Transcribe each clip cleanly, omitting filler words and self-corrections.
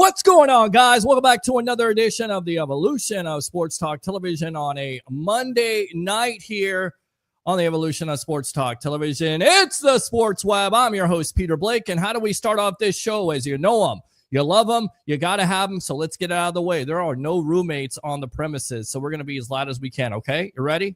What's going on, guys? Welcome back to another edition of the Evolution of Sports Talk Television on a Monday night here on the Evolution of Sports Talk Television. It's the Sports Web. I'm your host, Peter Blake. And how do we start off this show? As you know them, you love them, you got to have them. So let's get it out of the way. There are no roommates on the premises. So we're going to be as loud as we can. Okay, you ready?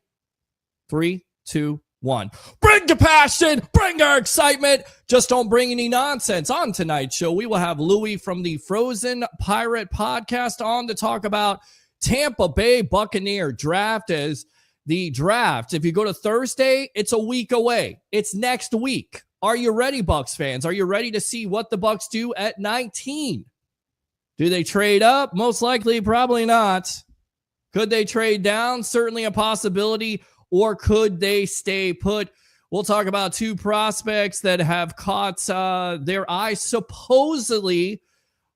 3, 2, 1. Bring the passion, bring our excitement. Just don't bring any nonsense. On tonight's show, we will have Louie from the Frozen Pirate podcast on to talk about Tampa Bay Buccaneer draft. As the draft, if you go to Thursday, it's a week away. It's next week. Are you ready, Bucs fans? Are you ready to see what the Bucs do at 19? Do they trade up? Most likely, probably not. Could they trade down? Certainly a possibility. Or could they stay put? We'll talk about two prospects that have caught their eye, supposedly,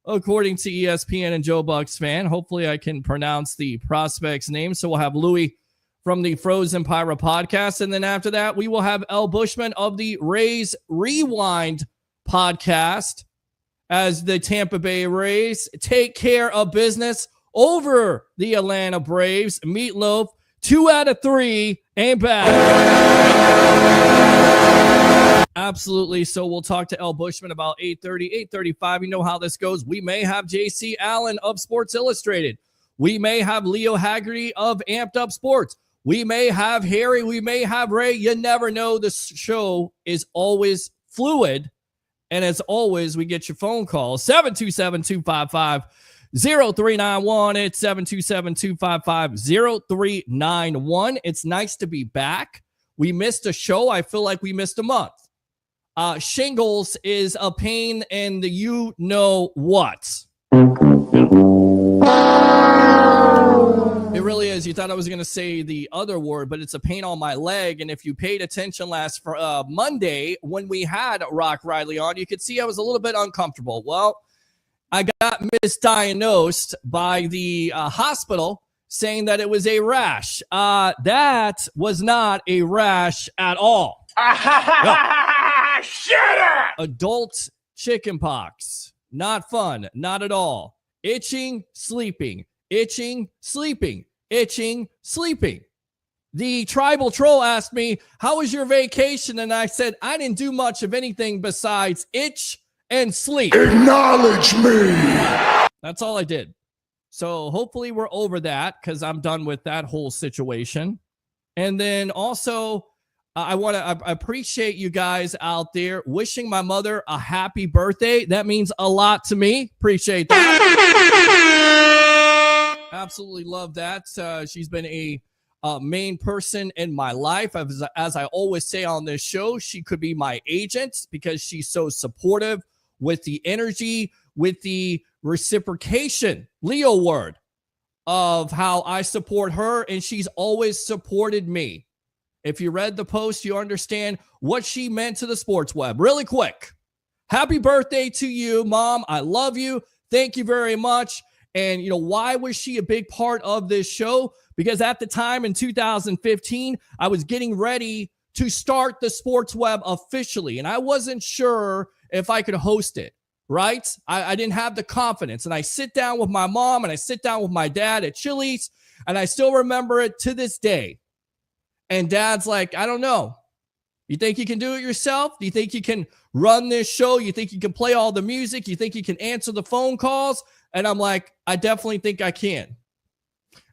according to ESPN and Joe Bucs fan. Hopefully I can pronounce the prospect's name. So we'll have Louie from the Frozen Pirate podcast. And then after that, we will have Bushman of the Rays Rewind podcast as the Tampa Bay Rays take care of business over the Atlanta Braves. Meatloaf, 2 out of 3, ain't bad. Absolutely. So we'll talk to Bushman about 8:30, 8:35. You know how this goes. We may have JC Allen of Sports Illustrated. We may have Leo Haggerty of Amped Up Sports. We may have Harry. We may have Ray. You never know. The show is always fluid. And as always, we get your phone calls. 727-255-0391. It's 727-255-0391. It's nice to be back. We missed a show. I feel like we missed a month. Shingles is a pain in the you know what. It really is. You thought I was going to say the other word, but it's a pain on my leg. And if you paid attention last Monday when we had Rock Riley on, you could see I was a little bit uncomfortable. Well, I got misdiagnosed by the hospital saying that it was a rash. That was not a rash at all. Shut up! Adult chicken pox. Not fun. Not at all. Itching, sleeping. Itching, sleeping. Itching, sleeping. The tribal troll asked me, how was your vacation? And I said, I didn't do much of anything besides itch and sleep. Acknowledge me. That's all I did. So hopefully we're over that because I'm done with that whole situation. And then also, I appreciate you guys out there wishing my mother a happy birthday. That means a lot to me. Appreciate that. Absolutely love that. She's been a main person in my life. As I always say on this show, she could be my agent because she's so supportive with the energy, with the reciprocation, Leo word, of how I support her, and she's always supported me. If you read the post, you understand what she meant to the sports web. Really quick. Happy birthday to you, Mom. I love you. Thank you very much. And, you know, why was she a big part of this show? Because at the time in 2015, I was getting ready to start the sports web officially. And I wasn't sure if I could host it, right? I didn't have the confidence. And I sit down with my mom and I sit down with my dad at Chili's. And I still remember it to this day. And Dad's like, I don't know. You think you can do it yourself? Do you think you can run this show? You think you can play all the music? You think you can answer the phone calls? And I'm like, I definitely think I can.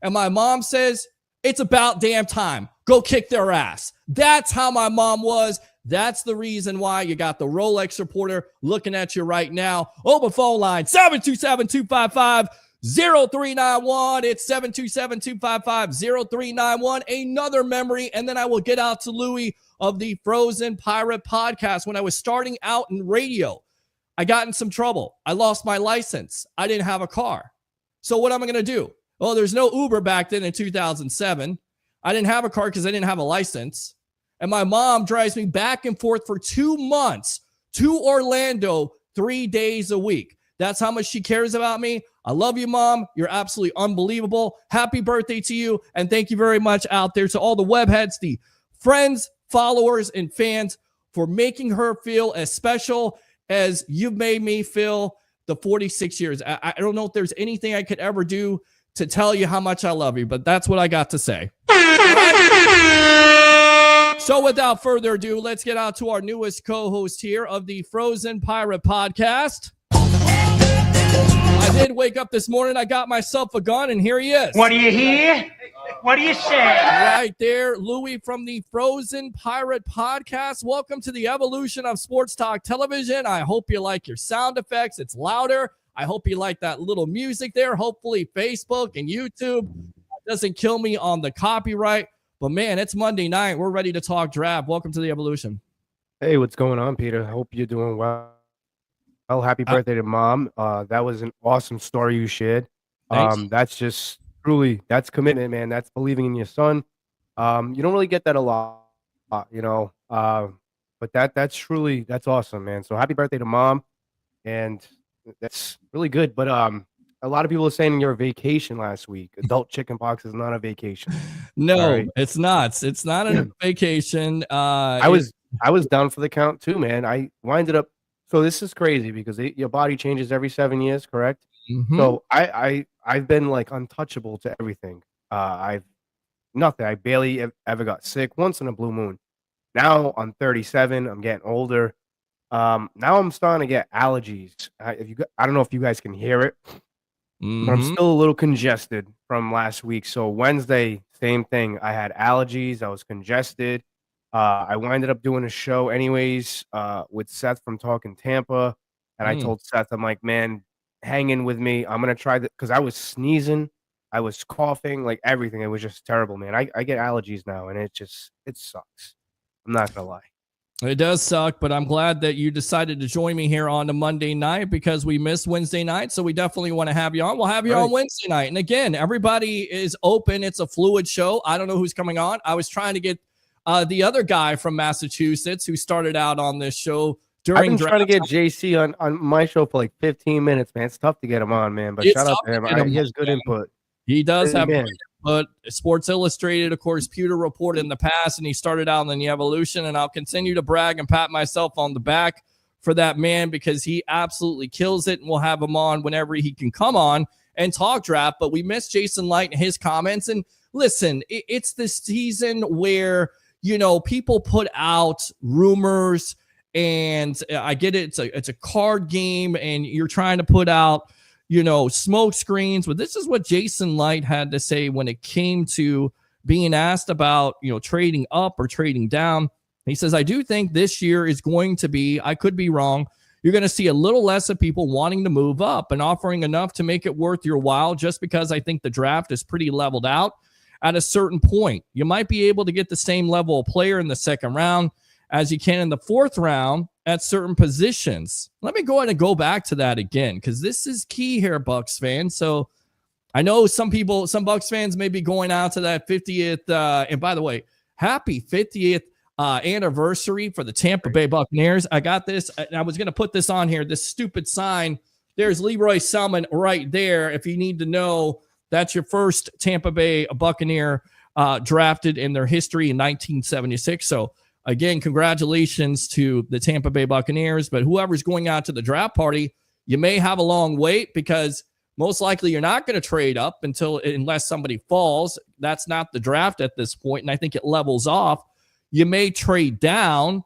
And my mom says, it's about damn time. Go kick their ass. That's how my mom was. That's the reason why you got the Rolex reporter looking at you right now. Open phone line, 727-255-0391. It's 727-255-0391. Another memory, and then I will get out to Louie of the Frozen Pirate podcast. When I was starting out in radio, I got in some trouble. I lost my license. I didn't have a car. So what am I going to do? Well, there's no Uber back then in 2007. I didn't have a car because I didn't have a license. And my mom drives me back and forth for 2 months to Orlando 3 days a week. That's how much she cares about me. I love you, Mom. You're absolutely unbelievable. Happy birthday to you. And thank you very much out there to all the webheads, the friends, followers, and fans for making her feel as special as you've made me feel the 46 years. I don't know if there's anything I could ever do to tell you how much I love you, but that's what I got to say. So without further ado, let's get out to our newest co-host here of the Frozen Pirate podcast. I did wake up this morning. I got myself a gun, and here he is. What do you hear? What do you say? Right there, Louie from the Frozen Pirate podcast. Welcome to the evolution of sports talk television. I hope you like your sound effects. It's louder. I hope you like that little music there. Hopefully Facebook and YouTube doesn't kill me on the copyright. But, man, it's Monday night. We're ready to talk draft. Welcome to the evolution. Hey, what's going on, Peter? I hope you're doing well. Oh, happy birthday to Mom. That was an awesome story you shared. Thank you. That's just truly that's commitment, man. That's believing in your son. You don't really get that a lot, you know. But that's truly that's awesome, man. So happy birthday to Mom, and that's really good. But a lot of people are saying you're a vacation last week. Adult chicken pox is not a vacation. All No, right. it's not. It's not a vacation. I was down for the count too, man. I winded up. So this is crazy because your body changes every 7 years, correct? Mhm. So I've been like untouchable to everything. I've nothing. I barely ever got sick once in a blue moon. Now I'm 37. I'm getting older. Now I'm starting to get allergies. I don't know if you guys can hear it, but I'm Mhm. still a little congested from last week. So Wednesday, same thing. I had allergies. I was congested. I winded up doing a show anyways with Seth from Talking Tampa, and I Mm. told Seth, I'm like, man, hang in with me. I'm gonna try that because I was sneezing, I was coughing, like everything. It was just terrible, man. I get allergies now, and it sucks. I'm not gonna lie. It does suck, but I'm glad that you decided to join me here on a Monday night because we missed Wednesday night. So we definitely want to have you on. We'll have you on Right. Wednesday night. And again, everybody is open. It's a fluid show. I don't know who's coming on. I was trying to get the other guy from Massachusetts who started out on this show I've during been trying to draft. get JC on my show for like 15 minutes, man. It's tough to get him on, man. But It's shout out tough to to him. get him He on, has good man. input. He does Busy have man. but Sports Illustrated, of course, Pewter reported in the past, and he started out in the evolution. And I'll continue to brag and pat myself on the back for that man because he absolutely kills it. And we'll have him on whenever he can come on and talk draft. But we missed Jason Light and his comments. And listen, it's the season where, you know, people put out rumors, and I get it. It's a card game, and you're trying to put out, you know, smoke screens. But this is what Jason Light had to say when it came to being asked about, you know, trading up or trading down. He says, I do think this year is going to be, I could be wrong, you're going to see a little less of people wanting to move up and offering enough to make it worth your while, just because I think the draft is pretty leveled out at a certain point. You might be able to get the same level of player in the second round as you can in the fourth round at certain positions. Let me go ahead and go back to that again, because this is key here, Bucs fans. So I know some Bucs fans may be going out to that 50th. And by the way, happy 50th anniversary for the Tampa Bay Buccaneers. I got this. I was going to put this on here, this stupid sign. There's Leroy Selman right there. If you need to know, that's your first Tampa Bay Buccaneer drafted in their history in 1976. So again, congratulations to the Tampa Bay Buccaneers. But whoever's going out to the draft party, you may have a long wait because most likely you're not going to trade up unless somebody falls. That's not the draft at this point, and I think it levels off. You may trade down.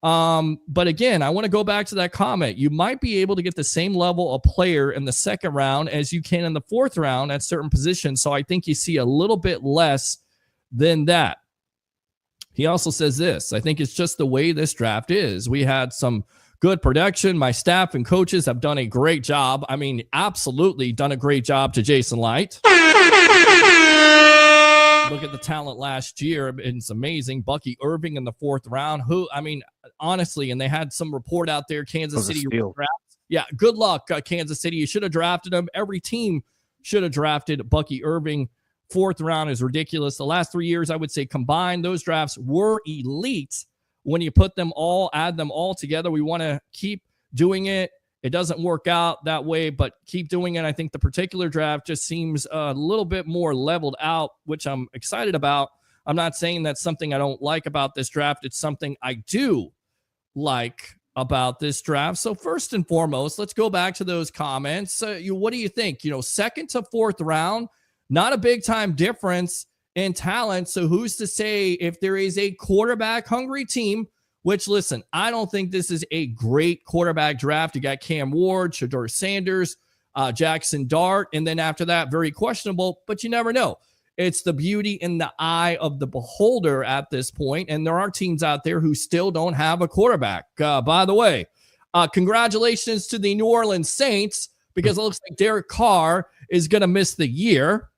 But again, I want to go back to that comment. You might be able to get the same level of player in the second round as you can in the fourth round at certain positions. So I think you see a little bit less than that. He also says this, I think it's just the way this draft is. We had some good production. My staff and coaches have done a great job. I mean, absolutely done a great job to Jason Light. Look at the talent last year. It's amazing. Bucky Irving in the fourth round. Honestly, and they had some report out there, Kansas City draft. Yeah, good luck, Kansas City. You should have drafted him. Every team should have drafted Bucky Irving. Fourth round is ridiculous. The last 3 years, I would say combined, those drafts were elite. When you add them all together, we want to keep doing it. It doesn't work out that way, but keep doing it. I think the particular draft just seems a little bit more leveled out, which I'm excited about. I'm not saying that's something I don't like about this draft. It's something I do like about this draft. So first and foremost, let's go back to those comments. What do you think? Second to fourth round, not a big time difference in talent. So who's to say if there is a quarterback hungry team, which listen, I don't think this is a great quarterback draft. You got Cam Ward, Shedeur Sanders, Jackson Dart. And then after that, very questionable, but you never know. It's the beauty in the eye of the beholder at this point. And there are teams out there who still don't have a quarterback. By the way, congratulations to the New Orleans Saints, because it looks like Derek Carr is going to miss the year.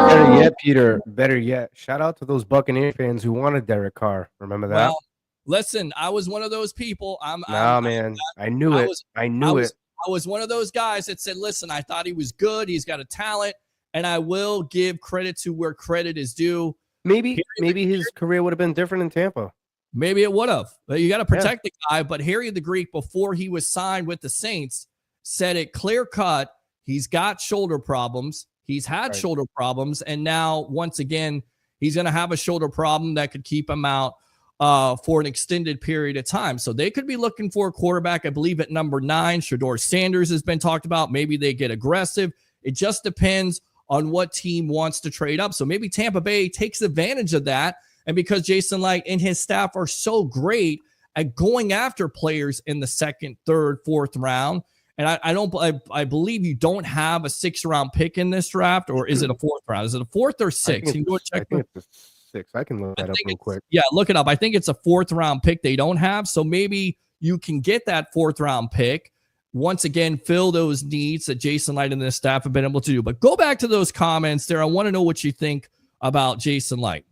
Better yet, Peter. Better yet. Shout out to those Buccaneer fans who wanted Derek Carr. Remember that? Well, Listen, I was one of those people. Man. I knew it. I knew it. I was one of those guys that said, listen, I thought he was good. He's got a talent, and I will give credit to where credit is due. Maybe his career would have been different in Tampa. Maybe it would have. You got to protect the guy. But Harry the Greek, before he was signed with the Saints, said it clear cut. He's got shoulder problems. He's had shoulder problems. And now, once again, he's going to have a shoulder problem that could keep him out for an extended period of time. So they could be looking for a quarterback, I believe, at number 9. Shedeur Sanders has been talked about. Maybe they get aggressive. It just depends on what team wants to trade up. So maybe Tampa Bay takes advantage of that. And because Jason Licht and his staff are so great at going after players in the 2nd, 3rd, 4th round, and I believe you don't have a 6th round pick in this draft, or is it a 4th round? Is it a 4th or 6th? Can you go check? I think it's a 6. I can look that up real quick. Yeah, look it up. I think it's a 4th round pick they don't have. So maybe you can get that 4th round pick. Once again, fill those needs that Jason Licht and his staff have been able to do. But go back to those comments there. I want to know what you think about Jason Licht.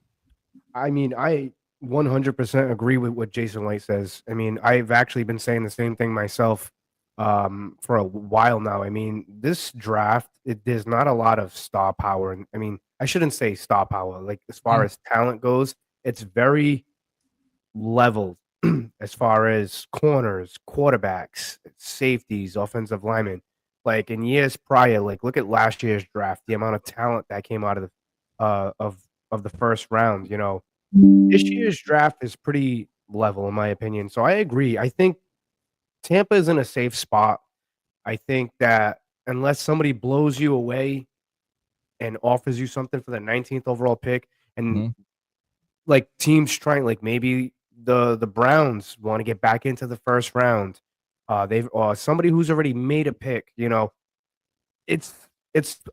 I mean, I 100% agree with what Jason Licht says. I mean, I've actually been saying the same thing myself for a while now. I mean, this draft, there's not a lot of star power. And I mean, I shouldn't say star power. Like, as far as talent goes, it's very leveled as far as corners, quarterbacks, safeties, offensive linemen. Like, in years prior, like, look at last year's draft, the amount of talent that came out of the first round. You know, this year's draft is pretty level, in my opinion. So I agree. I think Tampa is in a safe spot. I think that unless somebody blows you away and offers you something for the 19th overall pick, and like teams trying, like maybe the Browns want to get back into the first round, they've somebody who's already made a pick. You know, it's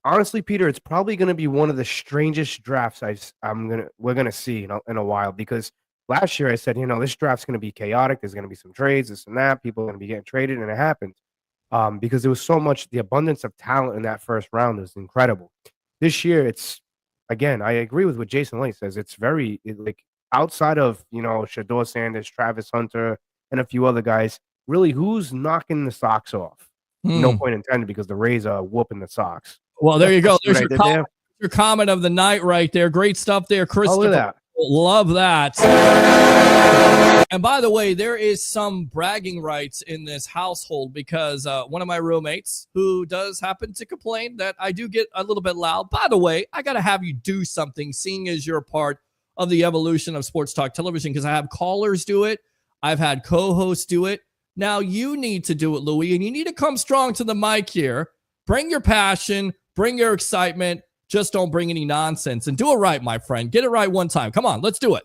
honestly, Peter, it's probably going to be one of the strangest drafts we're gonna see in a while, because last year I said, you know, this draft's going to be chaotic. There's going to be some trades, this and that. People are going to be getting traded, and it happened because there was so much. The abundance of talent in that first round is incredible. This year, it's, again, I agree with what Jason Licht says. It's very like, outside of, you know, Shedeur Sanders, Travis Hunter, and a few other guys. Really, who's knocking the socks off? No point intended, because the Rays are whooping the Sox. Well, there you go. There's your comment of the night right there. Great stuff there, Christopher. Look at that. Love that. And by the way, there is some bragging rights in this household, because one of my roommates, who does happen to complain that I do get a little bit loud. By the way, I got to have you do something, seeing as you're a part of the evolution of sports talk television, because I have callers do it. I've had co-hosts do it. Now you need to do it, Louie, and you need to come strong to the mic here. Bring your passion, bring your excitement. Just don't bring any nonsense, and do it right, my friend. Get it right one time. Come on, let's do it.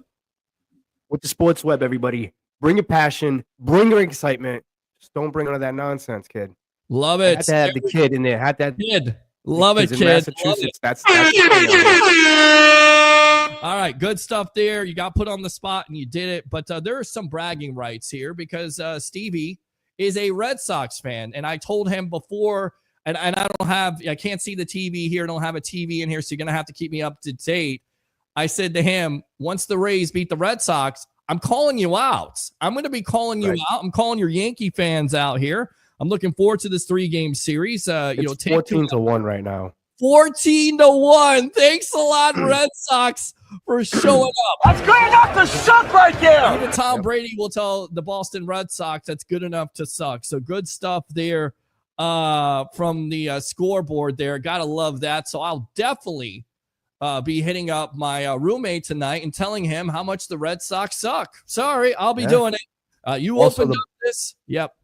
With the sports web, everybody, bring your passion, bring your excitement. Just don't bring none of that nonsense, kid. Love it. Had to have the kid in there. Had that kid. Love it, kid. Massachusetts. That's all right, good stuff there. You got put on the spot and you did it. But there are some bragging rights here, because Stevie is a Red Sox fan, and I told him before. And I can't see the TV here. I don't have a TV in here, so you're going to have to keep me up to date. I said to him, once the Rays beat the Red Sox, I'm calling you out. I'm going to be calling you out. I'm calling your Yankee fans out here. I'm looking forward to this 3-game series. It's 14-1 right now. 14-1. Thanks a lot, Red Sox, for showing up. That's good enough to suck right there. Even Tom Brady will tell the Boston Red Sox that's good enough to suck. So good stuff there. From the scoreboard there. Gotta love that. So I'll definitely be hitting up my roommate tonight and telling him how much the Red Sox suck. Sorry, I'll be doing it. You also opened up this. Yep.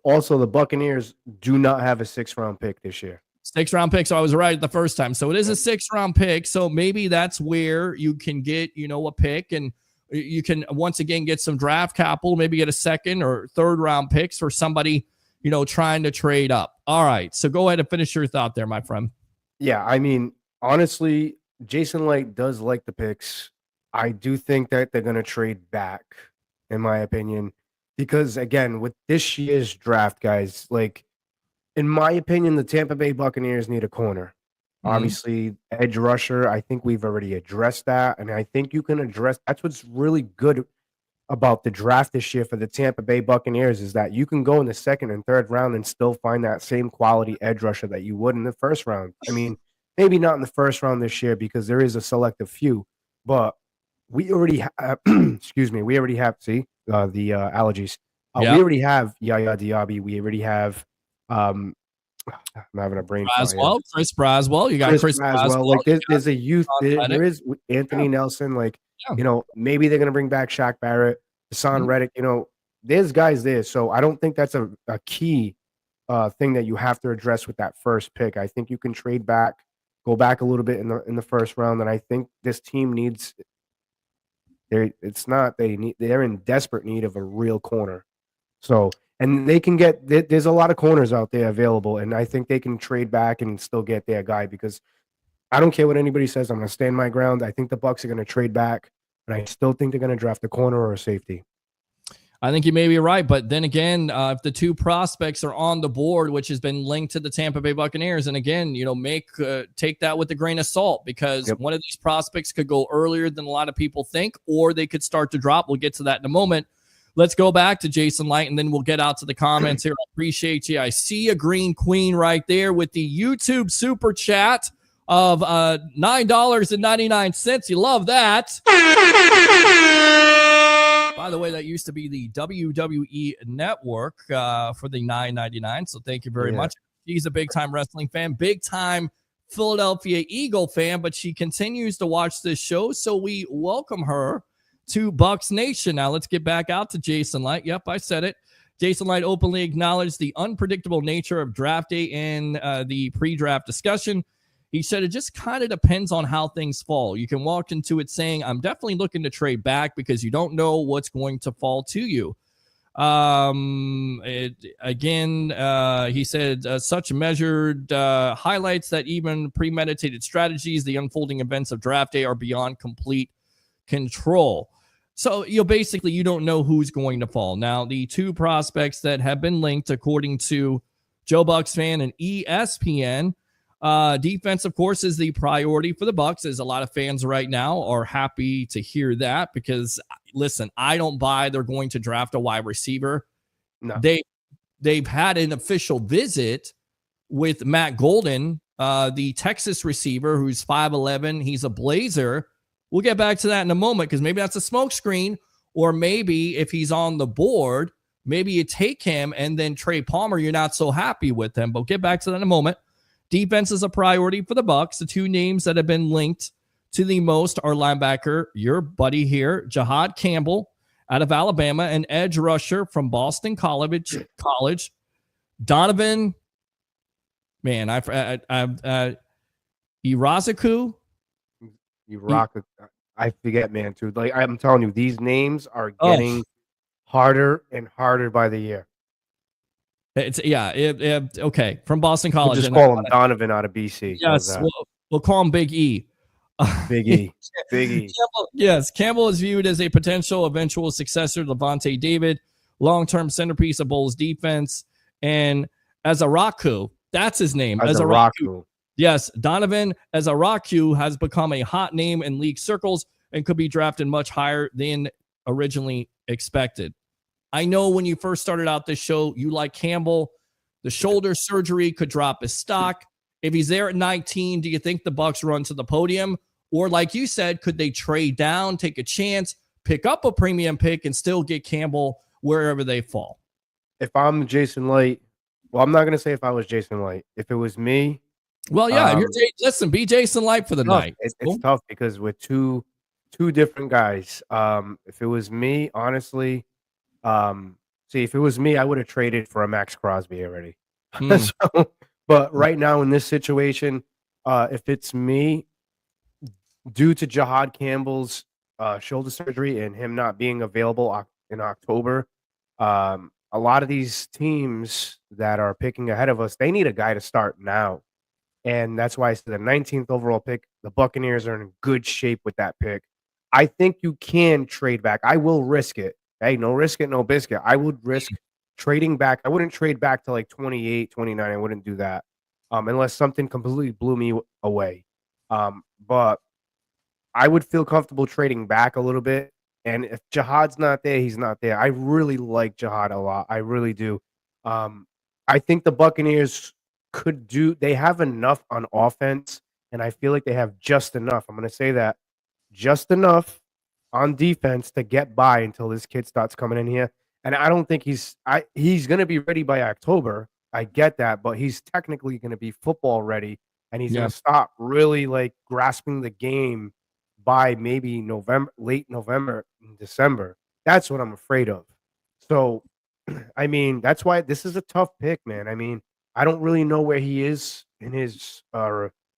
Also, the Buccaneers do not have a 6th-round pick this year. 6th-round pick. So I was right the first time. So it is a 6th-round pick. So maybe that's where you can get, a pick, and you can once again get some draft capital, maybe get a 2nd or 3rd-round picks for somebody trying to trade up. All right. So go ahead and finish your thought there, my friend. Yeah. I mean, honestly, Jason Licht does like the picks. I do think that they're going to trade back, in my opinion, because, again, with this year's draft, guys, like, in my opinion, the Tampa Bay Buccaneers need a corner. Obviously, edge rusher, I think we've already addressed that. And I think you can address, that's what's really good about the draft this year for the Tampa Bay Buccaneers is that you can go in the second and third round and still find that same quality edge rusher that you would in the first round. I mean, maybe not in the first round this year because there is a selective few, but we already have, excuse me, we already have, the allergies. We already have Yaya Diaby. We already have, I'm having a brain fart. Chris Braswell. You got Chris Braswell. Like there's a youth. There is Anthony Nelson. Like, maybe they're going to bring back Shaq Barrett, Hassan Reddick. There's guys there. So I don't think that's a key thing that you have to address with that first pick. I think you can trade back, go back a little bit in the first round. And I think this team needs they're in desperate need of a real corner. So, and they can get, there's a lot of corners out there available. And I think they can trade back and still get their guy because I don't care what anybody says. I'm going to stand my ground. I think the Bucs are going to trade back, and I still think they're going to draft a corner or a safety. I think you may be right, but then again, if the two prospects are on the board, which has been linked to the Tampa Bay Buccaneers, and again, take that with a grain of salt because one of these prospects could go earlier than a lot of people think, or they could start to drop. We'll get to that in a moment. Let's go back to Jason Light, and then we'll get out to the comments here. I appreciate you. I see a green queen right there with the YouTube super chat of $9.99. You love that. By the way, that used to be the WWE Network for the $9.99. So thank you very much. She's a big-time wrestling fan, big-time Philadelphia Eagle fan, but she continues to watch this show. So we welcome her to Bucs Nation. Now let's get back out to Jason Light. Yep, I said it. Jason Light openly acknowledged the unpredictable nature of draft day in the pre-draft discussion. He said it just kind of depends on how things fall. You can walk into it saying, I'm definitely looking to trade back because you don't know what's going to fall to you. He said, such measured highlights that even premeditated strategies, the unfolding events of draft day are beyond complete control. So, basically, you don't know who's going to fall. Now, the two prospects that have been linked, according to Joe Bucs Fan and ESPN, defense, of course, is the priority for the Bucs, as a lot of fans right now are happy to hear that because, listen, I don't buy they're going to draft a wide receiver. No. They've had an official visit with Matt Golden, the Texas receiver, who's 5'11". He's a Blazer. We'll get back to that in a moment because maybe that's a smokescreen, or maybe if he's on the board, maybe you take him and then Trey Palmer, you're not so happy with him. But we'll get back to that in a moment. Defense is a priority for the Bucs. The two names that have been linked to the most are linebacker, your buddy here, Jahad Campbell out of Alabama, and edge rusher from Boston College, Donovan, Irazaku. I forget, man, too. Like I'm telling you, these names are getting harder and harder by the year. Okay. From Boston College. We'll just call him Donovan out of BC. Yes, we'll call him Big E. Big E. Campbell is viewed as a potential eventual successor to Levante David, long-term centerpiece of Bulls defense, and Azaraku, that's his name. Azaraku. Yes, Donovan Azaraku has become a hot name in league circles and could be drafted much higher than originally expected. I know when you first started out this show, you like Campbell. The shoulder surgery could drop his stock. If he's there at 19, do you think the Bucs run to the podium? Or like you said, could they trade down, take a chance, pick up a premium pick, and still get Campbell wherever they fall? If I'm Jason Light, well, I'm not going to say if I was Jason Light. If it was me. Well, yeah, listen, be Jason Light for the night. It's tough because with two different guys. If it was me, honestly, if it was me, I would have traded for a Max Crosby already. But right now in this situation, if it's me, due to Jahad Campbell's shoulder surgery and him not being available in October, a lot of these teams that are picking ahead of us, they need a guy to start now. And that's why I said the 19th overall pick, the Buccaneers are in good shape with that pick. I think you can trade back. I will risk it. Hey, no risk it, no biscuit. I would risk trading back. I wouldn't trade back to like 28, 29. I wouldn't do that unless something completely blew me away. But I would feel comfortable trading back a little bit And if Jihad's not there, he's not there. I really like Jihad a lot. I really do. I think the Buccaneers they have enough on offense, and I feel like they have just enough. I'm going to say that just enough on defense to get by until this kid starts coming in here. And I don't think he's going to be ready by October. I get that, but he's technically going to be football ready, and he's going to stop really like grasping the game by maybe late November and December. That's what I'm afraid of. So, I mean, that's why this is a tough pick, man. I mean, I don't really know where he is in his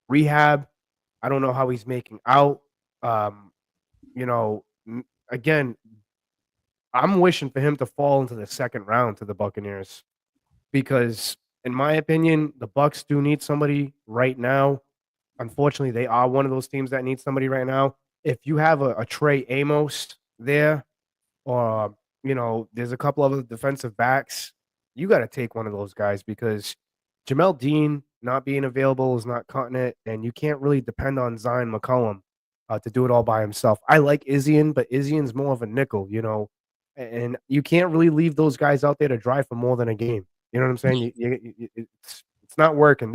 rehab. I don't know how he's making out. Again, I'm wishing for him to fall into the second round to the Buccaneers because, in my opinion, the Bucs do need somebody right now. Unfortunately, they are one of those teams that need somebody right now. If you have a Trey Amos there, or there's a couple other defensive backs, you got to take one of those guys because Jamel Dean not being available is not cutting it, and you can't really depend on Zion McCollum to do it all by himself. I like Izzian, but Izzian's more of a nickel, and you can't really leave those guys out there to drive for more than a game. You know what I'm saying? It's not working.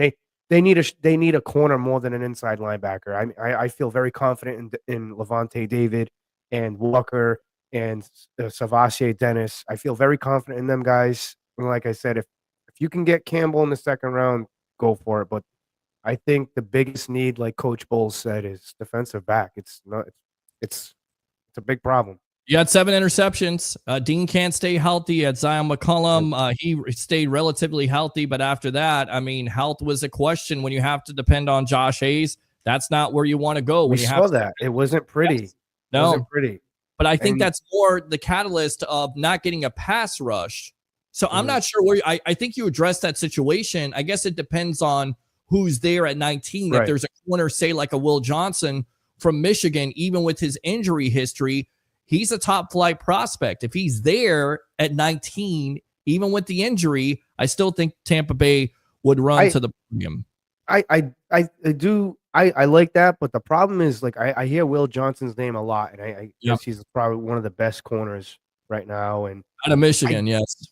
They need a corner more than an inside linebacker. I feel very confident in Levante David and Walker and Savassi Dennis. I feel very confident in them guys. And like I said, if you can get Campbell in the second round, go for it. But I think the biggest need, like Coach Bowles said, is defensive back. It's a big problem. You had 7 interceptions. Dean can't stay healthy. At Zion McCollum, he stayed relatively healthy, but after that, I mean, health was a question when you have to depend on Josh Hayes. That's not where you want to go. We saw that. It wasn't pretty. Yes. No. It wasn't pretty. But I think that's more the catalyst of not getting a pass rush. So I'm not sure where I think you addressed that situation. I guess it depends on who's there at 19. Right. If there's a corner, say like a Will Johnson from Michigan, even with his injury history, he's a top flight prospect. If he's there at 19, even with the injury, I still think Tampa Bay would run to the podium. I like that, but the problem is like I hear Will Johnson's name a lot, and I guess he's probably one of the best corners right now. And out of Michigan, yes.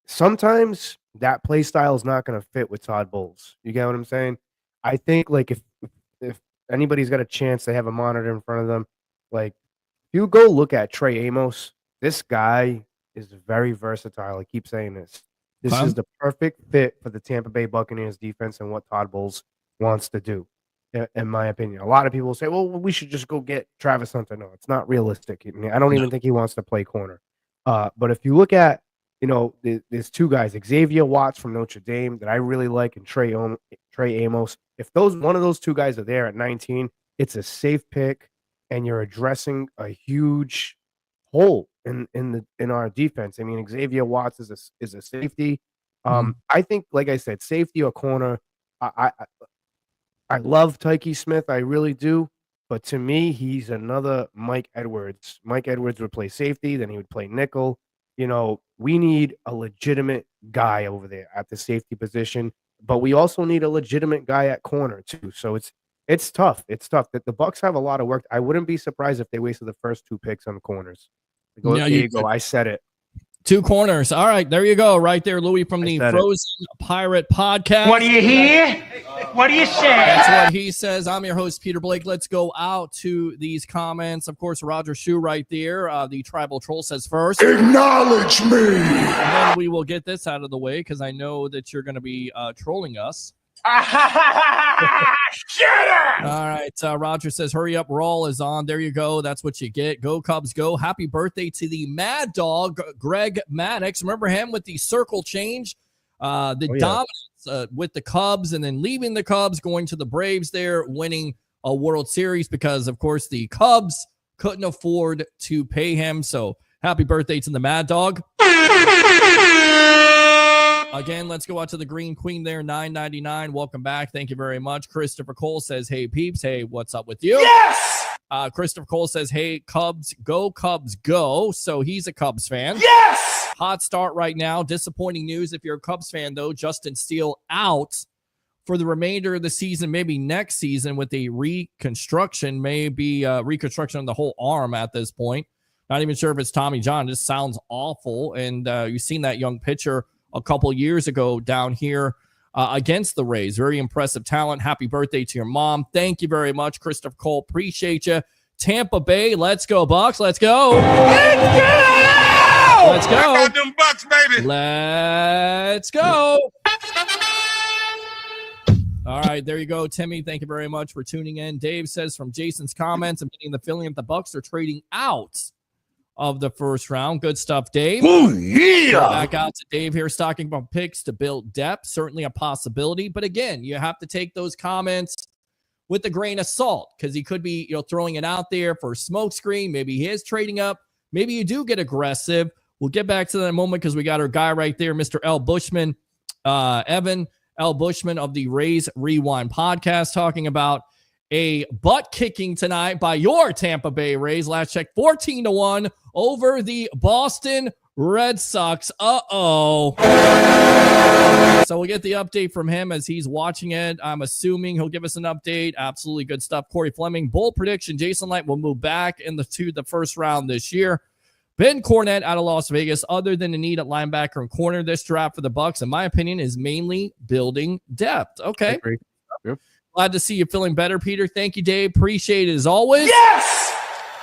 Sometimes that play style is not going to fit with Todd Bowles. You get what I'm saying? I think like if anybody's got a chance, they have a monitor in front of them. Like you go look at Trey Amos. This guy is very versatile. I keep saying this. This is the perfect fit for the Tampa Bay Buccaneers defense and what Todd Bowles wants to do, in my opinion. A lot of people say, well, we should just go get Travis Hunter. No, it's not realistic. I don't even think he wants to play corner. But if you look at, there's 2 guys, Xavier Watts from Notre Dame that I really like, and Trey Amos. If one of those 2 guys are there at 19, it's a safe pick, and you're addressing a huge hole in our defense. I mean, Xavier Watts is a safety. I think, like I said, safety or corner. I love Tyke Smith, I really do. But to me, he's another Mike Edwards. Mike Edwards would play safety, then he would play nickel. We need a legitimate guy over there at the safety position, but we also need a legitimate guy at corner too. So it's tough. It's tough that the Bucs have a lot of work. I wouldn't be surprised if they wasted the first 2 picks on corners. There you go. I said it. 2 corners. All right, there you go. Right there, Louie from the Frozen Pirate Podcast. What do you hear? What do you say? That's what he says. I'm your host, Peter Blake. Let's go out to these comments. Of course, Roger Shue right there. The Tribal Troll says first, acknowledge me. And then we will get this out of the way because I know that you're going to be trolling us. Shut up! All right. Roger says, hurry up. Rawl is on. There you go. That's what you get. Go Cubs, go. Happy birthday to the Mad Dog, Greg Maddox. Remember him with the circle change? Dominance with the Cubs and then leaving the Cubs, going to the Braves there, winning a World Series because, of course, the Cubs couldn't afford to pay him. So happy birthday to the Mad Dog. Again, let's go out to the Green Queen there, $9.99. Welcome back. Thank you very much. Christopher Cole says, hey, peeps. Hey, what's up with you? Yes! Christopher Cole says, hey, Cubs, go. So he's a Cubs fan. Yes! Hot start right now. Disappointing news if you're a Cubs fan, though. Justin Steele out for the remainder of the season, maybe next season with a reconstruction, maybe reconstruction of the whole arm at this point. Not even sure if it's Tommy John. Just sounds awful. And you've seen that young pitcher a couple years ago down here against the Rays. Very impressive talent. Happy birthday to your mom. Thank you very much, Christopher Cole. Appreciate you. Tampa Bay, let's go, Bucs. Let's go. Let's go! Let's go. I got them Bucs, baby. Let's go. All right, there you go, Timmy. Thank you very much for tuning in. Dave says from Jason's comments, I'm getting the feeling that the Bucs are trading out of the first round. Good stuff, Dave. Oh, yeah. Back out to Dave here, stocking up picks to build depth. Certainly a possibility. But again, you have to take those comments with a grain of salt because he could be throwing it out there for a smoke screen. Maybe he is trading up. Maybe you do get aggressive. We'll get back to that in a moment because we got our guy right there, Mr. L. Bushman, Evan L. Bushman of the Rays Rewind podcast, talking about a butt kicking tonight by your Tampa Bay Rays. Last check, 14-1 over the Boston Red Sox. So we'll get the update from him as he's watching it. I'm assuming he'll give us an update. Absolutely good stuff. Corey Fleming, bold prediction. Jason Light will move back to the first round this year. Ben Cornett out of Las Vegas, other than the need at linebacker and corner, this draft for the Bucs, in my opinion, is mainly building depth. Okay. Yep. Glad to see you feeling better, Peter. Thank you, Dave. Appreciate it as always. Yes!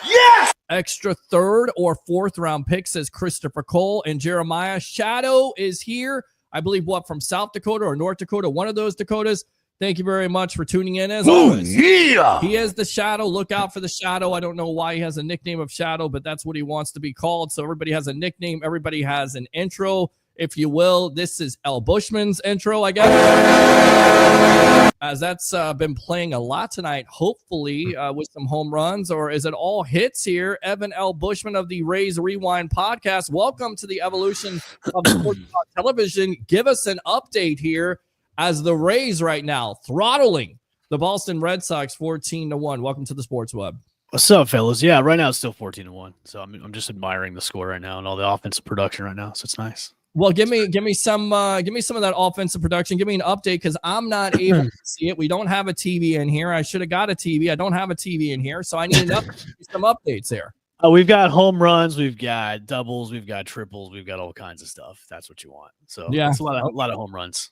Yes! Extra third or fourth round pick, says Christopher Cole. And Jeremiah, Shadow is here. I believe, from South Dakota or North Dakota, one of those Dakotas. Thank you very much for tuning in as always. Yeah! He is the Shadow. Look out for the Shadow. I don't know why he has a nickname of Shadow, but that's what he wants to be called. So everybody has a nickname. Everybody has an intro, if you will. This is L. Bushman's intro, I guess. As that's been playing a lot tonight, hopefully with some home runs, or is it all hits here? Evan L. Bushman of the Rays Rewind podcast. Welcome to the evolution of Sports Talk Television. Give us an update here as the Rays right now throttling the Boston Red Sox 14-1. Welcome to the Sports Web. What's up, fellas? Yeah, right now it's still 14-1. So I'm just admiring the score right now and all the offensive production right now. So it's nice. Well, give me some of that offensive production. Give me an update because I'm not able to see it. We don't have a TV in here. I should have got a TV. I don't have a TV in here, so I need some updates there. We've got home runs, we've got doubles, we've got triples, we've got all kinds of stuff. That's what you want. So yeah, it's a lot of home runs.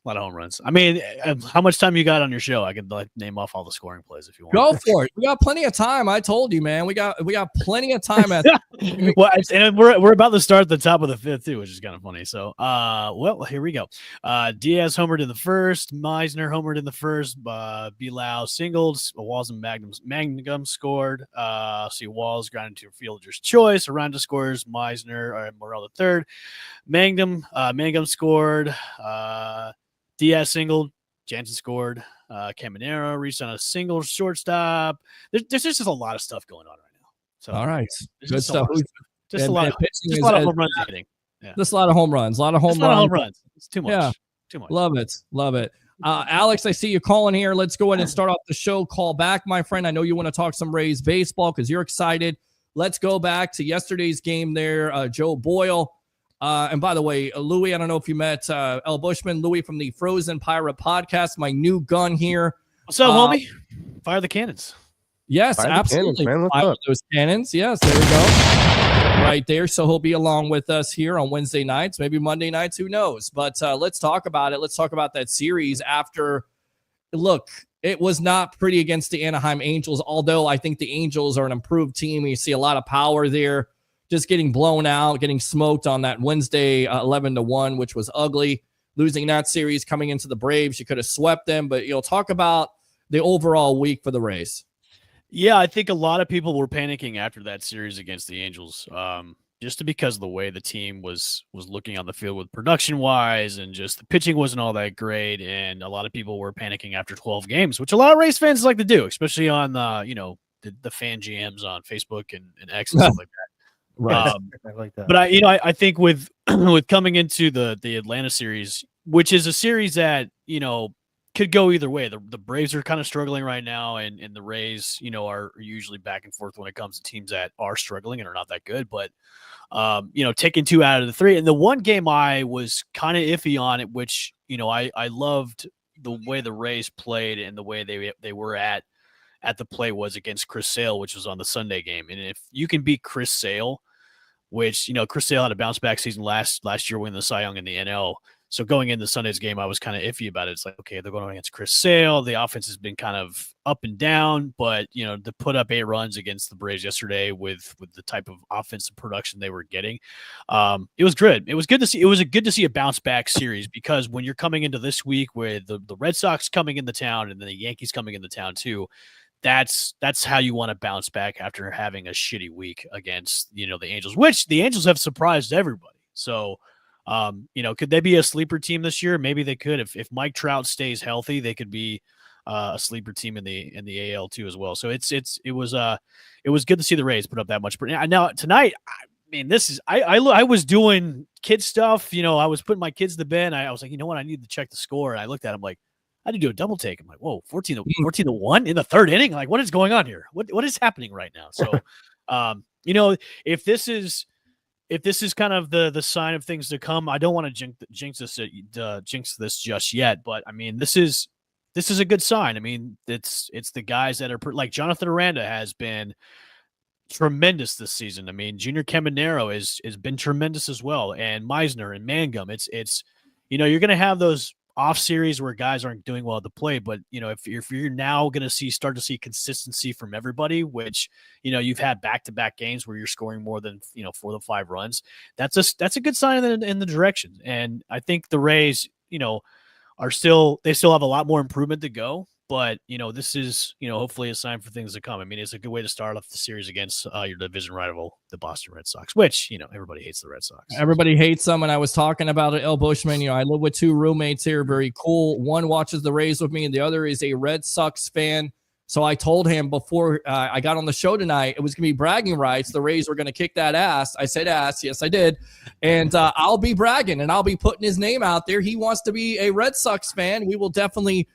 I mean, how much time you got on your show? I could name off all the scoring plays if you want. Go for it. We got plenty of time. I told you, man. We got plenty of time. Well, and we're about to start at the top of the fifth too, which is kind of funny. So, well, here we go. Diaz homered in the first. Meisner homered in the first. Bilal singled. Walls and Magnum scored. See Walls grounded to fielder's choice. Aranda scores. Meisner or Morel the third. Mangum scored. Diaz singled. Jansen scored. Caminero reached on a single shortstop. There's just a lot of stuff going on right now. So all right, good stuff. Just a lot of home runs hitting. Yeah. Just a lot of home runs. A lot of home runs. It's too much. Yeah. Too much. Love it. Alex, I see you calling here. Let's go ahead and start off the show. Call back, my friend. I know you want to talk some Rays baseball because you're excited. Let's go back to yesterday's game there. Joe Boyle. And by the way, Louie, I don't know if you met L. Bushman, Louie from the Frozen Pirate podcast, my new gun here. What's up, homie? Fire the cannons. Yes, absolutely. Cannons, man. Fire those cannons. Yes, there we go. Right there. So he'll be along with us here on Wednesday nights, maybe Monday nights, who knows? But let's talk about it. Let's talk about that series after. Look, it was not pretty against the Anaheim Angels, although I think the Angels are an improved team. You see a lot of power there. Just getting blown out, getting smoked on that Wednesday 11-1, which was ugly. Losing that series, coming into the Braves, you could have swept them. But talk about the overall week for the Rays. Yeah, I think a lot of people were panicking after that series against the Angels, just because of the way the team was looking on the field with production-wise, and just the pitching wasn't all that great. And a lot of people were panicking after 12 games, which a lot of Rays fans like to do, especially on the fan GMs on Facebook and X and stuff like that. Right. I like that. But I think with coming into the Atlanta series, which is a series that could go either way. The Braves are kind of struggling right now, and the Rays are usually back and forth when it comes to teams that are struggling and are not that good. But taking 2 out of the 3, and the one game I was kind of iffy on it, which I loved the way the Rays played and the way they were at the play was against Chris Sale, which was on the Sunday game. And if you can beat Chris Sale, which, Chris Sale had a bounce back season last year winning the Cy Young in the NL. So going into Sunday's game, I was kind of iffy about it. It's like, okay, they're going against Chris Sale. The offense has been kind of up and down, but, to put up 8 runs against the Braves yesterday with the type of offensive production they were getting, it was good. It was good to see. It was good to see a bounce back series, because when you're coming into this week with the Red Sox coming into town and then the Yankees coming into town too, that's how you want to bounce back after having a shitty week against, the Angels, which the Angels have surprised everybody. So, could they be a sleeper team this year? Maybe they could. If Mike Trout stays healthy, they could be a sleeper team in the AL too as well. So it was good to see the Rays put up that much. Now tonight, I was doing kid stuff. I was putting my kids to bed. I was like, you know what? I need to check the score. And I looked at them like, I had to do a double take. I'm like, whoa, 14-1 in the third inning. Like, what is going on here? What is happening right now? So, if this is kind of the sign of things to come, I don't want to jinx this just yet. But I mean, this is a good sign. I mean, it's the guys that are like Jonathan Aranda has been tremendous this season. I mean, Junior Caminero has been tremendous as well, and Meisner and Mangum. It's you're going to have those off series where guys aren't doing well at the plate, but if you're now going to start to see consistency from everybody, which you've had back-to-back games where you're scoring more than 4 to 5 runs, that's a good sign in the direction. And I think the Rays they still have a lot more improvement to go, but this is hopefully a sign for things to come. I mean, it's a good way to start off the series against your division rival, the Boston Red Sox, which everybody hates the Red Sox. Everybody hates them, and I was talking about it. Bushman. I live with 2 roommates here, very cool. One watches the Rays with me, and the other is a Red Sox fan. So I told him before I got on the show tonight, it was going to be bragging rights. The Rays were going to kick that ass. I said ass. Yes, I did. And I'll be bragging, and I'll be putting his name out there. He wants to be a Red Sox fan. We will definitely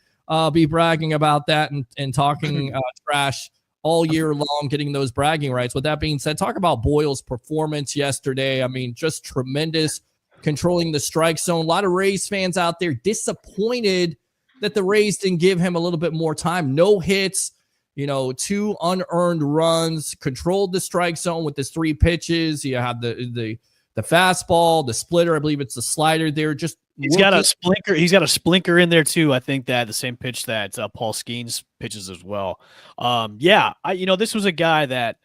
be bragging about that and talking trash all year long, getting those bragging rights. With that being said, talk about Boyle's performance yesterday. I mean, just tremendous, controlling the strike zone. A lot of Rays fans out there disappointed that the Rays didn't give him a little bit more time. No hits, 2 unearned runs, controlled the strike zone with his 3 pitches. You have the fastball, the splitter. I believe it's the slider there. Just He's got a splinker. He's got a splinker in there too. I think that the same pitch that Paul Skeens pitches as well. This was a guy that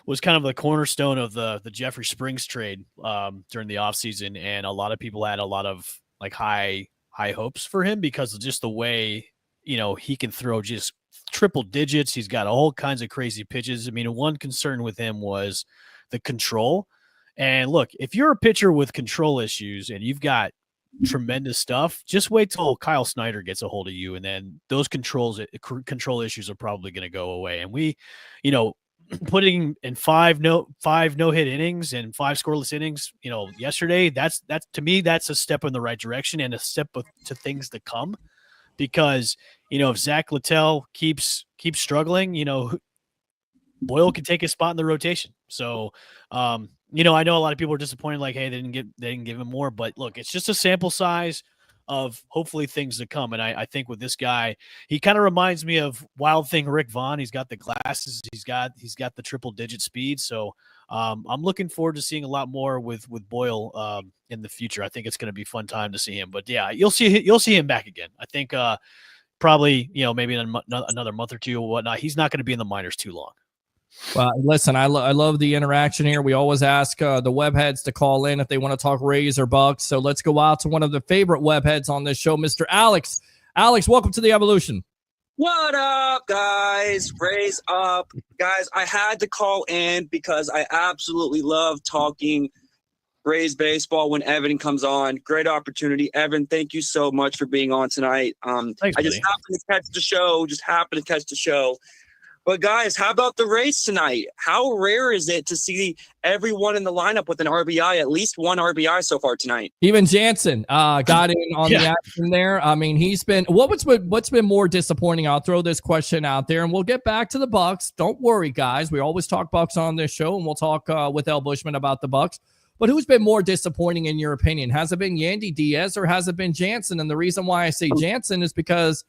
was kind of the cornerstone of the Jeffrey Springs trade during the offseason, and a lot of people had a lot of like high hopes for him because of just the way he can throw just triple digits. He's got all kinds of crazy pitches. I mean, one concern with him was the control. And look, if you're a pitcher with control issues and you've got tremendous stuff, just wait till Kyle Snyder gets a hold of you, and then those control issues are probably going to go away. And we, putting in 5 no-hit innings and 5 scoreless innings, yesterday, that's to me, that's a step in the right direction and a step to things to come. Because if Zach Littell keeps struggling, Boyle can take his spot in the rotation. So, I know a lot of people are disappointed, like, hey, they didn't give him more, but look, it's just a sample size of hopefully things to come. And I think with this guy, he kind of reminds me of Wild Thing Rick Vaughn. He's got the glasses, he's got the triple digit speed. So I'm looking forward to seeing a lot more with Boyle in the future. I think it's going to be a fun time to see him. But yeah, you'll see him back again. I think probably maybe in another month or 2 or whatnot. He's not going to be in the minors too long. Well, listen, I love the interaction here. We always ask the webheads to call in if they want to talk Rays or Bucs. So let's go out to one of the favorite webheads on this show, Mr. Alex. Alex, welcome to the Evolution. What up, guys? Rays up. Guys, I had to call in because I absolutely love talking Rays baseball when Evan comes on. Great opportunity. Evan, thank you so much for being on tonight. Thanks, I just happened to catch the show. But, guys, how about the Rays tonight? How rare is it to see everyone in the lineup with an RBI, at least one RBI so far tonight? Even Jansen got in on the action there. I mean, he's been – what's been more disappointing? I'll throw this question out there, and we'll get back to the Bucs. Don't worry, guys. We always talk Bucs on this show, and we'll talk with Bushman about the Bucs. But who's been more disappointing in your opinion? Has it been Yandy Diaz or has it been Jansen? And the reason why I say Jansen is because,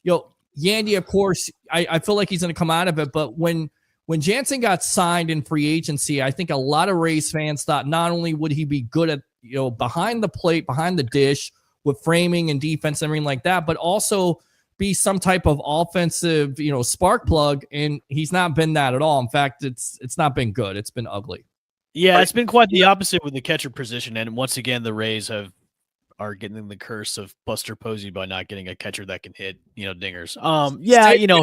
Yandy, of course, I feel like he's going to come out of it. But when Jansen got signed in free agency, I think a lot of Rays fans thought not only would he be good at, behind the plate, behind the dish with framing and defense and everything like that, but also be some type of offensive, spark plug. And he's not been that at all. In fact, it's not been good. It's been ugly. Yeah, it's been quite the opposite with the catcher position. And once again, the Rays are getting the curse of Buster Posey by not getting a catcher that can hit, dingers.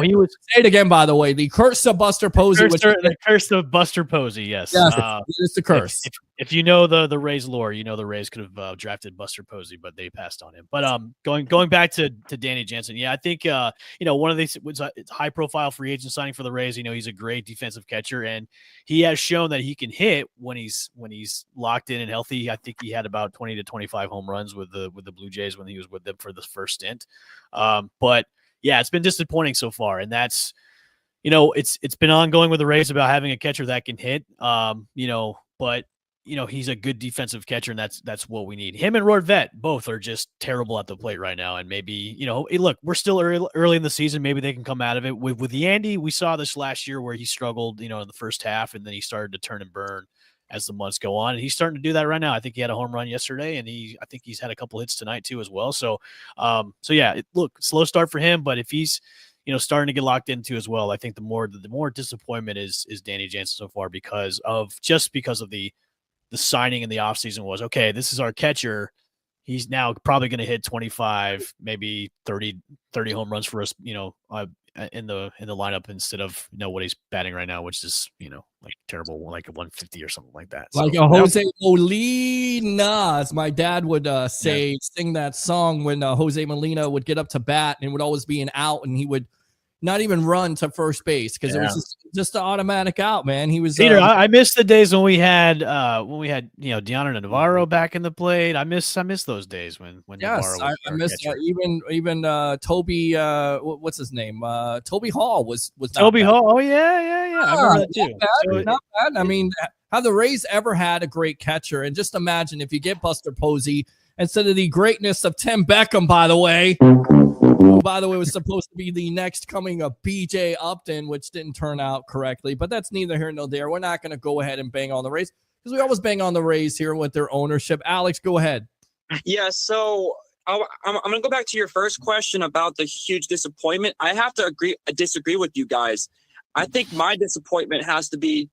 He was. Say it again, by the way. The curse of Buster Posey. The curse of Buster Posey. Yes, it's the curse. If you know the Rays lore, the Rays could have drafted Buster Posey, but they passed on him. But going back to Danny Jansen, I think one of these was a high profile free agent signing for the Rays. He's a great defensive catcher, and he has shown that he can hit when he's locked in and healthy. I think he had about 20 to 25 home runs with the Blue Jays when he was with them for the first stint. But yeah, it's been disappointing so far, and that's it's been ongoing with the Rays about having a catcher that can hit. But he's a good defensive catcher, and that's what we need. Him and Rorvet both are just terrible at the plate right now. And maybe, look, we're still early in the season. Maybe they can come out of it. With Yandy, we saw this last year where he struggled, in the first half, and then he started to turn and burn as the months go on. And he's starting to do that right now. I think he had a home run yesterday, and I think he's had a couple hits tonight too as well. So look, slow start for him, but if he's starting to get locked into as well, I think the more disappointment is Danny Jansen so far because of the signing in the offseason was, okay, this is our catcher. He's now probably going to hit 25, maybe 30 home runs for us, in the lineup instead of, what he's batting right now, which is, like terrible, like a 150 or something like that. Like a Jose Molina, as my dad would sing that song when Jose Molina would get up to bat and it would always be an out and he would not even run to first base because it was just an automatic out, man. He was Peter. I miss the days when we had Deanna Navarro back in the plate. I miss those days when yes, Navarro was I miss even Toby. What's his name? Toby Hall was Toby Hall. Oh yeah. I remember that too. Not bad. I mean, have the Rays ever had a great catcher? And just imagine if you get Buster Posey instead of the greatness of Tim Beckham, by the way. Who, by the way, was supposed to be the next coming of BJ Upton, which didn't turn out correctly. But that's neither here nor there. We're not going to go ahead and bang on the Rays because we always bang on the Rays here with their ownership. Alex, go ahead. Yeah, so I'm going to go back to your first question about the huge disappointment. I have to disagree with you guys. I think my disappointment has to be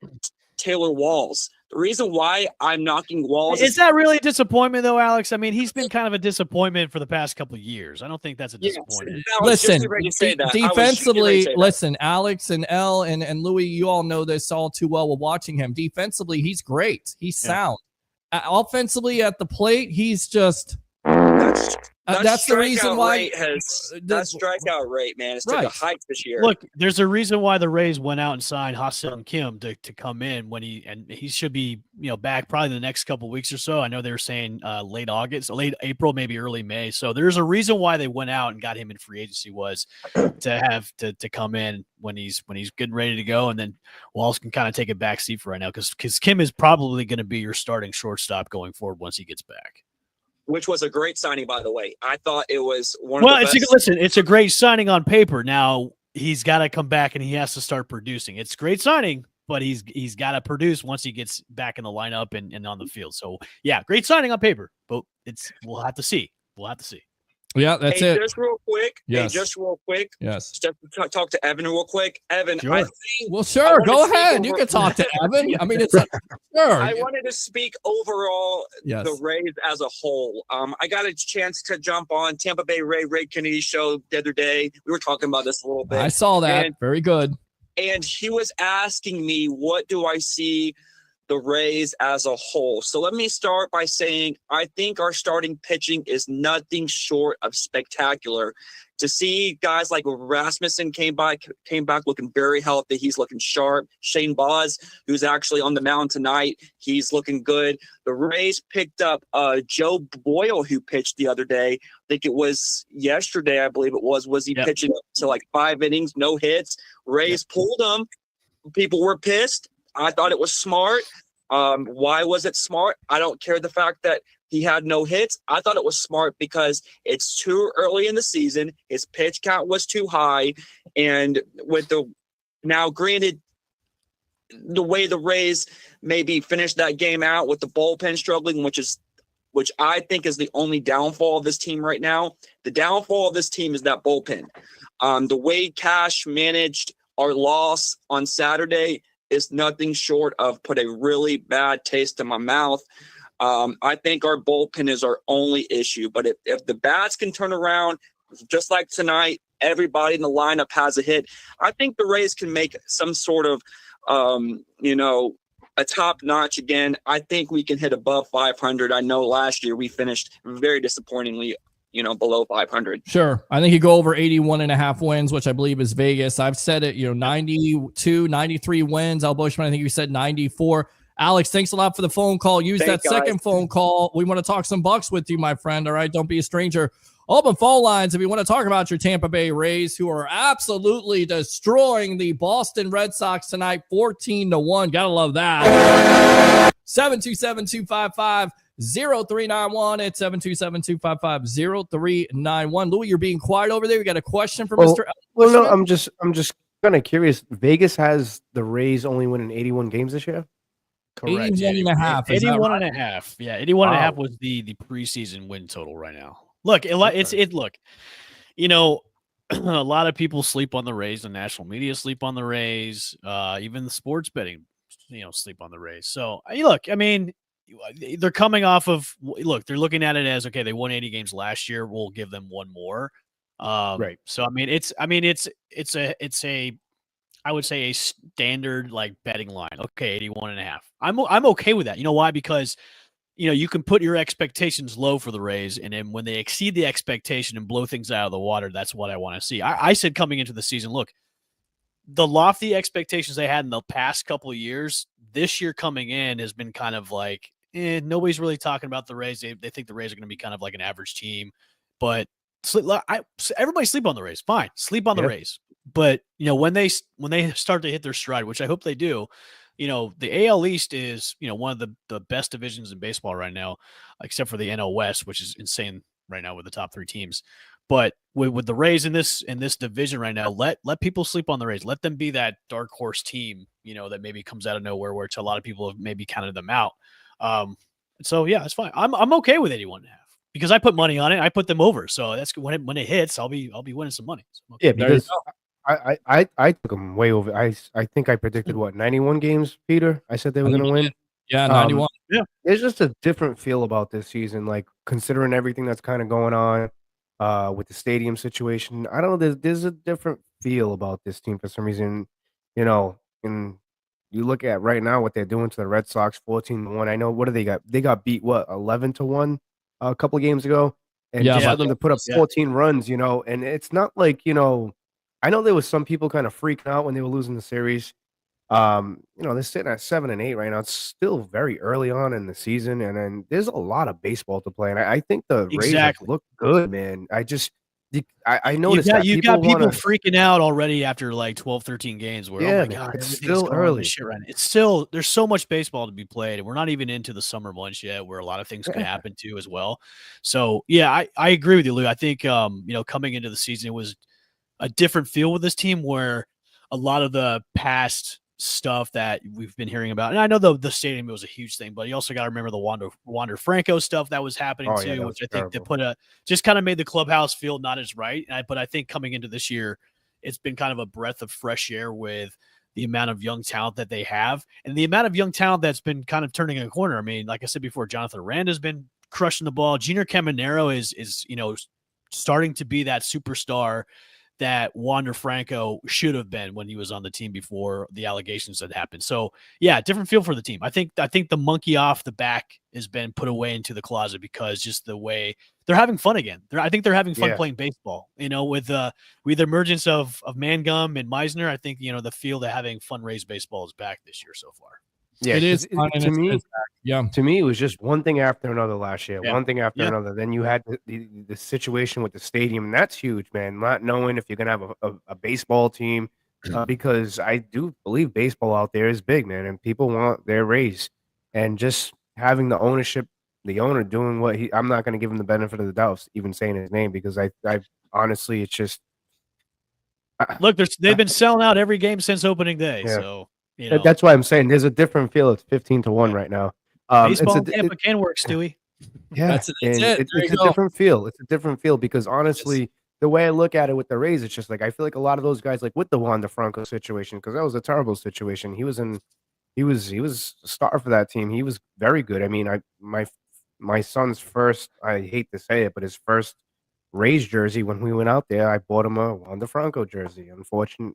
Taylor Walls. The reason why I'm knocking Walls is that really a disappointment, though, Alex? I mean, he's been kind of a disappointment for the past couple of years. I don't think that's a disappointment. Listen, defensively, listen, Alex and Elle and Louie, you all know this all too well. We're watching him. Defensively, he's great. He's sound. Offensively, at the plate, he's just. That's the reason why that strikeout rate, man, it's took a hike this year. Look, there's a reason why the Rays went out and signed Ha-Seong Kim to come in when he should be back probably the next couple of weeks or so. I know they were saying late April, maybe early May. So there's a reason why they went out and got him in free agency was to have to come in when he's getting ready to go, and then Walls can kind of take a back seat for right now because Kim is probably going to be your starting shortstop going forward once he gets back. Which was a great signing, by the way. I thought it was one of the best. Listen, it's a great signing on paper. Now he's got to come back and he has to start producing. It's a great signing, but he's got to produce once he gets back in the lineup and on the field. So yeah, great signing on paper, but we'll have to see. Yeah, that's it. Just real quick. Yes. Just real quick. Yes. Just talk to Evan real quick. Evan, sure. I think. Well, sure. Go ahead. You can talk to Evan. I mean, sure. I wanted to speak overall the Rays as a whole. I got a chance to jump on Tampa Bay Ray Kennedy's show the other day. We were talking about this a little bit. I saw that. Very good. And he was asking me, what do I see the Rays as a whole? So let me start by saying I think our starting pitching is nothing short of spectacular. To see guys like Rasmussen came back looking very healthy. He's looking sharp. Shane Baz, who's actually on the mound tonight, he's looking good. The Rays picked up Joe Boyle, who pitched the other day. I think it was yesterday, I believe it was. Was he pitching to like 5 innings, no hits? Rays pulled him. People were pissed. I thought it was smart. Why was it smart? I don't care the fact that he had no hits. I thought it was smart because it's too early in the season. His pitch count was too high. And now granted, the way the Rays maybe finished that game out with the bullpen struggling, which I think is the only downfall of this team right now. The downfall of this team is that bullpen. The way Cash managed our loss on Saturday is nothing short of put a really bad taste in my mouth. I think our bullpen is our only issue. But if the bats can turn around, just like tonight, everybody in the lineup has a hit, I think the Rays can make some sort of, a top notch again. I think we can hit above 500. I know last year we finished very disappointingly, below 500. Sure. I think you go over 81.5 wins, which I believe is Vegas. I've said it, 92, 93 wins. Al Bushman, I think you said 94. Alex, thanks a lot for the phone call. Use that second phone call. We want to talk some Bucs with you, my friend. All right. Don't be a stranger. Open phone lines if you want to talk about your Tampa Bay Rays, who are absolutely destroying the Boston Red Sox tonight, 14-1. Gotta love that. 727-255-0391. It's 727-255-0391. Louie, you're being quiet over there. You got a question for Mr. Well, no, I'm just kind of curious. Vegas has the Rays only winning 81 games this year. Correct. 81.5. 81.5. Yeah, 81.5 was the preseason win total right now. Look, look, a lot of people sleep on the Rays. The national media sleep on the Rays. Even the sports betting, sleep on the Rays. So, look, I mean, they're coming off of, they're looking at it as, okay, they won 80 games last year. We'll give them one more. Right. So, I would say a standard betting line. Okay, 81.5. I'm okay with that. You know why? Because you can put your expectations low for the Rays, and then when they exceed the expectation and blow things out of the water, that's what I want to see. I said coming into the season, look, the lofty expectations they had in the past couple of years, this year coming in has been kind of nobody's really talking about the Rays. They think the Rays are going to be kind of like an average team, but everybody sleep on the Rays. Fine, sleep on the Rays. But when they start to hit their stride, which I hope they do, the AL East is one of the best divisions in baseball right now, except for the NL West, which is insane right now with the top three teams. But with the Rays in this division right now, let people sleep on the Rays. Let them be that dark horse team, that maybe comes out of nowhere, where a lot of people have maybe counted them out. So yeah, it's fine. I'm okay with 81.5 because I put money on it. I put them over, so that's when it hits, I'll be winning some money. So yeah, because I took them way over. I think I predicted 91 games, Peter. I said they were going to win. Yeah, 91. Yeah, there's just a different feel about this season, considering everything that's kind of going on with the stadium situation. I don't know. There's a different feel about this team for some reason. And you look at right now what they're doing to the Red Sox, 14-1. I know, what do they got? They got beat 11-1 a couple of games ago, and just for them to put up 14 runs, and it's not I know there was some people kind of freaking out when they were losing the series. They're sitting at 7 and 8 right now. It's still very early on in the season, and then there's a lot of baseball to play. And I think the Rays look good, man. I noticed you've got people freaking out already after 12, 13 games. Where oh my god, it's still early. It's still, there's so much baseball to be played, and we're not even into the summer months yet, where a lot of things could happen too as well. So yeah, I agree with you, Lou. I think coming into the season, it was a different feel with this team, where a lot of the past stuff that we've been hearing about, and I know the stadium was a huge thing, but you also got to remember the Wander Franco stuff that was happening too, which I think they just kind of made the clubhouse feel not as right. But I think coming into this year, it's been kind of a breath of fresh air with the amount of young talent that they have, and the amount of young talent that's been kind of turning a corner. I mean, like I said before, Jonathan Aranda's been crushing the ball. Junior Caminero is starting to be that superstar that Wander Franco should have been when he was on the team before the allegations had happened. So yeah, different feel for the team. I think the monkey off the back has been put away into the closet, because just the way they're having fun again. I think they're having fun playing baseball, with the emergence of Mangum and Meisner. I think, the feel that having fun Rays baseball is back this year so far. Yeah, it is. To me, it was just one thing after another last year. One thing after another. Then you had the situation with the stadium, and that's huge, man. Not knowing if you're gonna have a baseball team, because I do believe baseball out there is big, man, and people want their Rays. and just having the owner doing what I'm not going to give him the benefit of the doubt, even saying his name, because I honestly, it's just Look, they've been selling out every game since opening day. Yeah. So, you know, that's why I'm saying there's a different feel. It's 15-1 right now. baseball in Tampa can work, Stewie. Yeah, That's it. and There it's you a go. different feel. It's a different feel because honestly, the way I look at it with the Rays, it's just like I feel like a lot of those guys, like with the Wander Franco situation, because that was a terrible situation. He was a star for that team. He was very good. I mean, my son's first, I hate to say it, but his first Rays jersey when we went out there, I bought him a Wander Franco jersey. Unfortunate.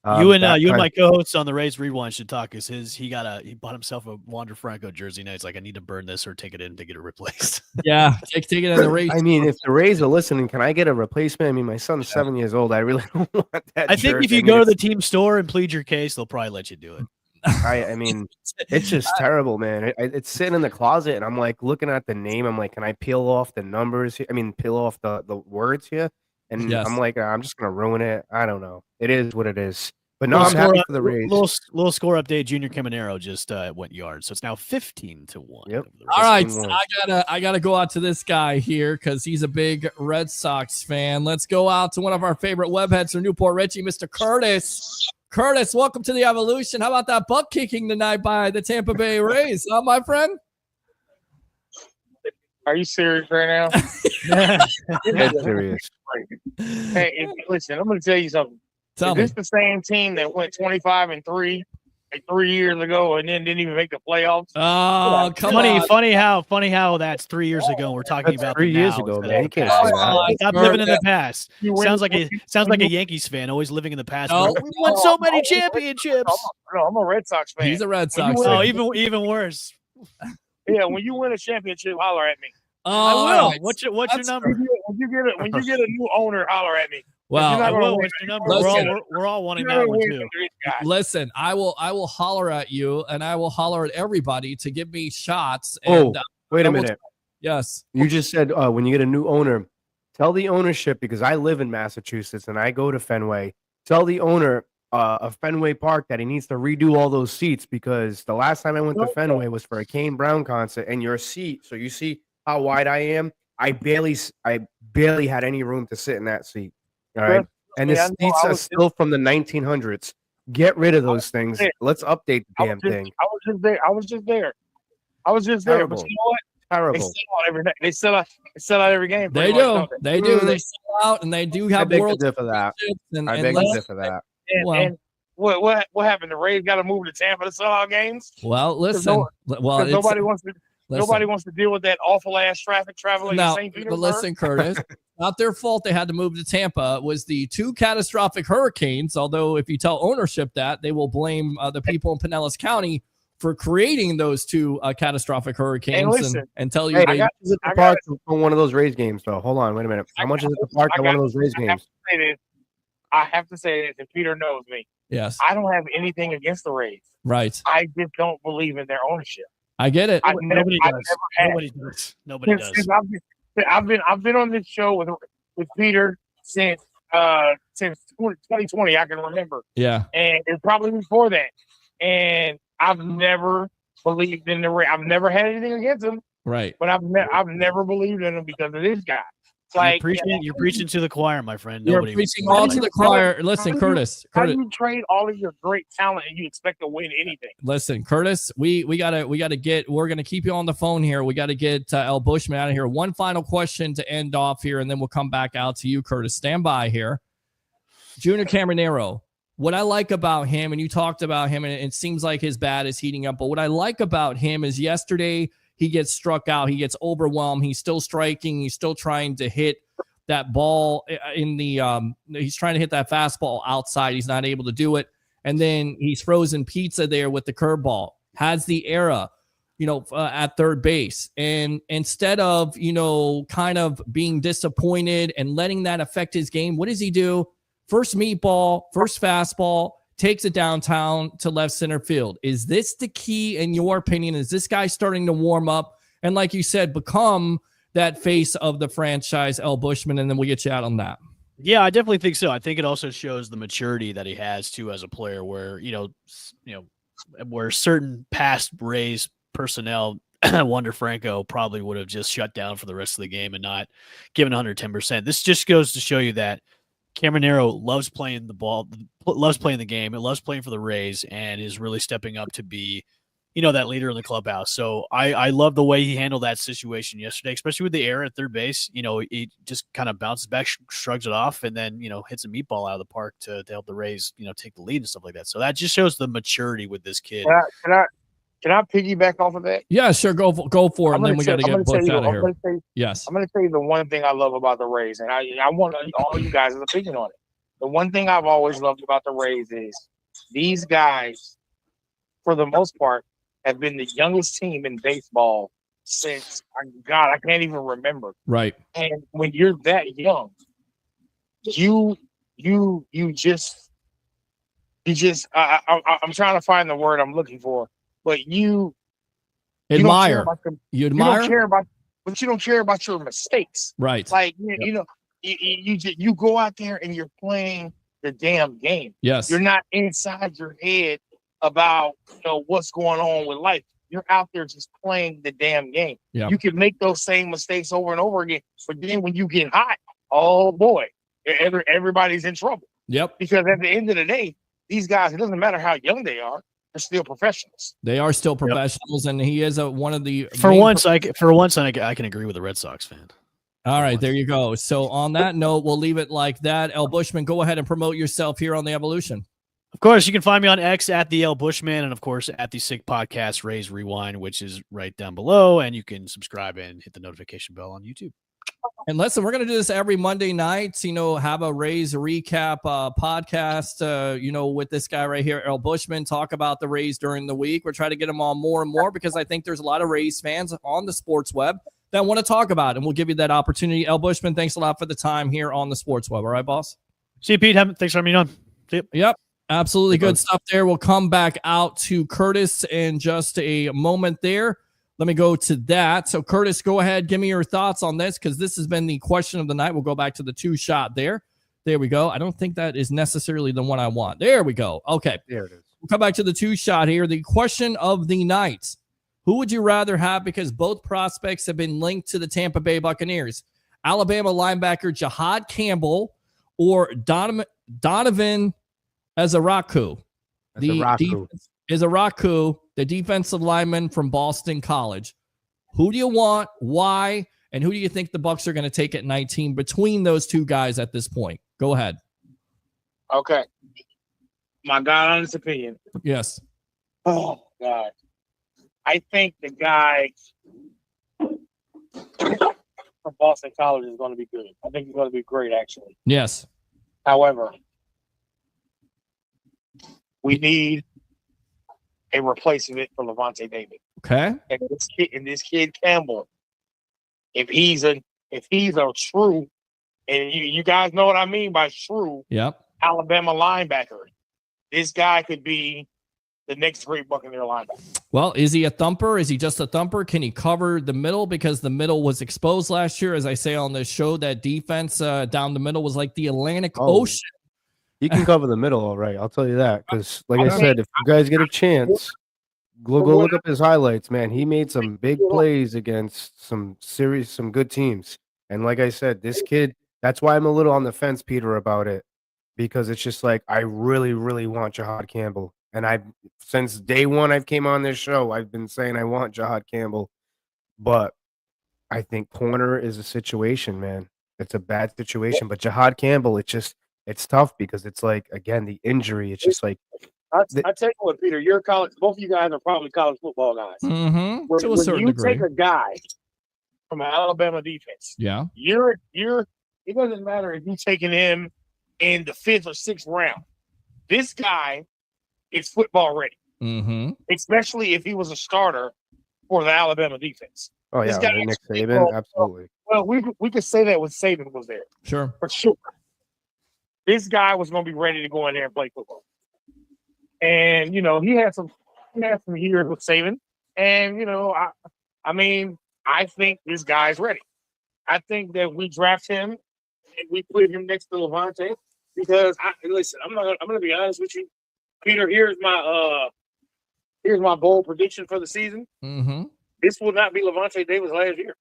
You and that my kind- co-hosts on the Rays Rewind should talk. Is he bought himself a Wander Franco jersey. Now he's like, I need to burn this or take it in to get it replaced. Yeah, take it in the race. I mean, if the Rays are listening, can I get a replacement? I mean, my son's 7 years old. I really don't want that. I think if jersey. you I mean, go to the it's- team store and plead your case, they'll probably let you do it. I mean, it's just terrible, man. It's sitting in the closet, and I'm like looking at the name. I'm like, can I peel off the numbers? I mean, peel off the words here. And Yes. I'm like, I'm just gonna ruin it. I don't know. It is what it is. But no, Little I'm score happy up- for the Rays. Little score update. Junior Caminero just went yards, so it's now 15-1. Yep. over the All right, Rays. so I gotta go out to this guy here because he's a big Red Sox fan. Let's go out to one of our favorite webheads from Newport Richie, Mr. Curtis. Curtis, welcome to the Evolution. How about that butt kicking tonight by the Tampa Bay Rays, huh, my friend? Are you serious right now? Dead serious. Hey, listen, I'm going to tell you something. Tell Is me. this the same team that went 25-3 like 3 years ago and then didn't even make the playoffs? Oh, come on. funny how that's 3 years ago. And we're talking That's about 3 the years now ago, instead man. of You the can't past. say that. Stop Curtis. living in the past. You win- Sounds like a you- Yankees fan, always living in the past. No, we won so many championships. I'm a Red Sox fan. He's a Red When you Sox win- fan. Oh, even worse. Yeah, when you win a championship, holler at me. Oh, I all will. right. What's your That's number? When you get a new owner, holler at me. Well, You're not I gonna will. win. What's your number? Listen. We're all wanting You're that gonna one win too. under this guy. listen, I will holler at you and I will holler at everybody to give me shots. Oh, And wait I a will- minute. yes. You just said when you get a new owner, tell the ownership, because I live in Massachusetts and I go to Fenway. Tell the owner of Fenway Park that he needs to redo all those seats, because the last time I went to Fenway was for a Kane Brown concert, and your seat. So you see how wide I am. I barely had any room to sit in that seat. All right, and the I know, seats I are was- still from the 1900s. Get rid of those things. there. Let's update the I damn was just- thing. I was just there. I was just there. But Terrible. you know what? They Terrible. sell out every night. They sell out every game. They pretty much, do. don't They do. Mm. They sell out and they do I have beg to world differ that. championships and, I and beg to let's- differ that. And, Well- and what happened? The Rays got to move to Tampa to sell out games. well, listen. no- Well, Because it's, nobody wants to. listen. Nobody wants to deal with that awful ass traffic traveling No, to St. but Petersburg. listen, Curtis, not their fault they had to move to Tampa. It was the two catastrophic hurricanes. Although, if you tell ownership that, they will blame the people in Pinellas County for creating those two catastrophic hurricanes listen, and tell you Hey, they. how much is it I to got park for one of those Rays games, though? Hold on, wait a minute. How much is it to park at one of those Rays games? I have to say this, and Peter knows me. Yes, I don't have anything against the Rays. right. I just don't believe in their ownership. I get it. Nobody I've does. never had. Nobody does. Nobody Since does. I've been on this show with Peter since 2020. I can remember, Yeah, and it's probably before that. And I've never believed in the Rays. I've never had anything against them, right. but I've never believed in them because of this guy. It's like You're preaching to the choir, my friend. You're Nobody preaching How all do to you- the choir. Listen, how do you- Curtis. how Curtis. do you trade all of your great talent and you expect to win anything? Listen, Curtis, we gotta get. We're gonna keep you on the phone here. We gotta get El Bushman out of here. One final question to end off here, and then we'll come back out to you, Curtis. Stand by here. Junior Caminero. What I like about him, and you talked about him, and it seems like his bat is heating up. But what I like about him is yesterday he gets struck out, he gets overwhelmed, he's still striking, he's still trying to hit that ball in the he's trying to hit that fastball outside. He's not able to do it. And then he's frozen pizza there with the curveball. Has the error, at third base. And instead of, kind of being disappointed and letting that affect his game, what does he do? First meatball, first fastball, takes it downtown to left center field. Is this the key in your opinion? Is this guy starting to warm up? And like you said, become that face of the franchise, El Bushman, and then we'll get you out on that. Yeah, I definitely think so. I think it also shows the maturity that he has too as a player, where where certain past Rays personnel, Wander Franco probably would have just shut down for the rest of the game and not given 110%. This just goes to show you that Caminero loves playing the ball, loves playing the game, and loves playing for the Rays, and is really stepping up to be, that leader in the clubhouse. So I love the way he handled that situation yesterday, especially with the error at third base. He just kind of bounces back, shrugs it off, and then, hits a meatball out of the park to help the Rays, take the lead and stuff like that. So that just shows the maturity with this kid. Can I piggyback off of that? Yeah, sure. Go for it. And then we got to get Bush out of here. Yes. I'm going to tell you the one thing I love about the Rays, and I want all you guys' opinion on it. The one thing I've always loved about the Rays is these guys, for the most part, have been the youngest team in baseball since, I can't even remember. Right. And when you're that young, you just I'm trying to find the word I'm looking for, but you admire. You don't care about, but you don't care about your mistakes. Right. Like you go out there and you're playing the damn game. Yes. You're not inside your head about what's going on with life. You're out there just playing the damn game. Yeah. You can make those same mistakes over and over again, but then when you get hot, oh boy, everybody's in trouble. Yep. Because at the end of the day, these guys, it doesn't matter how young they are, they're still professionals. They are still professionals, and he is one of the. For once, I can agree with a Red Sox fan. All right, there you go. So on that note, we'll leave it like that. El Bushman, go ahead and promote yourself here on the Evolution. Of course, you can find me on X at the El Bushman, and of course at the Sick Podcast Rays Rewind, which is right down below, and you can subscribe and hit the notification bell on YouTube. And listen, we're going to do this every Monday night, have a Rays recap podcast, with this guy right here, El Bushman, talk about the Rays during the week. We're trying to get them on more and more because I think there's a lot of Rays fans on the sports web that want to talk about it, and we'll give you that opportunity. El Bushman, thanks a lot for the time here on the sports web. All right, boss? See you, Pete. Thanks for having me on. See you. Yep. Absolutely good stuff there. We'll come back out to Curtis in just a moment there. Let me go to that. So, Curtis, go ahead. Give me your thoughts on this because this has been the question of the night. We'll go back to the two shot there. There we go. I don't think that is necessarily the one I want. There we go. Okay. There it is. We'll come back to the two shot here. The question of the night. Who would you rather have? Because both prospects have been linked to the Tampa Bay Buccaneers. Alabama linebacker Jahad Campbell or Donovan Ezaraku. Ezaraku, the defensive lineman from Boston College. Who do you want? Why? And who do you think the Bucs are going to take at 19 between those two guys at this point? Go ahead. Okay. My God, honest opinion. Yes. Oh, God. I think the guy from Boston College is going to be good. I think he's going to be great, actually. Yes. However, we need a replacement for Levante David. Okay. And this kid Campbell, if he's a true, and you guys know what I mean by true, Alabama linebacker, this guy could be the next great Buccaneer linebacker. Well, is he a thumper? Is he just a thumper? Can he cover the middle? Because the middle was exposed last year. As I say on this show, that defense down the middle was like the Atlantic Ocean. He can cover the middle all right. I'll tell you that. Because, like I said, if you guys get a chance, go look up his highlights, man. He made some big plays against some good teams. And like I said, this kid, that's why I'm a little on the fence, Peter, about it. Because it's just like, I really, really want Jahad Campbell. And since day one I've came on this show, I've been saying I want Jahad Campbell. But I think corner is a situation, man. It's a bad situation. But Jahad Campbell, it's tough because it's like, again, the injury. It's just like. I tell you what, Peter, you're college. Both of you guys are probably college football guys. Mm-hmm. To a certain degree. Take a guy from Alabama defense. Yeah. It doesn't matter if you're taking him in the 5th or 6th round. This guy is football ready. Mm-hmm. Especially if he was a starter for the Alabama defense. Oh, yeah. Nick Saban, absolutely. Well, we could say that when Saban was there. Sure. For sure. This guy was going to be ready to go in there and play football. And, he had some years with Saban. And, I think this guy's ready. I think that we draft him and we put him next to Levante because I'm going to be honest with you. Peter, here's my Here's my bold prediction for the season. Mm-hmm. This will not be Levante Davis last year.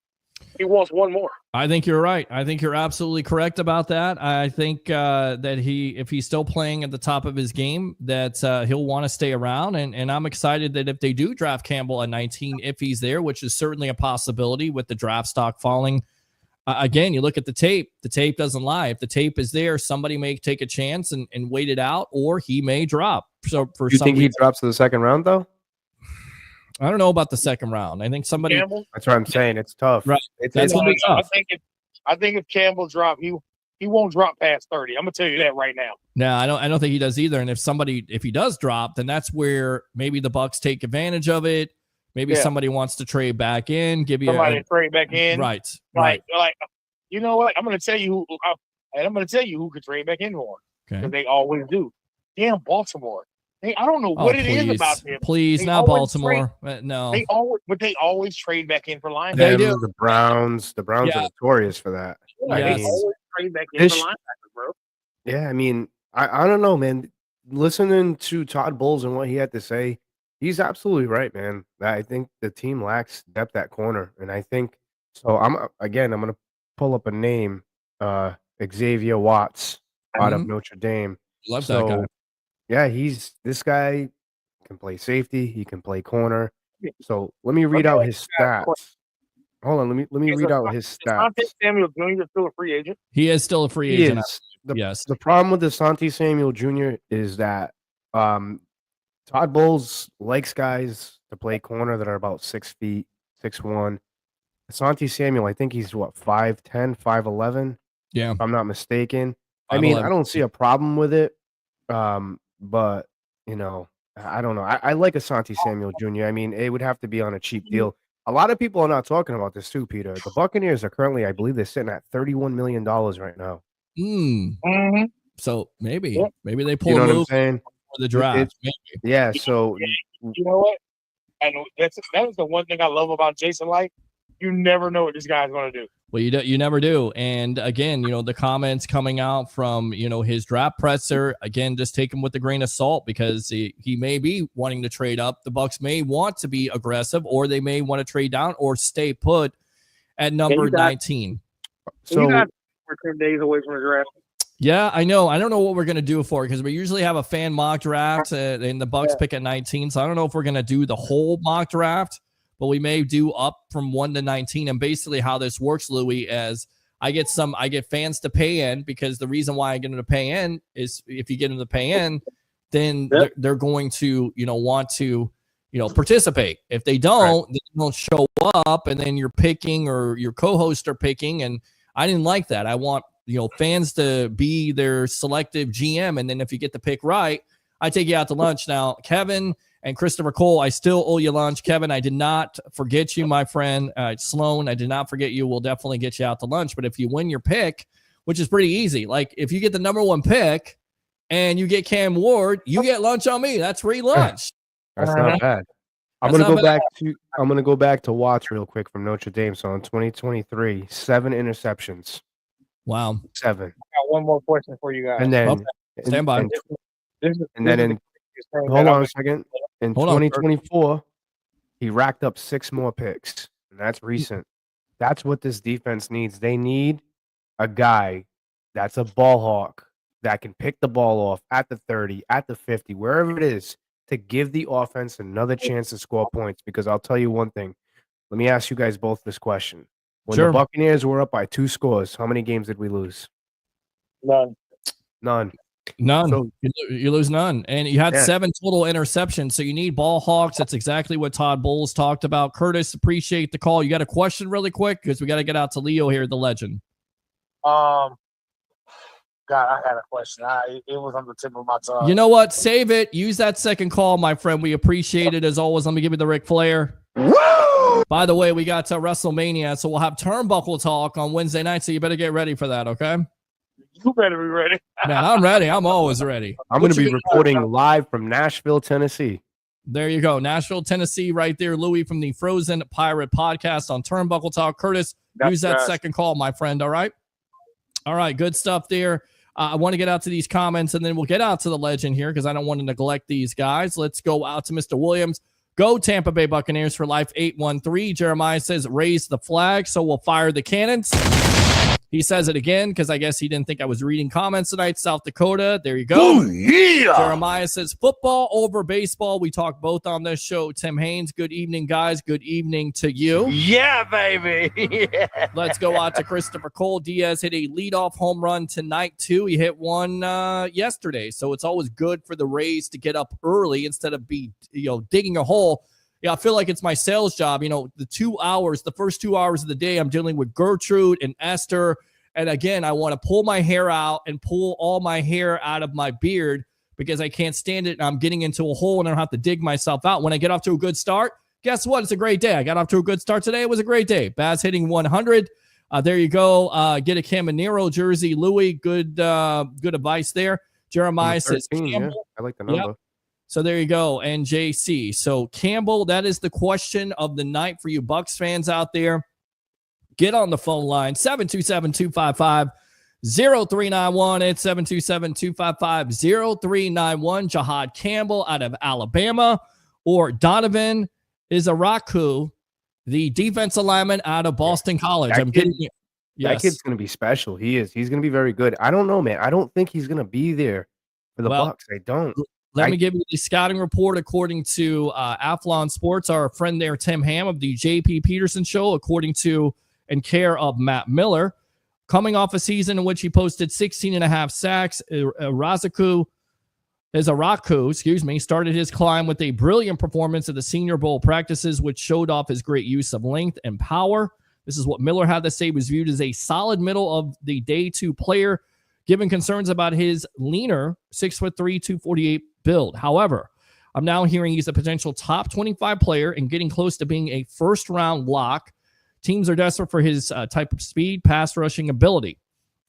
He wants one more. I think you're right. I think you're absolutely correct about that. I think that if he's still playing at the top of his game, that he'll want to stay around. And I'm excited that if they do draft Campbell at 19, if he's there, which is certainly a possibility with the draft stock falling. Again, you look at the tape. The tape doesn't lie. If the tape is there, somebody may take a chance and wait it out, or he may drop. So for You some think reason, he drops to the second round, though? I don't know about the second round. I think somebody. Campbell? That's what I'm saying. It's tough. Right. That's gonna be tough. I think if Campbell drop, he won't drop past 30. I'm gonna tell you that right now. No, I don't think he does either. And if he does drop, then that's where maybe the Bucs take advantage of it. Maybe somebody wants to trade back in, give you somebody trade back in. Right. Like, you know what? I'm gonna tell you who could trade back in for him. Okay. They always do. Damn Baltimore. I don't know what it is about them. Please, not Baltimore. No. They always trade back in for linebackers. They do. The Browns are notorious for that. They always trade back in for linebackers, bro. Yeah, I mean, I don't know, man. Listening to Todd Bowles and what he had to say, he's absolutely right, man. I think the team lacks depth at corner, and I think so. I'm gonna pull up a name, Xavier Watts out of Notre Dame. Love that guy. Yeah, this guy can play safety. He can play corner. So let me read out his stats. Hold on, let me read out his stats. Is Samuel Jr. still a free agent? He is still a free agent. Yes. The problem with Asante Samuel Jr. is that Todd Bowles likes guys to play corner that are about 6 feet, 6'1". Asante Samuel, I think he's 5'10", 5'11". Yeah, if I'm not mistaken. 5'11". I mean, I don't see a problem with it. But I don't know. I like Asante Samuel Jr. I mean, it would have to be on a cheap deal. A lot of people are not talking about this too, Peter. The Buccaneers are currently, I believe, they're sitting at $31 million right now. Mm-hmm. So maybe they pull You know a what I'm move saying? for the draft. Yeah. So you know what? And that is the one thing I love about Jason Light. You never know what this guy's going to do. Well, you never do. And again, the comments coming out from, his draft presser, again, just take him with a grain of salt because he may be wanting to trade up. The Bucs may want to be aggressive, or they may want to trade down or stay put at number 19. So we're 10 days away from the draft. Yeah, I know. I don't know what we're going to do for it because we usually have a fan mock draft and the Bucs pick at 19. So I don't know if we're going to do the whole mock draft, but we may do up from 1 to 19. And basically how this works, Louie, is I get fans to pay in because the reason why I get them to pay in is if you get them to pay in, then they're going to, want to, participate. If they don't, they don't show up and then you're picking or your co-hosts are picking. And I didn't like that. I want, fans to be their selective GM. And then if you get the pick right, I take you out to lunch. Now, Kevin and Christopher Cole, I still owe you lunch. Kevin, I did not forget you, my friend. Sloan, I did not forget you. We'll definitely get you out to lunch. But if you win your pick, which is pretty easy, like if you get the number 1 pick and you get Cam Ward, you get lunch on me. That's free lunch. That's not bad. I'm gonna go back to Watts real quick from Notre Dame. So in 2023, 7 interceptions. Wow. 7. I got one more question for you guys. And then stand by. Hold on a second. In 2024, he racked up 6 more picks, and that's recent. That's what this defense needs. They need a guy that's a ball hawk that can pick the ball off at the 30, at the 50, wherever it is, to give the offense another chance to score points. Because I'll tell you one thing. Let me ask you guys both this question. When the Buccaneers were up by 2 scores, how many games did we lose? None. So, you lose none. And you had 7 total interceptions. So you need ball hawks. That's exactly what Todd Bowles talked about. Curtis, appreciate the call. You got a question really quick? Because we got to get out to Leo here, the legend. God, I had a question. It was on the tip of my tongue. You know what? Save it. Use that second call, my friend. We appreciate it as always. Let me give you the Ric Flair. Woo! By the way, we got to WrestleMania, so we'll have Turnbuckle Talk on Wednesday night, so you better get ready for that, okay? You better be ready. Man, I'm ready. I'm always ready. I'm going to be reporting live from Nashville, Tennessee. There you go. Nashville, Tennessee, right there. Louie from the Frozen Pirate Podcast on Turnbuckle Talk. Curtis, use that second call, my friend, all right? All right, good stuff there. I want to get out to these comments, and then we'll get out to the legend here because I don't want to neglect these guys. Let's go out to Mr. Williams. Go Tampa Bay Buccaneers for life. 813. Jeremiah says, raise the flag, so we'll fire the cannons. He says it again because I guess he didn't think I was reading comments tonight. South Dakota. There you go. Oh, yeah. Jeremiah says, football over baseball. We talk both on this show. Tim Haynes, good evening, guys. Good evening to you. Yeah, baby. Yeah. Let's go out to Christopher Cole. Diaz hit a leadoff home run tonight, too. He hit one yesterday. So it's always good for the Rays to get up early instead of digging a hole. Yeah, I feel like it's my sales job. The first 2 hours of the day, I'm dealing with Gertrude and Esther. And again, I want to pull my hair out and pull all my hair out of my beard because I can't stand it. And I'm getting into a hole and I don't have to dig myself out. When I get off to a good start, guess what? It's a great day. I got off to a good start today. It was a great day. Baz hitting 100. There you go. Get a Caminero jersey. Louie, good advice there. Jeremiah 13, says Campbell. I like the number. Yep. So there you go. And JC. So Campbell, that is the question of the night for you Bucs fans out there. Get on the phone line, 727-255-0391. It's 727-255-0391. Jahad Campbell out of Alabama, or Donovan Izaraku, the defensive lineman out of Boston College. That I'm kid- getting you. That Yes. kid's going to be special. He is. He's going to be very good. I don't know, man. I don't think he's going to be there for the Bucs. I don't. Let me give you the scouting report according to Athlon Sports, our friend there, Tim Ham of the J.P. Peterson Show, according to and care of Matt Miller. Coming off a season in which he posted 16 and a half sacks, Izaraku, started his climb with a brilliant performance at the Senior Bowl practices, which showed off his great use of length and power. This is what Miller had to say, was viewed as a solid middle of the day two player, given concerns about his leaner 6'3", 248 build. However, I'm now hearing he's a potential top 25 player and getting close to being a first-round lock. Teams are desperate for his type of speed, pass rushing ability.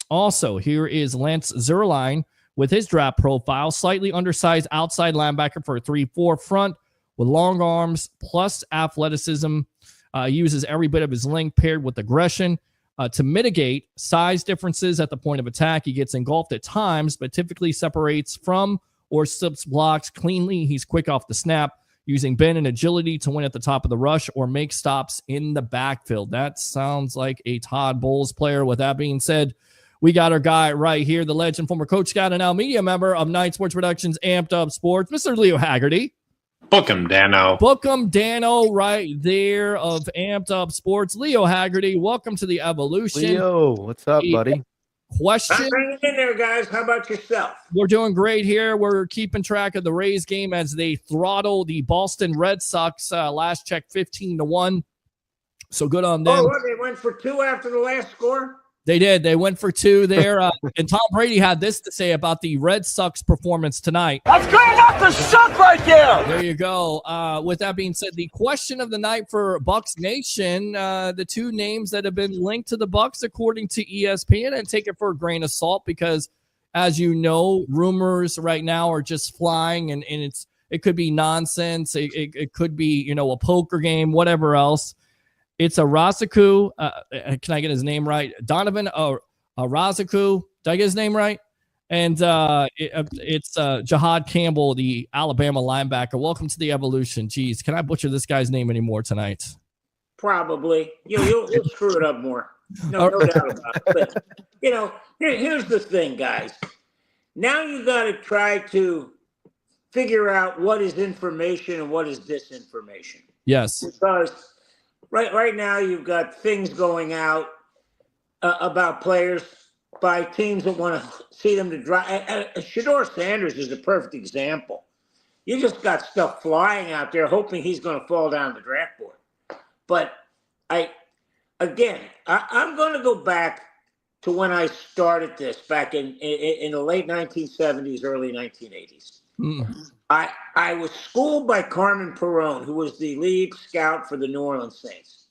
Also, here is Lance Zierlein with his draft profile, slightly undersized outside linebacker for a 3-4 front with long arms plus athleticism. Uses every bit of his length paired with aggression to mitigate size differences at the point of attack. He gets engulfed at times, but typically separates from or slips blocks cleanly. He's quick off the snap, using bend and agility to win at the top of the rush or make stops in the backfield. That sounds like a Todd Bowles player. With that being said, we got our guy right here, the legend, former Coach Scout, and now media member of Night Sports Productions, Amped Up Sports, Mr. Leo Haggerty. Book him, Dano. Book him, Dano, right there of Amped Up Sports. Leo Haggerty, welcome to the Evolution. Leo, what's up, buddy? Question. Hang in there, guys. How about yourself? We're doing great here. We're keeping track of the Rays game as they throttle the Boston Red Sox. Last check, 15-1. So good on them. Oh, what, they went for 2 after the last score? They did. They went for 2 there. And Tom Brady had this to say about the Red Sox performance tonight. That's good enough to suck right there. There you go. With that being said, the question of the night for Bucs Nation, the 2 names that have been linked to the Bucs according to ESPN, and take it for a grain of salt because, as you know, rumors right now are just flying, and it could be nonsense. It could be, a poker game, whatever else. It's a Razaku. Can I get his name right? Donovan Razaku. Did I get his name right? And it's Jahad Campbell, the Alabama linebacker. Welcome to the Evolution. Jeez, can I butcher this guy's name anymore tonight? Probably. You'll screw it up more. No doubt about it. But, here's the thing, guys. Now you got to try to figure out what is information and what is disinformation. Yes. Because right now you've got things going out about players by teams that want to see them to drive. Shedeur Sanders is a perfect example. You just got stuff flying out there hoping he's going to fall down the draft board. But I'm going to go back to when I started this back in the late 1970s, early 1980s. I was schooled by Carmen Perone, who was the lead scout for the New Orleans Saints.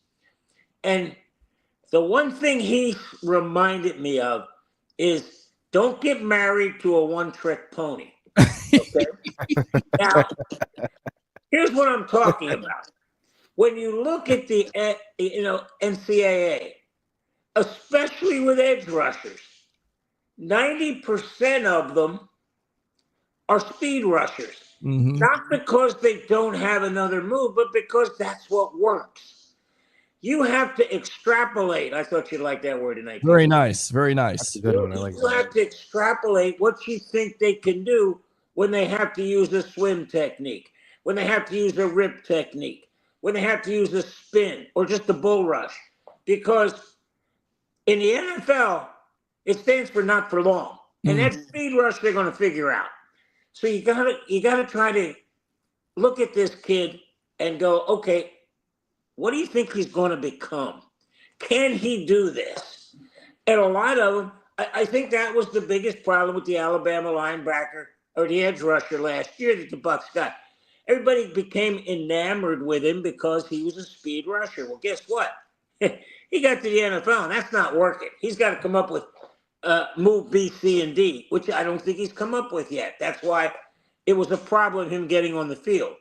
And the one thing he reminded me of is don't get married to a one-trick pony. Okay? Now, here's what I'm talking about. When you look at the NCAA, especially with edge rushers, 90% of them are speed rushers. Not because they don't have another move, but because that's what works. You have to extrapolate. I thought you'd like that word tonight. Very nice. Very nice. That's a good one. I like You have to extrapolate what you think they can do when they have to use a swim technique, when they have to use a rip technique, when they have to use a spin or just a bull rush. Because in the NFL, it stands for not for long. And that speed rush they're going to figure out. So you gotta try to look at this kid and go, okay, what do you think he's going to become? Can he do this? And a lot of them, I think that was the biggest problem with the Alabama linebacker or the edge rusher last year that the Bucs got. Everybody became enamored with him because he was a speed rusher. Well, guess what? He got to the NFL, and that's not working. He's got to come up with move B, C, and D, which I don't think he's come up with yet. That's why it was a problem him getting on the field.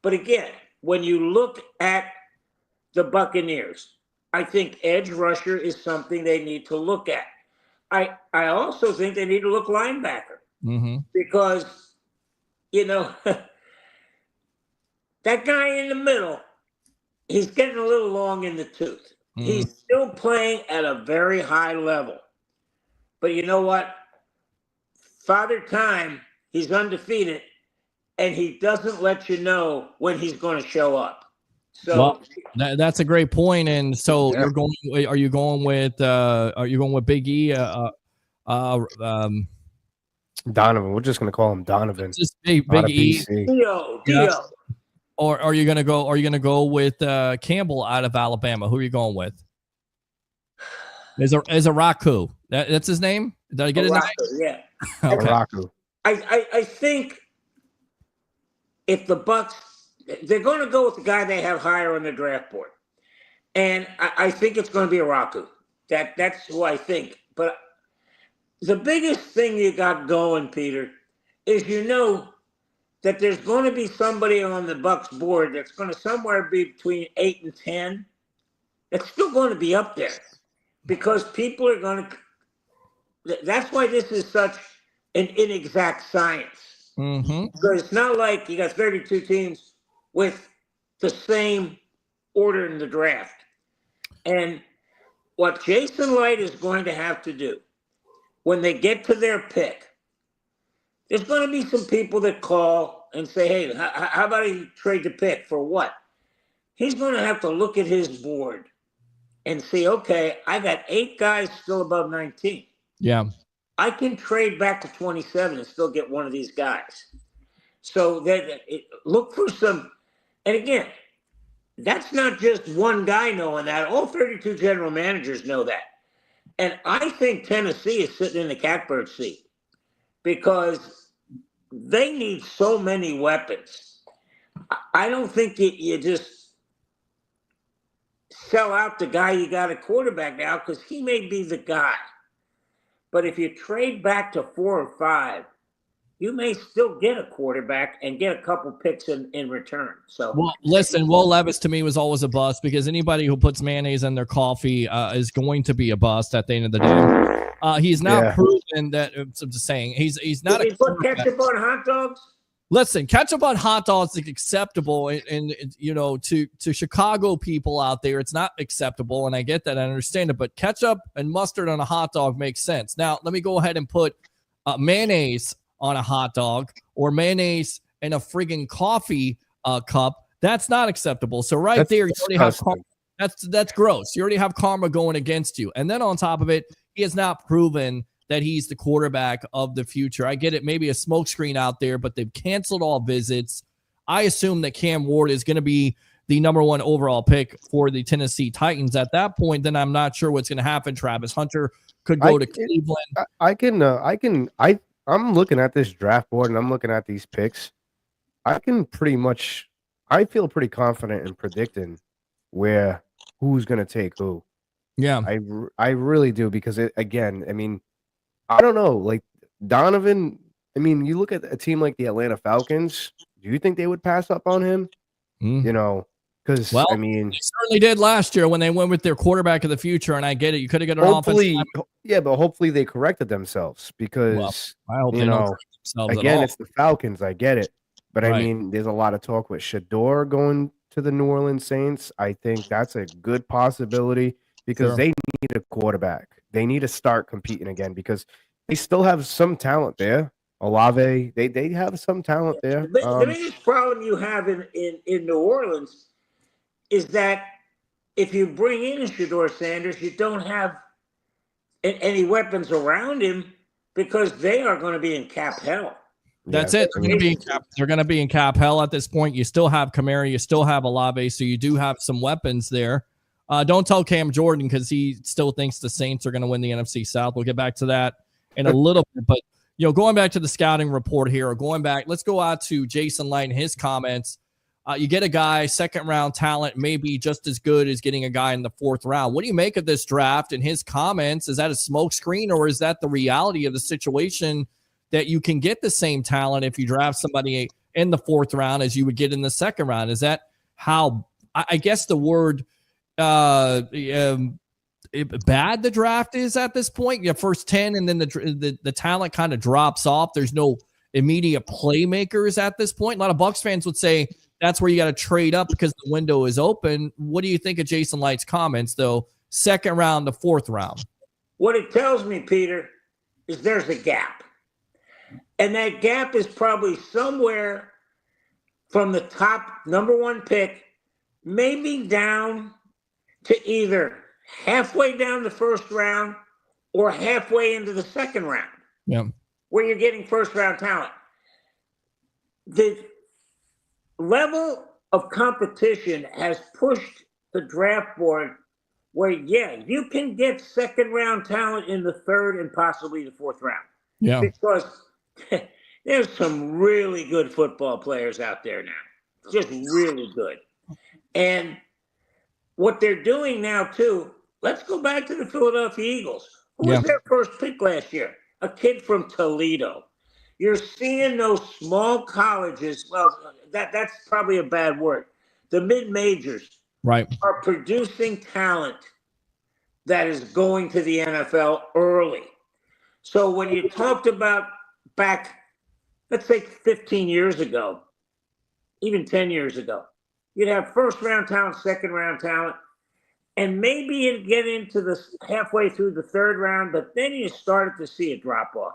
But again, when you look at the Buccaneers, I think edge rusher is something they need to look at. I also think they need to look linebacker because, that guy in the middle, he's getting a little long in the tooth. He's still playing at a very high level. But you know what? Father Time, he's undefeated, and he doesn't let you know when he's going to show up. So that's a great point. And so Are you going with Big E? Donovan. We're just gonna call him Donovan. Just Big E. Dio. Or are you gonna go with Campbell out of Alabama? Who are you going with? Is a Raku. That's his name? Did I get it right? Yeah. Okay. Raku. I think if the Bucs, they're going to go with the guy they have higher on the draft board. And I think it's going to be a Raku. That's who I think. But the biggest thing you got going, Peter, is that there's going to be somebody on the Bucs board that's going to somewhere be between 8 and 10. It's still going to be up there because people are going to. That's why this is such an inexact science. Because it's not like you got 32 teams with the same order in the draft. And what Jason Light is going to have to do when they get to their pick, there's going to be some people that call and say, hey, how about you trade the pick for what? He's going to have to look at his board and see, okay, I got 8 guys still above 19. Yeah. I can trade back to 27 and still get one of these guys. So look for some, and again, that's not just one guy knowing that. All 32 general managers know that. And I think Tennessee is sitting in the catbird seat because they need so many weapons. I don't think you just sell out the guy you got a quarterback now because he may be the guy. But if you trade back to 4 or 5, you may still get a quarterback and get a couple picks in return. So, well, listen, Will Levis to me was always a bust because anybody who puts mayonnaise in their coffee is going to be a bust at the end of the day. He's now proven that. I'm just saying he's not. Did he put ketchup on hot dogs? Listen, ketchup on hot dogs is acceptable, and to Chicago people out there, it's not acceptable, and I get that, I understand it. But ketchup and mustard on a hot dog makes sense. Now, let me go ahead and put mayonnaise on a hot dog or mayonnaise in a friggin' coffee cup. That's not acceptable. So that's there, you already have karma. That's gross. You already have karma going against you, and then on top of it, he has not proven that he's the quarterback of the future. I get it, maybe a smokescreen out there, but they've canceled all visits. I assume that Cam Ward is going to be the number 1 overall pick for the Tennessee Titans. At that point, then I'm not sure what's going to happen. Travis Hunter could go to Cleveland. I'm looking at this draft board and I'm looking at these picks. I feel pretty confident in predicting who's going to take who. Yeah. I really do because I don't know, like Donovan, you look at a team like the Atlanta Falcons, do you think they would pass up on him? Because they certainly did last year when they went with their quarterback of the future, and I get it. You could have got an offense. Yeah, but hopefully they corrected themselves because I hope they don't correct themselves again, at all. it's the Falcons. I get it. But I mean, there's a lot of talk with Shador going to the New Orleans Saints. I think that's a good possibility because they need a quarterback. They need to start competing again because they still have some talent there. Olave, they have some talent there. The biggest problem you have in New Orleans is that if you bring in Shador Sanders, you don't have any weapons around him because they are going to be in cap hell. That's it. They're going to be in cap hell at this point. You still have Kamara, you still have Olave, so you do have some weapons there. Don't tell Cam Jordan because he still thinks the Saints are going to win the NFC South. We'll get back to that in a little bit. But, going back to the scouting report here, or going back, let's go out to Jason Light and his comments. You get a guy, second-round talent, maybe just as good as getting a guy in the fourth round. What do you make of this draft and his comments? Is that a smokescreen, or is that the reality of the situation that you can get the same talent if you draft somebody in the fourth round as you would get in the second round? Is that how, I guess the word bad the draft is at this point? First 10, and then the talent kind of drops off. There's no immediate playmakers at this point. A lot of Bucs fans would say that's where you got to trade up because the window is open. What do you think of Jason Light's comments, though? Second round to fourth round. What it tells me, Peter, is there's a gap. And that gap is probably somewhere from the top number one pick, maybe down to either halfway down the first round or halfway into the second round. Yeah. Where you're getting first round talent. The level of competition has pushed the draft board where, you can get second round talent in the third and possibly the fourth round. Yeah. Because there's some really good football players out there now. Just really good. And what they're doing now, too, let's go back to the Philadelphia Eagles. Who was their first pick last year? A kid from Toledo. You're seeing those small colleges, well, that's probably a bad word. The mid-majors are producing talent that is going to the NFL early. So when you talked about back, let's say 15 years ago, even 10 years ago, you'd have first round talent, second round talent, and maybe you'd get into the halfway through the third round, but then you started to see a drop off.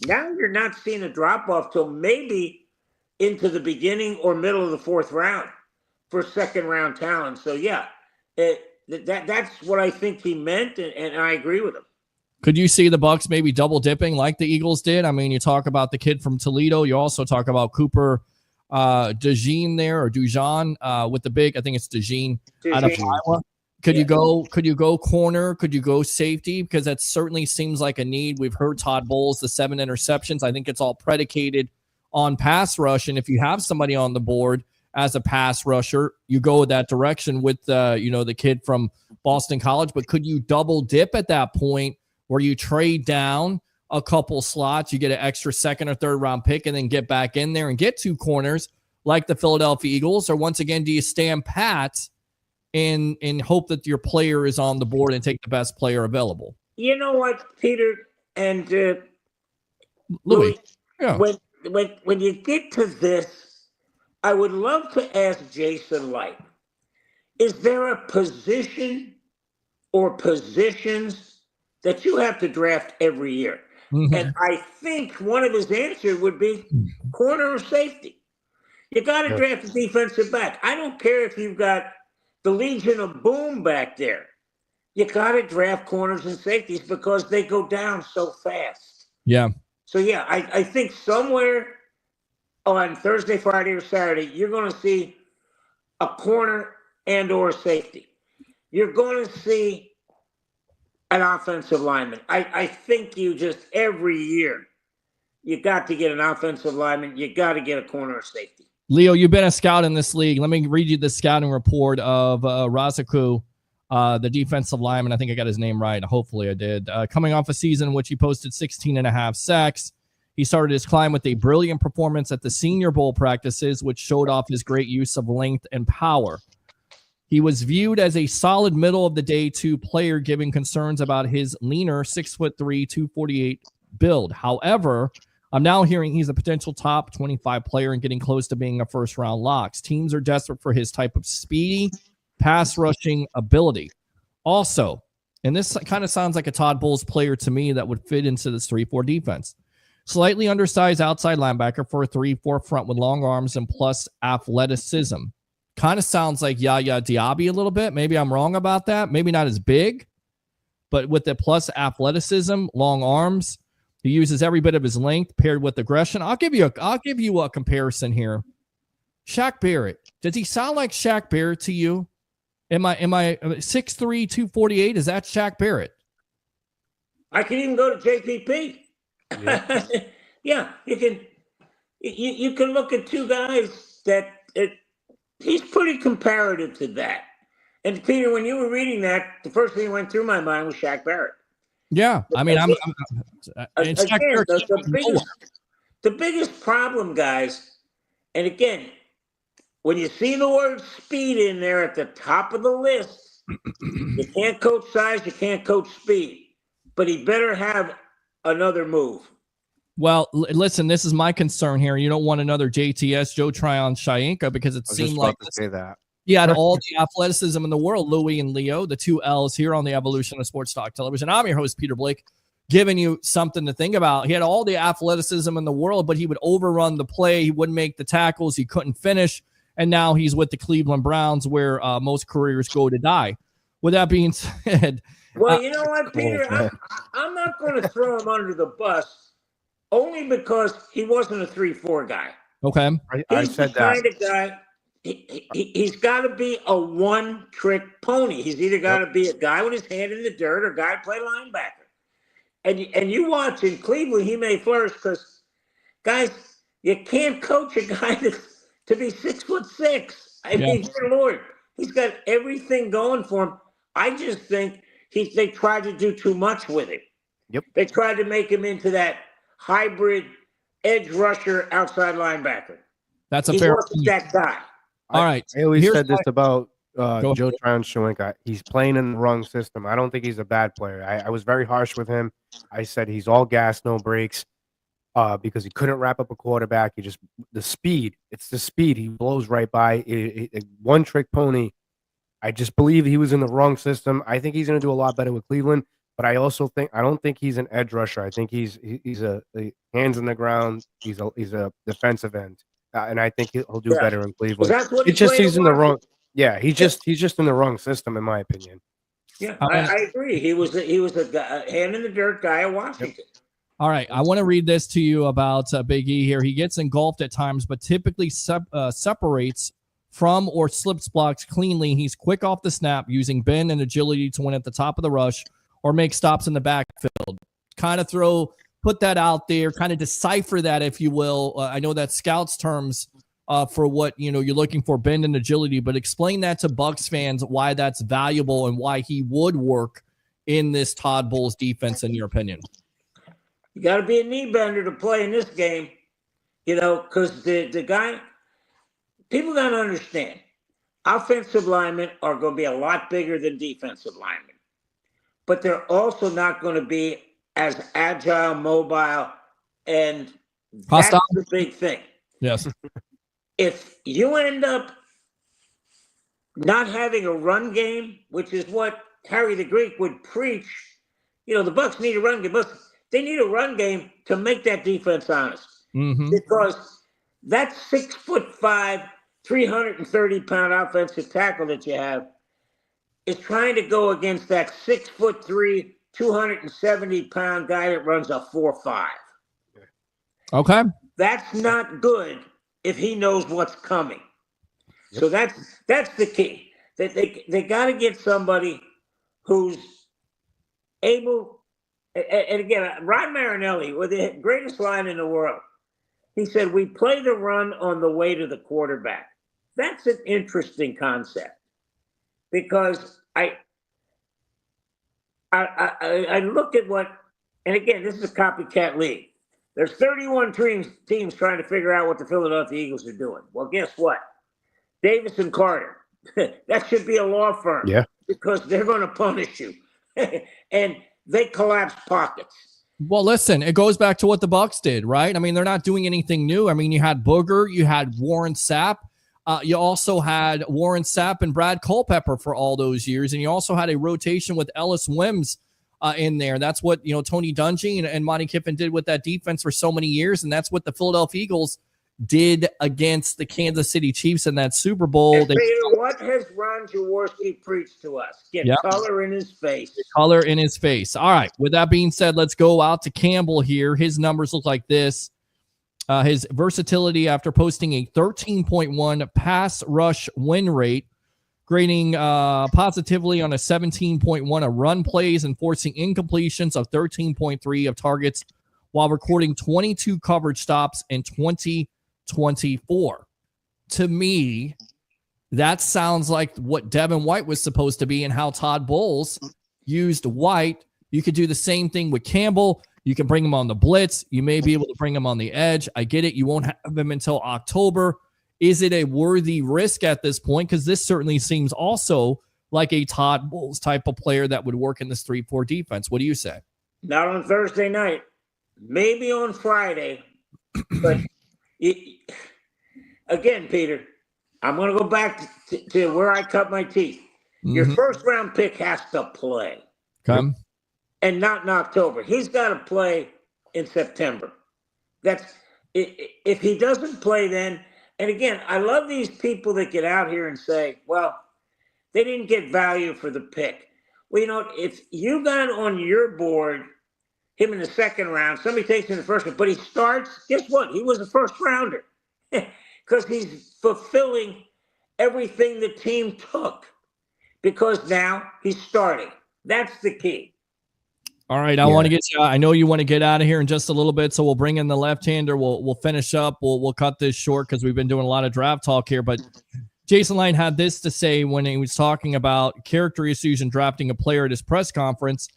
Now you're not seeing a drop off till maybe into the beginning or middle of the fourth round for second round talent. So that's what I think he meant, and I agree with him. Could you see the Bucs maybe double dipping like the Eagles did? I mean, you talk about the kid from Toledo. You also talk about Cooper DeJean there, or Dujan with the big, I think it's DeJean out of Iowa. Could you go corner? Could you go safety? Because that certainly seems like a need. We've heard Todd Bowles, the 7 interceptions. I think it's all predicated on pass rush. And if you have somebody on the board as a pass rusher, you go that direction with the kid from Boston College. But could you double dip at that point where you trade down a couple slots, you get an extra second or third round pick, and then get back in there and get two corners like the Philadelphia Eagles? Or once again, do you stand pat and hope that your player is on the board and take the best player available? You know what, Peter and Louie, when you get to this, I would love to ask Jason Light, is there a position or positions that you have to draft every year? Mm-hmm. And I think one of his answers would be corner or safety. You got to draft a defensive back. I don't care if you've got the Legion of Boom back there. You got to draft corners and safeties because they go down so fast. Yeah. So, I think somewhere on Thursday, Friday, or Saturday, you're going to see a corner and or safety. You're going to see an offensive lineman. I think you just every year, you got to get an offensive lineman. You got to get a corner or safety. Leo, you've been a scout in this league. Let me read you the scouting report of Razaku, the defensive lineman. I think I got his name right. Hopefully I did. Coming off a season in which he posted 16.5 sacks. He started his climb with a brilliant performance at the Senior Bowl practices, which showed off his great use of length and power. He was viewed as a solid middle of the day 2 player, given concerns about his leaner 6'3", 248 build. However, I'm now hearing he's a potential top 25 player and getting close to being a first-round lock. Teams are desperate for his type of speedy pass rushing ability. Also, and this kind of sounds like a Todd Bowles player to me that would fit into this 3-4 defense. Slightly undersized outside linebacker for a 3-4 front with long arms and plus athleticism. Kind of sounds like Yaya Diaby a little bit. Maybe I'm wrong about that. Maybe not as big, but with the plus athleticism, long arms, he uses every bit of his length paired with aggression. I'll give you a comparison here. Shaq Barrett. Does he sound like Shaq Barrett to you? Am I 6'3", 248? Is that Shaq Barrett? I can even go to JPP. Yeah, yeah, you can look at two guys that he's pretty comparative to that. And Peter, when you were reading that, the first thing that went through my mind was Shaq Barrett. Yeah, I mean, the biggest problem, guys, and again, when you see the word speed in there at the top of the list, you can't coach size, you can't coach speed, but he better have another move. Well, listen, this is my concern here. You don't want another JTS, Joe Tryon-Shoyinka, because it seemed like he had all the athleticism in the world, Louie and Leo, the two L's here on the Evolution of Sports Talk Television. I'm your host, Peter Blake, giving you something to think about. He had all the athleticism in the world, but he would overrun the play. He wouldn't make the tackles. He couldn't finish. And now he's with the Cleveland Browns, where most careers go to die. With that being said, well, you know what, Peter? I'm not going to throw him under the bus, only because he wasn't a 3-4 guy. Okay, I said that. He's the kind of guy. He's got to be a one-trick pony. He's either got to be a guy with his hand in the dirt or a guy play linebacker. And you watch in Cleveland, he may flourish because, guys, you can't coach a guy to be 6'6". I mean, dear Lord, he's got everything going for him. I just think they tried to do too much with him. Yep. They tried to make him into that hybrid edge rusher outside linebacker. That's a fair wasn't that guy. All right. I always said this about Joe Tryon-Shoyinka. He's playing in the wrong system. I don't think he's a bad player. I was very harsh with him. I said he's all gas, no brakes, because he couldn't wrap up a quarterback. The speed. It's the speed. He blows right by. One trick pony. I just believe he was in the wrong system. I think he's going to do a lot better with Cleveland. But I don't think he's an edge rusher. I think he's a hands in the ground. He's a defensive end. And I think he'll do better in Cleveland. He's in the wrong. Yeah, he's just in the wrong system, in my opinion. Yeah, I agree. He was a hand in the dirt guy at Washington. Yep. All right, I want to read this to you about Big E here. He gets engulfed at times, but typically separates from or slips blocks cleanly. He's quick off the snap, using bend and agility to win at the top of the rush or make stops in the backfield. Kind of put that out there, kind of decipher that, if you will. I know that's scouts terms for what you're looking for, bend and agility, but explain that to Bucs fans, why that's valuable and why he would work in this Todd Bowles defense, in your opinion. You got to be a knee bender to play in this game, because the guy, people got to understand, offensive linemen are going to be a lot bigger than defensive linemen, but they're also not going to be as agile, mobile, and that's the big thing. Yes. If you end up not having a run game, which is what Harry the Greek would preach, the Bucs need a run game, but they need a run game to make that defense honest. Mm-hmm. Because that 6'5", 330-pound offensive tackle that you have is trying to go against that 6'3", 270-pound guy that runs a 4.5. Okay. That's not good if he knows what's coming. Yep. So that's the key. They got to get somebody who's able. And again, Rod Marinelli, with the greatest line in the world, he said, "We play the run on the way to the quarterback." That's an interesting concept, because I look at what, and again, this is a copycat league. There's 31 teams trying to figure out what the Philadelphia Eagles are doing. Well, guess what? Davis and Carter, that should be a law firm, because they're going to punish you. And they collapse pockets. Well, listen, it goes back to what the Bucs did, right? I mean, they're not doing anything new. I mean, you had Booger, you had Warren Sapp. You also had Warren Sapp and Brad Culpepper for all those years. And you also had a rotation with Ellis Wims in there. That's what, Tony Dungy and Monty Kiffin did with that defense for so many years. And that's what the Philadelphia Eagles did against the Kansas City Chiefs in that Super Bowl. Peter, what has Ron Jaworski preached to us? Get color in his face. Color in his face. All right. With that being said, let's go out to Campbell here. His numbers look like this. His versatility after posting a 13.1 pass rush win rate, grading positively on a 17.1 of run plays and forcing incompletions of 13.3 of targets while recording 22 coverage stops in 2024. To me, that sounds like what Devin White was supposed to be and how Todd Bowles used White. You could do the same thing with Campbell. You can bring him on the blitz. You may be able to bring him on the edge. I get it. You won't have him until October. Is it a worthy risk at this point? Because this certainly seems also like a Todd Bowles type of player that would work in this 3-4 defense. What do you say? Not on Thursday night. Maybe on Friday. But again, Peter, I'm going to go back to where I cut my teeth. Mm-hmm. Your first-round pick has to play. Okay. And not in October. He's got to play in September. That's if he doesn't play then. And again, I love these people that get out here and say, well, they didn't get value for the pick. Well, if you got on your board him in the second round, somebody takes him in the first round, but he starts, guess what? He was a first rounder because he's fulfilling everything the team took because now he's starting. That's the key. All right, I want to get you. I know you want to get out of here in just a little bit, so we'll bring in the left-hander. We'll finish up. We'll cut this short because we've been doing a lot of draft talk here. But Jason Light had this to say when he was talking about character issues and drafting a player at his press conference.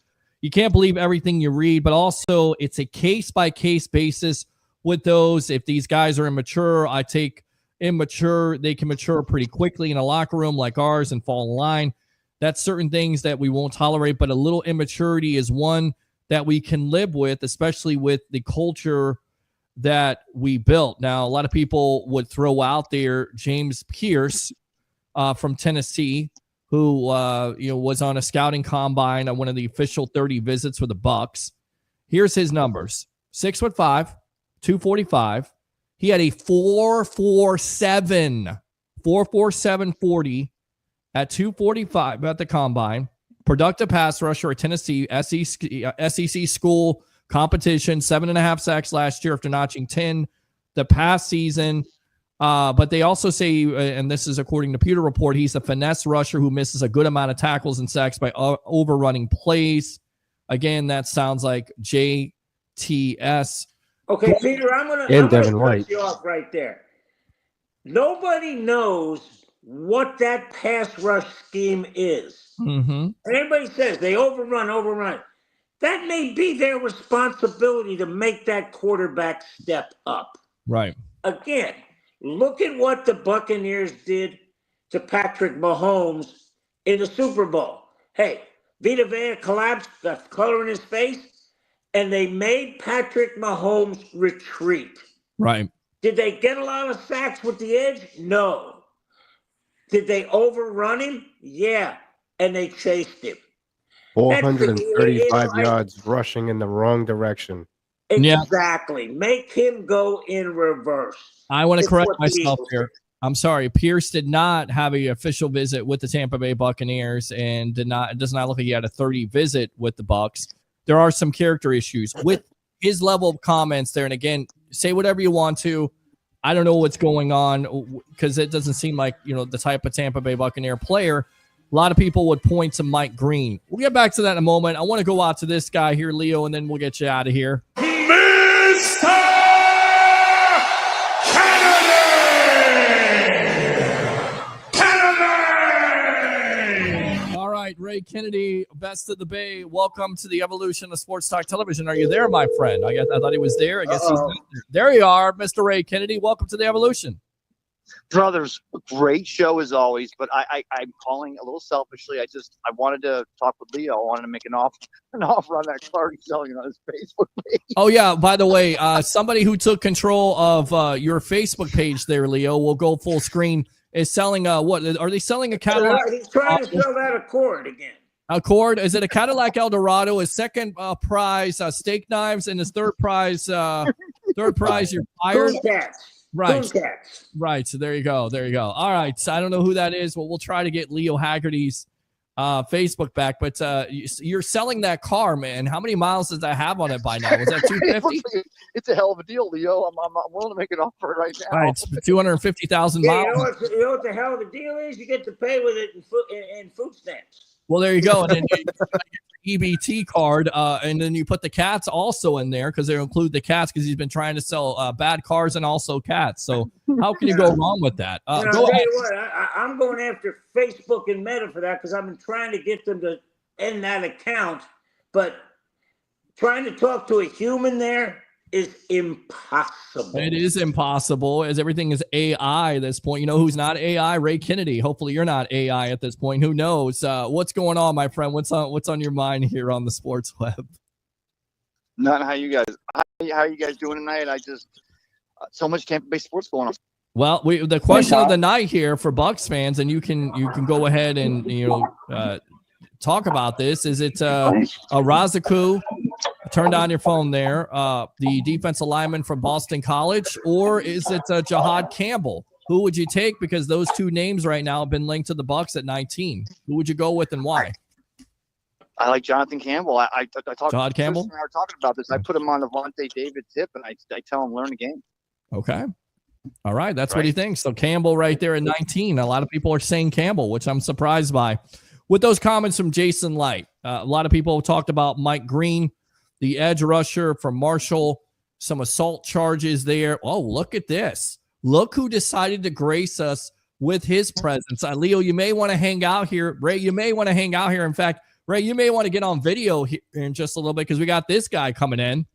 You can't believe everything you read, but also it's a case-by-case basis with those. If these guys are immature, I take immature. They can mature pretty quickly in a locker room like ours and fall in line. That's certain things that we won't tolerate, but a little immaturity is one that we can live with, especially with the culture that we built. Now, a lot of people would throw out there James Pierce from Tennessee, who was on a scouting combine on one of the official 30 visits for the Bucs. Here's his numbers: 6'5", 245. He had a 4.47 40. At 245 at the combine, productive pass rusher at Tennessee SEC school competition, 7.5 sacks last year after notching 10 the past season. But they also say, and this is according to Pewter Report, he's a finesse rusher who misses a good amount of tackles and sacks by overrunning plays. Again, that sounds like JTS. Okay, Peter, I'm gonna cut you off right there. Nobody knows what that pass rush scheme is. Mm-hmm. And everybody says they overrun. That may be their responsibility to make that quarterback step up. Right. Again, look at what the Buccaneers did to Patrick Mahomes in the Super Bowl. Hey, Vita Vea collapsed, got color in his face, and they made Patrick Mahomes retreat. Right. Did they get a lot of sacks with the edge? No. Did they overrun him? Yeah. And they chased him. 435 yards rushing in the wrong direction. Exactly. Yeah. Make him go in reverse. I want to correct myself here. I'm sorry. Pierce did not have an official visit with the Tampa Bay Buccaneers and it does not look like he had a 30 visit with the Bucs. There are some character issues with his level of comments there. And again, say whatever you want to. I don't know what's going on because it doesn't seem like, the type of Tampa Bay Buccaneer player. A lot of people would point to Mike Green. We'll get back to that in a moment. I want to go out to this guy here, Leo, and then we'll get you out of here. Mr. Kennedy! All right, Ray Kennedy, best of the Bay. Welcome to the evolution of Sports Talk Television. Are you there, my friend? I thought he was there. I guess he's not there. There you are, Mr. Ray Kennedy. Welcome to the evolution. Brothers, great show as always, but I'm calling a little selfishly. I wanted to talk with Leo. I wanted to make an offer on that car he's selling it on his Facebook page. Oh yeah, by the way, somebody who took control of your Facebook page there, Leo, will go full screen, is selling what are they selling? A Cadillac? He's trying to sell that Accord again. Accord? Is it a Cadillac Eldorado? His second prize, steak knives, and his third prize, your tires. Right. Right. So there you go. All right. So I don't know who that is. Well, we'll try to get Leo Haggerty's Facebook back. But you're selling that car, man. How many miles does that have on it by now? Was that 250? It's a hell of a deal, Leo. I'm willing to make an offer right now. All right. It's 250,000 miles. You know what the hell of a deal is? You get to pay with it in food stamps. Well, there you go. And then you get your EBT card, and then you put the cats also in there because they include the cats because he's been trying to sell bad cars and also cats. So how can you go wrong with that? I'll tell you what, I'm going after Facebook and Meta for that because I've been trying to get them to end that account, but trying to talk to a human there is impossible. It is impossible as everything is AI at this point. You know who's not AI? Ray Kennedy. Hopefully you're not AI at this point. Who knows? What's going on, my friend? What's on your mind here on the sports web? Not how you guys. How are you guys doing tonight? I just so much Tampa Bay sports going on. Well, the question of the night here for Bucs fans, and you can go ahead and talk about this. Is it Razaku? Turn on your phone there. The defensive lineman from Boston College, or is it Jahad Campbell? Who would you take? Because those two names right now have been linked to the Bucs at 19. Who would you go with and why? I like Jonathan Campbell. I talked. Jahad Campbell. We were talking about this. I put him on Avante David's hip, and I tell him learn the game. Okay. All right. That's what he thinks. So Campbell right there at 19. A lot of people are saying Campbell, which I'm surprised by. With those comments from Jason Light, a lot of people talked about Mike Green, the edge rusher from Marshall, some assault charges there. Oh, look at this. Look who decided to grace us with his presence. Leo, you may want to hang out here. Ray, you may want to hang out here. In fact, Ray, you may want to get on video here in just a little bit because we got this guy coming in.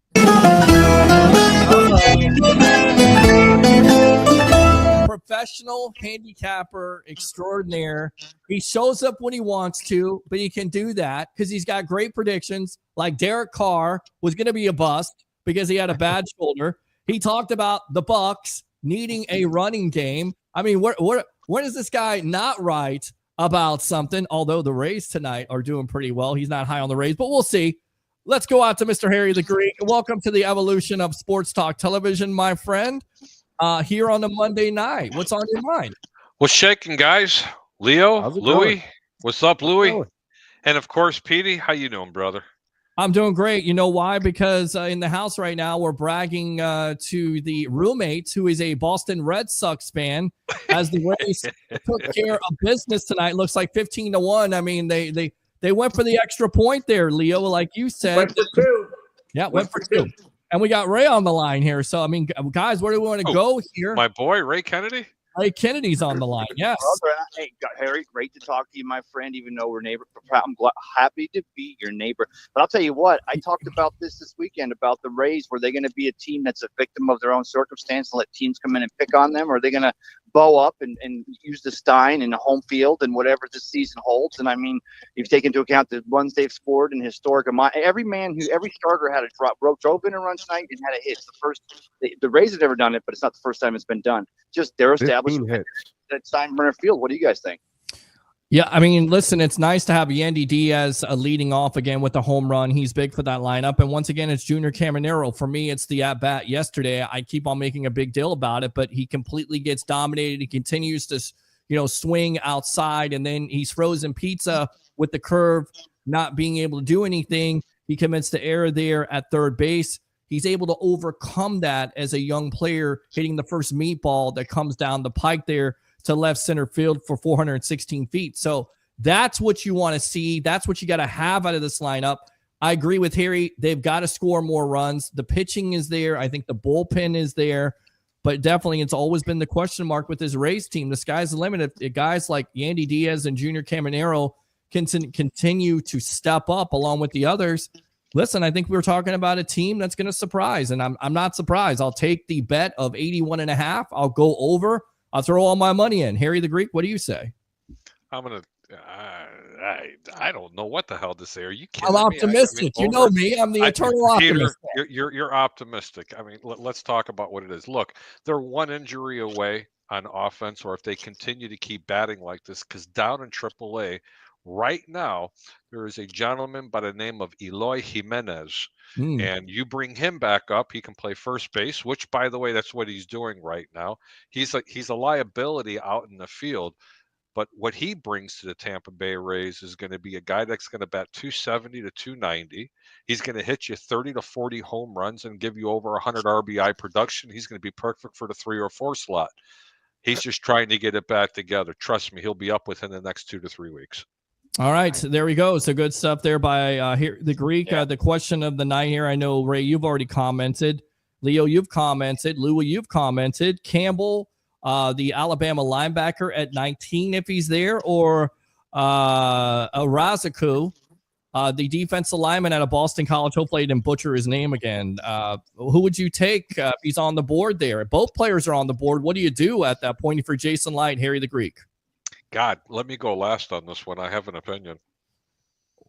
Professional handicapper extraordinaire. He shows up when he wants to, but he can do that because he's got great predictions. Like Derek Carr was going to be a bust because he had a bad shoulder. He talked about the Bucs needing a running game. I mean, when is this guy not right about something? Although the Rays tonight are doing pretty well. He's not high on the Rays, but we'll see. Let's go out to Mr. Harry the Greek. Welcome to the evolution of Sports Talk Television, my friend. Here on the Monday night. What's on your mind? What's shaking, guys? Leo, Louie. What's up, Louie? And of course, Petey. How you doing, brother? I'm doing great. You know why? Because in the house right now, we're bragging to the roommate, who is a Boston Red Sox fan, as the Rays took care of business tonight. Looks like 15-1. I mean, they went for the extra point there, Leo, like you said. Went for two. Yeah, went for two. And we got Ray on the line here. So, I mean, guys, where do we want to go here? My boy, Ray Kennedy? Ray Kennedy's on the line, yes. Brother, hey, Harry, great to talk to you, my friend, even though we're neighbors. I'm happy to be your neighbor. But I'll tell you what, I talked about this weekend, about the Rays. Were they going to be a team that's a victim of their own circumstance and let teams come in and pick on them? Or are they going to bow up and use the Stein in the home field and whatever this season holds? And I mean, you've taken into account the runs they've scored in historic amount. Every starter had a drove in a run tonight and had a hit. The Rays have never done it, but it's not the first time it's been done. Just they're established at Steinbrenner Field. What do you guys think? Yeah, I mean, listen, it's nice to have Yandy Diaz leading off again with the home run. He's big for that lineup. And once again, it's Junior Caminero. For me, it's the at-bat yesterday. I keep on making a big deal about it, but he completely gets dominated. He continues to, swing outside, and then he's frozen pizza with the curve, not being able to do anything. He commits the error there at third base. He's able to overcome that as a young player, hitting the first meatball that comes down the pike there to left center field for 416 feet. So that's what you want to see. That's what you got to have out of this lineup. I agree with Harry. They've got to score more runs. The pitching is there. I think the bullpen is there. But definitely, it's always been the question mark with this Rays team. The sky's the limit. If guys like Yandy Diaz and Junior Caminero can continue to step up along with the others, listen, I think we were talking about a team that's going to surprise, and I'm not surprised. I'll take the bet of 81.5. I'll go over. I'll throw all my money in. Harry the Greek, what do you say? I'm gonna. I don't know what the hell to say. Are you kidding I'm me? optimistic. You know me. I'm the eternal optimist. Peter, you're optimistic. I mean, let's talk about what it is. Look, they're one injury away on offense, or if they continue to keep batting like this, because down in AAA right now, there is a gentleman by the name of Eloy Jimenez. And you bring him back up, he can play first base, which, by the way, that's what he's doing right now. He's a liability out in the field. But what he brings to the Tampa Bay Rays is going to be a guy that's going to bat 270 to 290. He's going to hit you 30 to 40 home runs and give you over 100 RBI production. He's going to be perfect for the 3 or 4 slot. He's just trying to get it back together. Trust me, he'll be up within the next 2 to 3 weeks. All right, so there we go. So good stuff there by here the Greek. Yeah. The question of the night here. I know, Ray, you've already commented. Leo, you've commented. Louie, you've commented. Campbell, the Alabama linebacker at 19, if he's there, or Razaku, the defensive lineman out of Boston College. Hopefully I didn't butcher his name again. Who would you take if he's on the board there? Both players are on the board. What do you do at that point for Jason Light, Harry the Greek? God, let me go last on this one. I have an opinion.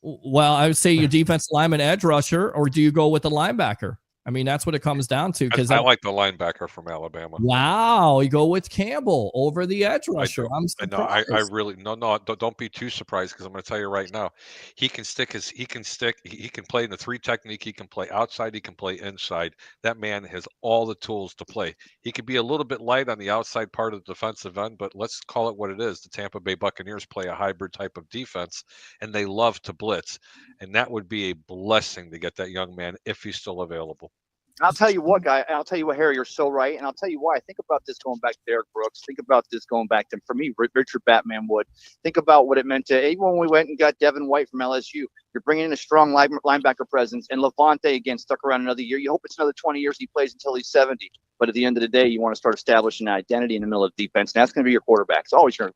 Well, I would say your defensive lineman edge rusher, or do you go with the linebacker? I mean, that's what it comes down to. Because I like the linebacker from Alabama. Wow, you go with Campbell over the edge rusher. I'm surprised. I really don't be too surprised, because I'm going to tell you right now, he can play in the 3 technique. He can play outside. He can play inside. That man has all the tools to play. He could be a little bit light on the outside part of the defensive end, but let's call it what it is. The Tampa Bay Buccaneers play a hybrid type of defense, and they love to blitz, and that would be a blessing to get that young man if he's still available. I'll tell you what, guy. I'll tell you what, Harry, you're so right. And I'll tell you why. Think about this going back to Derek Brooks. Think about this going back to, for me, Richard Batman Wood. Think about what it meant to, even when we went and got Devin White from LSU. You're bringing in a strong linebacker presence. And Levante, again, stuck around another year. You hope it's another 20 years he plays until he's 70. But at the end of the day, you want to start establishing an identity in the middle of defense. And that's going to be your quarterback. It's always your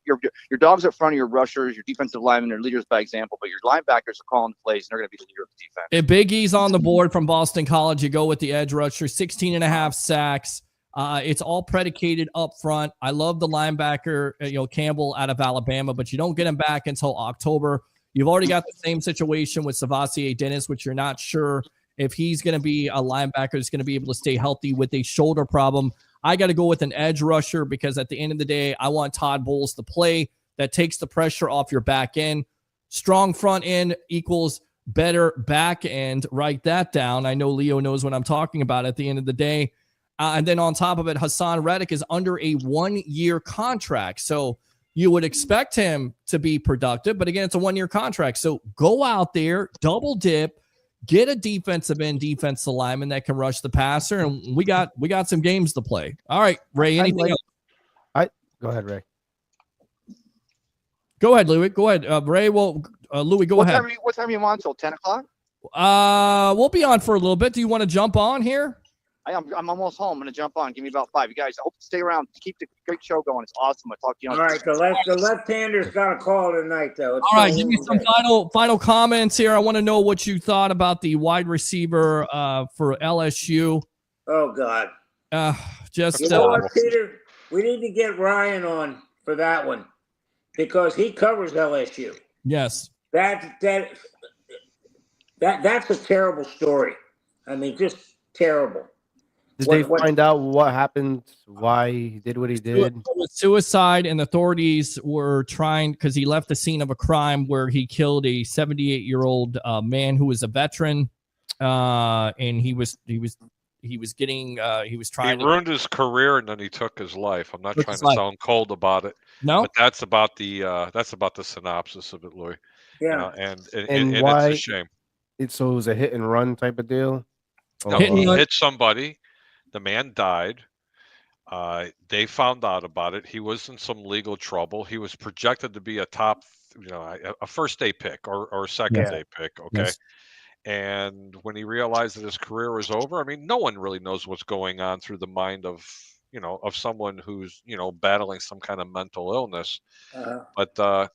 dogs up front of your rushers, your defensive linemen, your leaders by example. But your linebackers are calling the plays, and they're going to be the leader of the defense. If Big E's on the board from Boston College, you go with the edge rusher, 16 and a half sacks. It's all predicated up front. I love the linebacker, Campbell out of Alabama, but you don't get him back until October. You've already got the same situation with Savasier Dennis, which you're not sure if he's going to be a linebacker that's going to be able to stay healthy with a shoulder problem. I got to go with an edge rusher, because at the end of the day, I want Todd Bowles to play. That takes the pressure off your back end. Strong front end equals better back end. Write that down. I know Leo knows what I'm talking about at the end of the day. And then on top of it, Hassan Reddick is under a 1-year contract. So you would expect him to be productive. But again, it's a 1-year contract. So go out there, double dip, get a defensive lineman that can rush the passer, and we got some games to play. All right, Ray, anything else? Go ahead, Ray. Go ahead, Louie. Go ahead. Ray, Louie, go ahead. What time are you on till 10 o'clock? We'll be on for a little bit. Do you want to jump on here? I'm almost home. I'm going to jump on. Give me about 5. You guys, I hope to stay around. Keep the great show going. It's awesome. I'll talk to you on. All right, the left-hander's got a call tonight, though. All right, give me some final comments here. I want to know what you thought about the wide receiver for LSU. Oh, God. You know what, Peter? We need to get Ryan on for that one, because he covers LSU. Yes. That's a terrible story. I mean, just terrible. Did they find out what happened, why he did what he did? It was suicide, and authorities were trying, because he left the scene of a crime where he killed a 78-year-old man who was a veteran, and he ruined his career, and then he took his life. I'm not trying to sound cold about it. No, but that's about the synopsis of it, Louie. Yeah, and why, it's a shame. So it was a hit and run type of deal. No, he hit somebody. The man died. They found out about it. He was in some legal trouble. He was projected to be a top, a first-day pick or a second-day pick. Okay. Yes. And when he realized that his career was over, I mean, no one really knows what's going on through the mind of someone who's, battling some kind of mental illness. But,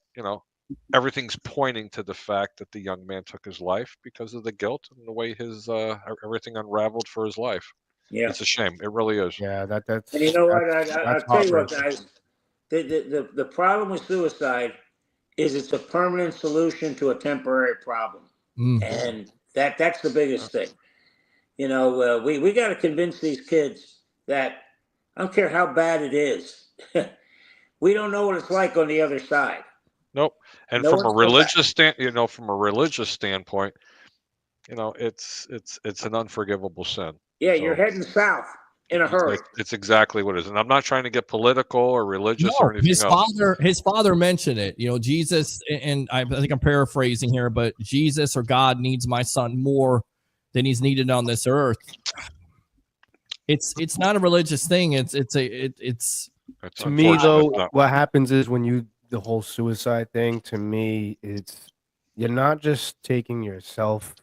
everything's pointing to the fact that the young man took his life because of the guilt and the way his everything unraveled for his life. Yeah. It's a shame. It really is. Yeah, that's. And you know what? that's I'll tell you what, heartbreaking. guys. The problem with suicide is it's a permanent solution to a temporary problem, and that's the biggest thing. You know, we got to convince these kids that I don't care how bad it is, we don't know what it's like on the other side. Nope. And No from a one's religious from a religious standpoint, it's an unforgivable sin. Yeah, So you're heading south in a hurry. it's exactly what it is. And I'm not trying to get political or religious or No, anything else. his father mentioned it. You know, Jesus, and I think I'm paraphrasing here, but Jesus or God needs my son more than he's needed on this earth. It's not a religious thing. It's to me though. What happens is when the whole suicide thing. To me, you're not just taking yourself.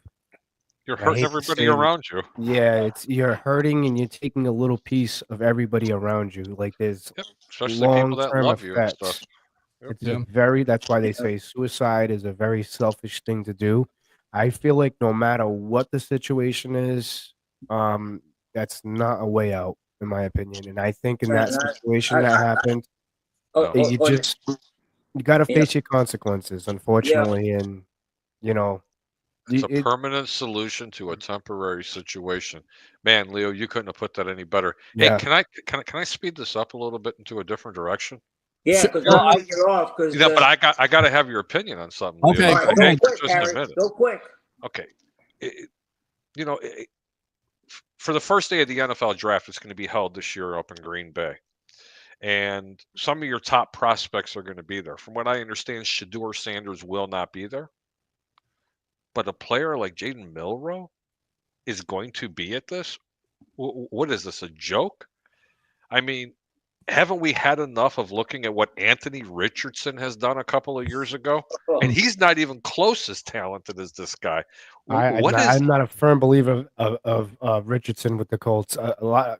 You're hurting everybody around you. Yeah, you're hurting and you're taking a little piece of everybody around you. Like there's especially people that long-term love you and effects. stuff. Yep. It's that's why they say suicide is a very selfish thing to do. I feel like no matter what the situation is, that's not a way out, in my opinion. And I think in that situation that happened, you got to face your consequences, unfortunately. And it's a permanent solution to a temporary situation. Man, Leo, you couldn't have put that any better. Yeah. Hey, can I speed this up a little bit into a different direction? Yeah, because I'm going to get off. But I got to have your opinion on something. Okay, Leo. Go quick, Harry. Go quick. Okay. For the first day of the NFL draft, it's going to be held this year up in Green Bay. And some of your top prospects are going to be there. From what I understand, Shedeur Sanders will not be there. But a player like Jaden Milroe is going to be at this? What is this, a joke? I mean, haven't we had enough of looking at what Anthony Richardson has done a couple of years ago? And he's not even close as talented as this guy. I'm not a firm believer of Richardson with the Colts. My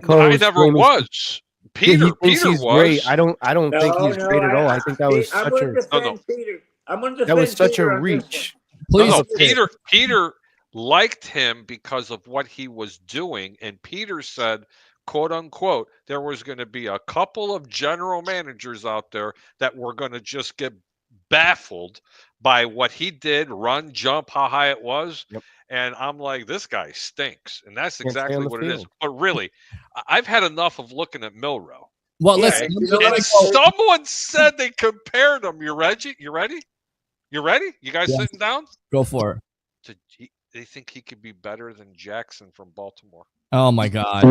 I never was. Peter he's was great. I don't think he's great at all. I think that was I'm going to defend Peter. I'm going to defend that was such Peter a reach. Please, Peter liked him because of what he was doing, and Peter said, quote unquote, there was going to be a couple of general managers out there that were going to just get baffled by what he did, run, jump, how high it was. Yep. And I'm like, this guy stinks. And that's exactly what it is. But really, I've had enough of looking at Milroe. Well, listen. Someone said they compared him. You ready? You ready? You guys sitting down? Go for it. They think he could be better than Jackson from Baltimore. Oh my God.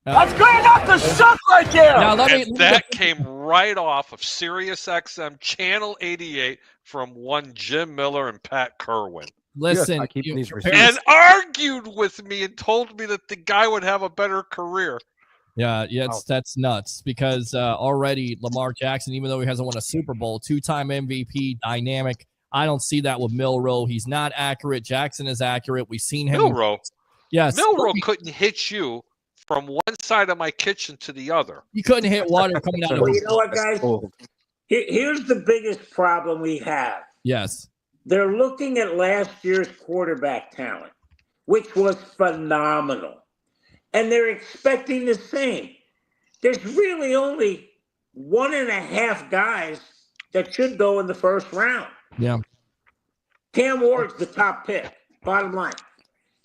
That's great enough to suck right there. Now that came right off of Sirius XM Channel 88 from one Jim Miller and Pat Kerwin. Listen, and argued with me and told me that the guy would have a better career. Yeah, that's nuts because already Lamar Jackson, even though he hasn't won a Super Bowl, 2-time MVP, dynamic. I don't see that with Milroe. He's not accurate. Jackson is accurate. We've seen him. Milroe. Yes. Milroe couldn't hit you from one side of my kitchen to the other. You couldn't hit water coming out of Well, you know what, guys? Here's the biggest problem we have. Yes. They're looking at last year's quarterback talent, which was phenomenal. And they're expecting the same. There's really only 1.5 guys that should go in the first round. Yeah. Cam Ward's the top pick, bottom line.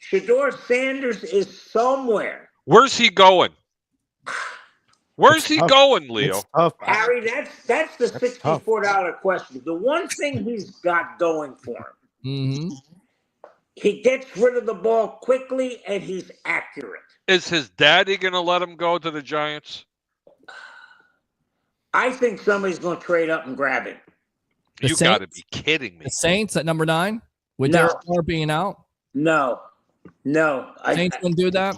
Shedeur Sanders is somewhere. Where's he going? Where's he going, Leo? Harry, that's the $64 question. The one thing he's got going for him, he gets rid of the ball quickly and he's accurate. Is his daddy going to let him go to the Giants? I think somebody's going to trade up and grab him. You got to be kidding me. The Saints at number 9 with Derek Carr being out? No. Saints wouldn't do that?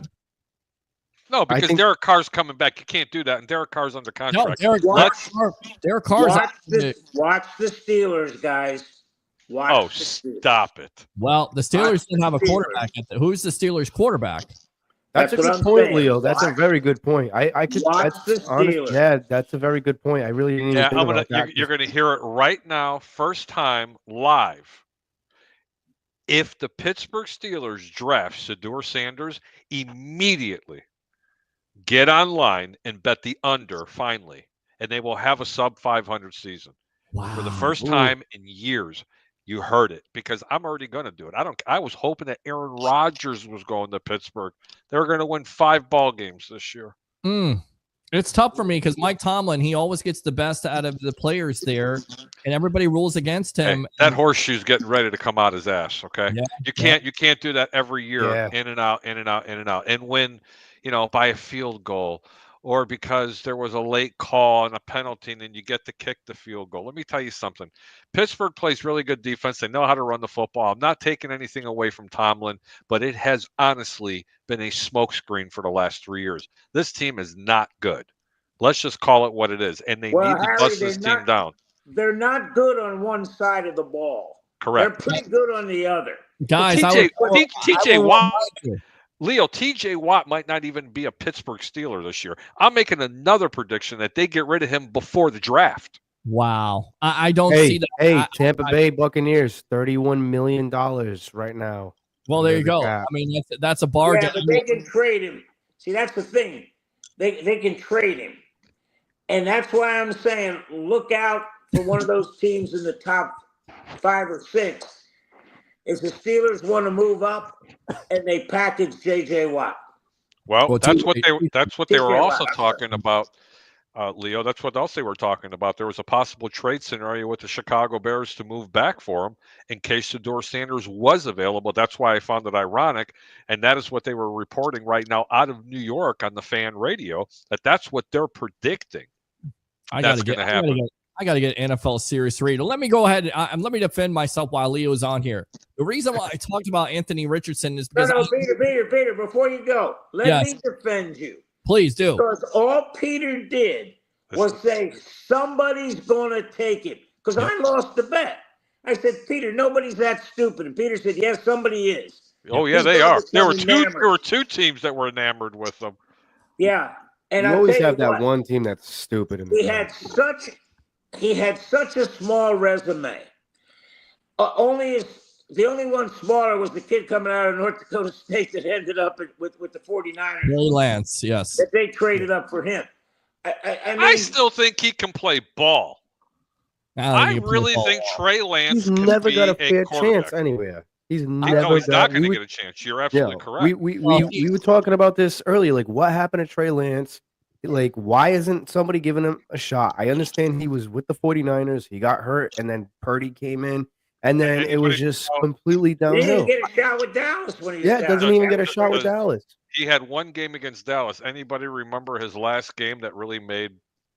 No, because Derek Carr's coming back. You can't do that. And Derek Carr's under contract. No, Derek Carr's watch the Steelers, guys. Stop it. Well, the Steelers didn't have a quarterback. Who's the Steelers quarterback? That's a good point, Leo. That's a very good point. I could. That's honest. Yeah, that's a very good point. I really didn't even think about that. You're going to hear it right now, first time live. If the Pittsburgh Steelers draft Shedeur Sanders, immediately get online and bet the under finally, and they will have a sub 500 season. Wow. For the first time in years. You heard it, because I'm already going to do it. I was hoping that Aaron Rodgers was going to Pittsburgh. They were going to win 5 ball games this year. It's tough for me because Mike Tomlin, he always gets the best out of the players there, and everybody rules against him. Hey, that horseshoe's getting ready to come out his ass. Okay, Yeah, you can't do that every year, in and out, in and out, in and out, and win, by a field goal, or because there was a late call and a penalty, and then you get to kick the field goal. Let me tell you something. Pittsburgh plays really good defense. They know how to run the football. I'm not taking anything away from Tomlin, but it has honestly been a smokescreen for the last 3 years. This team is not good. Let's just call it what it is, and they need to bust this team down. They're not good on one side of the ball. Correct. They're pretty good on the other. Guys, TJ Watt. Leo, TJ Watt might not even be a Pittsburgh Steeler this year. I'm making another prediction that they get rid of him before the draft. Wow. I don't see that. Tampa Bay Buccaneers, $31 million right now. Well, there you go. I mean, that's a bargain. Yeah, but they can trade him. See, that's the thing. They can trade him. And that's why I'm saying look out for one of those teams in the top 5 or 6. If the Steelers want to move up and they package J.J. Watt. Well, that's what they were also talking about, Leo. That's what else they were talking about. There was a possible trade scenario with the Chicago Bears to move back for him in case Shedeur Sanders was available. That's why I found it ironic, and that is what they were reporting right now out of New York on the fan radio, that's what they're predicting. That's going to happen. I got to get NFL Serious Reader. Let me go ahead and let me defend myself while Leo's on here. The reason why I talked about Anthony Richardson is because Peter, before you go, let me defend you. Please do. Because all Peter did was say somebody's going to take it. Because I lost the bet. I said, Peter, nobody's that stupid. And Peter said, yes, somebody is. Oh, yeah, they are. There were 2 teams that were enamored with them. Yeah. And you always have that one team that's stupid. He had such a small resume. The only one smaller was the kid coming out of North Dakota State that ended up with the 49ers. Billy Lance, yes. That they traded up for him. I still think he can play ball. I really think Trey Lance can never be got a fair quarterback. chance anywhere. He's not going to get a chance. You're absolutely correct. We were talking about this earlier. Like, what happened to Trey Lance? Like, why isn't somebody giving him a shot? I understand he was with the 49ers. He got hurt, and then Purdy came in, and then it was just completely downhill. He didn't get a shot with Dallas when he was down. Doesn't even get a shot with Dallas. He had one game against Dallas. Anybody remember his last game that really made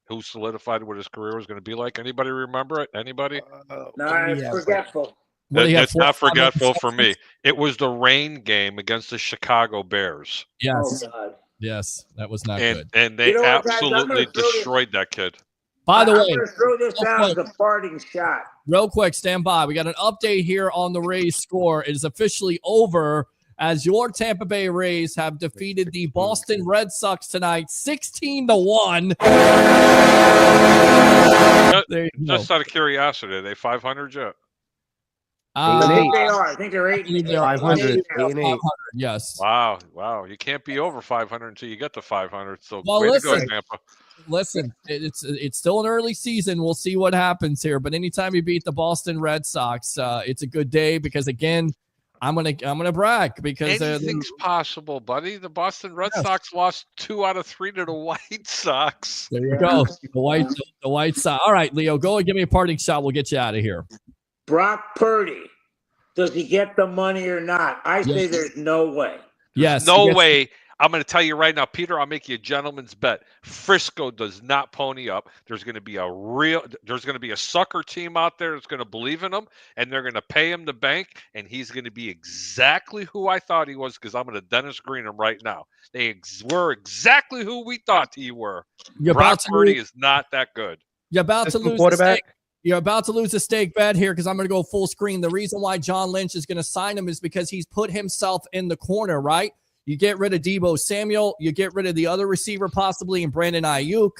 who solidified what his career was going to be like? Anybody remember it? Anybody? No, it's forgetful. It's not forgetful for me. It was the rain game against the Chicago Bears. Yes. Oh, God. Yes, that was not good. And they absolutely destroyed that kid. By the way, I'm going to throw this out as a parting shot. Real quick, stand by. We got an update here on the Rays score. It is officially over as your Tampa Bay Rays have defeated the Boston Red Sox tonight 16-1. Just out of curiosity, are they 500 yet? I think they are. I think they're 500. 500, yes. Wow. You can't be over 500 until you get to 500. So way to go, Tampa. Listen, it's still an early season. We'll see what happens here. But anytime you beat the Boston Red Sox, it's a good day because again, I'm gonna brag because anything's possible, buddy. The Boston Red Sox lost 2 out of 3 to the White Sox. There you go. The White Sox. All right, Leo, go and give me a parting shot. We'll get you out of here. Brock Purdy, does he get the money or not? I say there's no way. Yes. No way. I'm going to tell you right now, Peter, I'll make you a gentleman's bet. Frisco does not pony up. There's going to be a sucker team out there that's going to believe in him, and they're going to pay him the bank, and he's going to be exactly who I thought he was because I'm going to Dennis Green him right now. They were exactly who we thought he were. Brock Purdy is not that good. You're about to lose quarterback. You're about to lose a stake bet here because I'm going to go full screen. The reason why John Lynch is going to sign him is because he's put himself in the corner, right? You get rid of Deebo Samuel. You get rid of the other receiver possibly in Brandon Ayuk.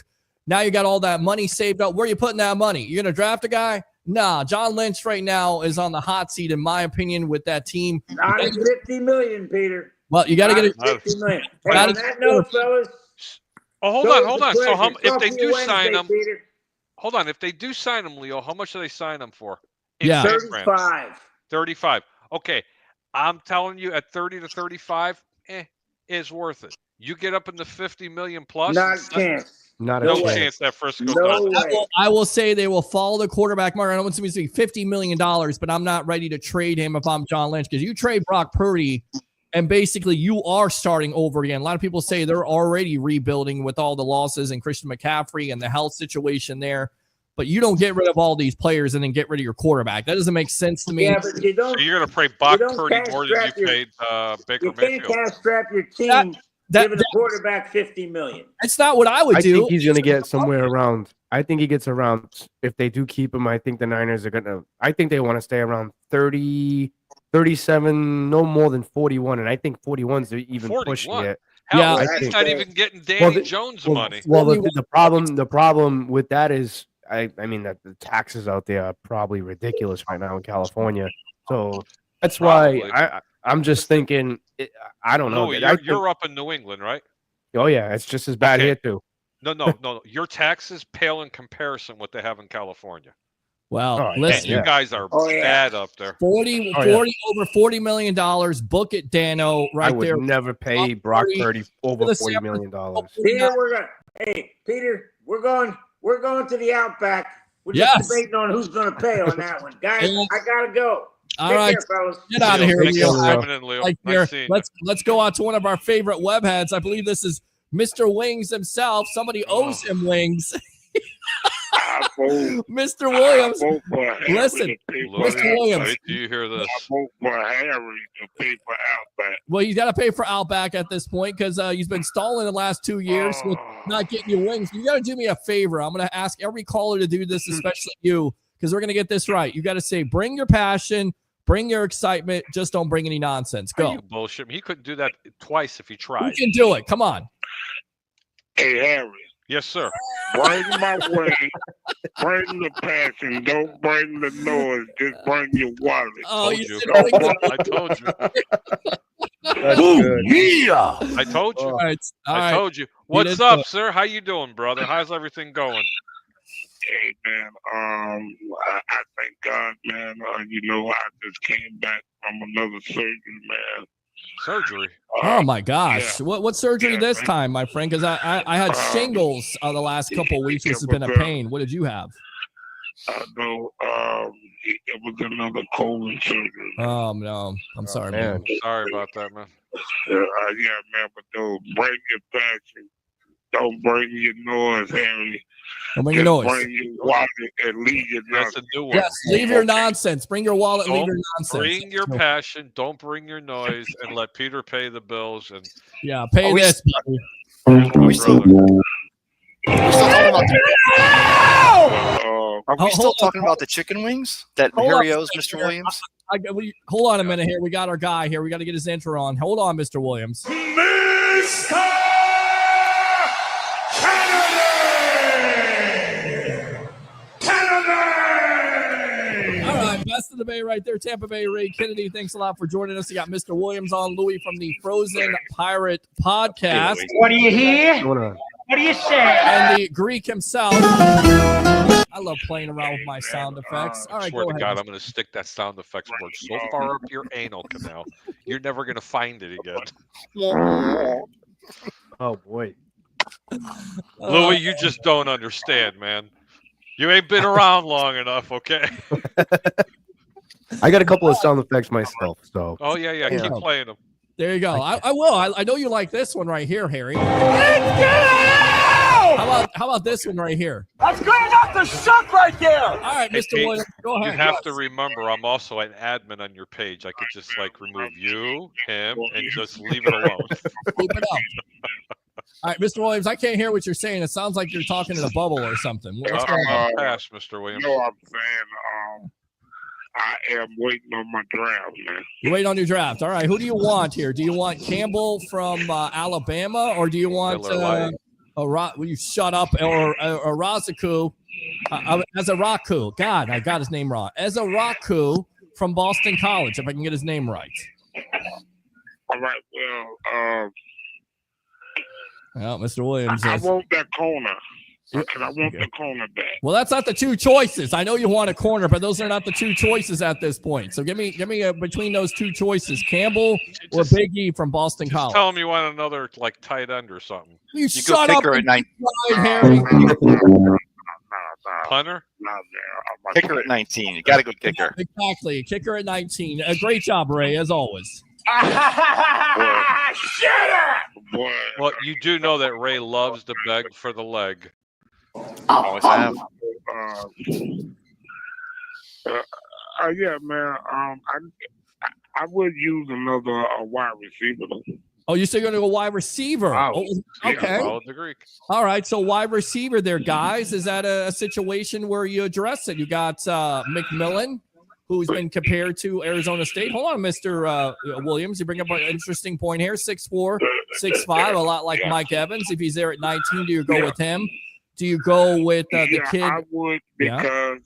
Now you got all that money saved up. Where are you putting that money? You're going to draft a guy? Nah, John Lynch right now is on the hot seat, in my opinion, with that team. Not at 50 million, Peter. Well, you got to get it. 50 million. Hey, on that note, fellas. Oh, hold on. So if they do sign him, Peter. hold on. If they do sign him, Leo, how much do they sign him for? Yeah, 35. 35. Okay, I'm telling you, at 30 to 35, is worth it. You get up in the 50 million plus. Not a chance. Not No a chance that Frisco No does it. way. I will say they will follow the quarterback market. I don't want somebody to be $50 million, but I'm not ready to trade him if I'm John Lynch, because you trade Brock Purdy and basically you are starting over again. A lot of people say they're already rebuilding with all the losses and Christian McCaffrey and the health situation there, but you don't get rid of all these players and then get rid of your quarterback. That doesn't make sense to me. Yeah, but you don't. So you're going to pay Brock Purdy more than you paid Baker You can't Mayfield. cash strap your team giving the quarterback $50 million. That's not what I would do. I think he's going to get somewhere around. I think he gets around. If they do keep him, I think the Niners are going to. I think they want to stay around 30, 37, no more than 41, and I think 41's even 41. pushing it. Hell, Yeah, he's not even getting Danny Jones money. Well, the problem with that is, I mean that the taxes out there are probably ridiculous right now in California. So that's why I'm just thinking. I don't know. Louie, I think, you're up in New England, right? Oh yeah, it's just as bad here too. No. Your taxes pale in comparison with what they have in California. Well, listen, you guys are bad up there. 40 over $40 million. Book it, Dano, right there. I would never pay Brock Purdy over $40 million. Peter, we're going to the Outback. We're just debating on who's going to pay on that one. Guys, I got to go. All right, fellas. get out of here, Leo. Let's go out to one of our favorite web heads. I believe this is Mr. Wings himself. Somebody owes him wings. Mr. Williams, listen, Mr. Williams. Do you hear this? I vote for Harry to pay for Outback. Well, you got to pay for Outback at this point because he's been stalling the last 2 years with not getting you wings. You got to do me a favor. I'm going to ask every caller to do this, especially you, because we're going to get this right. You got to say, bring your passion, bring your excitement. Just don't bring any nonsense. Go. You bullshit. He couldn't do that twice if he tried. You can do it. Come on. Hey, Harry. Yes, sir. Bring my way. Bring the passion. Don't bring the noise. Just bring your wallet. Oh, I told you. Yeah. I told you. All right. I told you. What's up, sir? How you doing, brother? How's everything going? Hey, man. I thank God, man. I just came back from another surgery, man. Surgery? Oh my gosh! Yeah. What surgery this time, my friend? Because I had shingles the last couple of weeks. This has been a pain. What did you have? No, it was another colon surgery. Oh no, I'm sorry, man. Sorry about that, man. Yeah, man. But don't bring your passion. Don't bring your noise, Harry. Don't bring your noise. Bring your wallet and leave your nonsense. That's a new one. Yes, leave your nonsense. Bring your wallet. Leave your nonsense. Bring your passion. Don't bring your noise, and let Peter pay the bills. And pay this. Are we still talking about the chicken wings that Harry owes Mr. Williams? Hold on a minute here. We got our guy here. We got to get his intro on. Hold on, Mr. Williams. Mr. Best of the Bay right there, Tampa Bay. Ray Kennedy, thanks a lot for joining us. You got Mr. Williams on, Louie from the Frozen Pirate podcast. What do you hear? What do you say? And the Greek himself. I love playing around with my sound effects. All right, swear go to ahead. God, I'm going to stick that sound effects board so far up your anal canal, you're never going to find it again. Oh, boy. Louie, you just don't understand, man. You ain't been around long enough, okay? I got a couple of sound effects myself, so. Oh, yeah. Keep playing them. There you go. I will. I know you like this one right here, Harry. How about this one right here? That's good enough to suck right there. All right, Mr. Williams, go ahead. You have to remember, I'm also an admin on your page. I could just remove you, him, and just leave it alone. Keep it up. All right, Mr. Williams, I can't hear what you're saying. It sounds like you're talking in a bubble or something. What's going on? Pass, Mr. Williams. You know what I'm saying? I am waiting on my draft, man. You're waiting on your draft. All right, who do you want here? Do you want Campbell from Alabama, or do you want will you shut up, or Razaku Ezaraku. God, I got his name wrong. Ezaraku from Boston College, if I can get his name right. All right. Well, Mr. Williams. I want that corner. Because I want the corner back. Well, that's not the two choices. I know you want a corner, but those are not the two choices at this point. So give me between those two choices, Campbell or Big E from Boston College. Tell him you want another like tight end or something. You shut up, Harry. Punter? Kicker at 19. You got to go kicker. Exactly. Kicker at 19. Great job, Ray, as always. Shut up! Boy. Well, you do know that Ray loves to beg for the leg. Always have. Yeah, man. I would use another wide receiver. Oh, you say you're going to go wide receiver? Wow. Oh, okay. Follow the Greek. All right. So wide receiver there, guys. Is that a situation where you address it? You got McMillan, who's been compared to Arizona State. Hold on, Mr. Williams. You bring up an interesting point here. 6'4", 6'5", a lot like Mike Evans. If he's there at 19, do you go with him? Do you go with the kid? I would because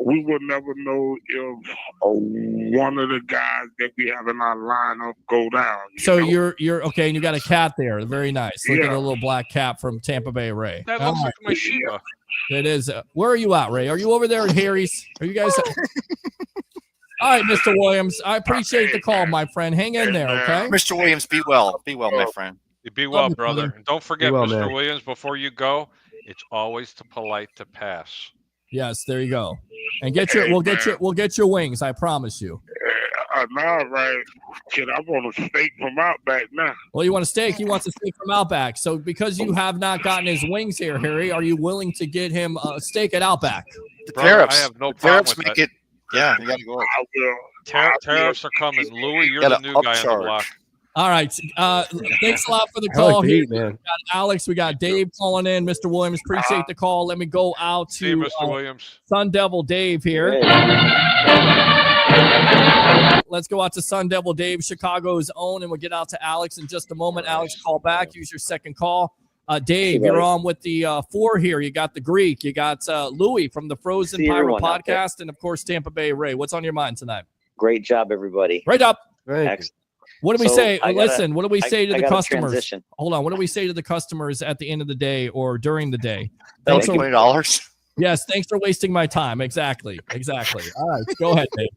we would never know if one of the guys that we have in our lineup go down. So you're okay, and you got a cat there. Very nice. Look at a little black cat from Tampa Bay, Ray. That looks like my Shiba. It is. Where are you at, Ray? Are you over there at Harry's? Are you guys? All right, Mr. Williams. I appreciate the call, my friend. Hang in there, okay? Mr. Williams, be well. Be well, my friend. You be well, brother. And don't forget, well, Mr. man. Williams, before you go, it's always polite to pass. Yes, there you go. And we'll get your wings, I promise you. Now, right, kid, I want a steak from Outback now. Well, you want a steak? He wants a steak from Outback. So because you have not gotten his wings here, Harry, are you willing to get him a steak at Outback? The Brother, tariffs. I have no The problem tariffs with make that. it. Yeah, you got to go. I will. Tariffs are coming. Louie, you're Gotta the new guy on the upcharge. block. All right. Thanks a lot for the I call. like Here. the heat, man. We got Alex. We got Dave calling in. Mr. Williams, appreciate the call. Let me go out See you, to Mr. Williams. Sun Devil Dave here. Let's go out to Sun Devil Dave, Chicago's own, and we'll get out to Alex in just a moment. Alex, call back. Use your second call. Dave, you're on with the 4 here. You got the Greek. You got Louie from the Frozen Pyro podcast, and, of course, Tampa Bay Ray. What's on your mind tonight? Great job, everybody. Right up. Thank you. What do we say? I Listen, what do we say to the customers? Transition. Hold on. What do we say to the customers at the end of the day or during the day? Thanks for $20. Yes, thanks for wasting my time. Exactly. All right, go ahead, Dave.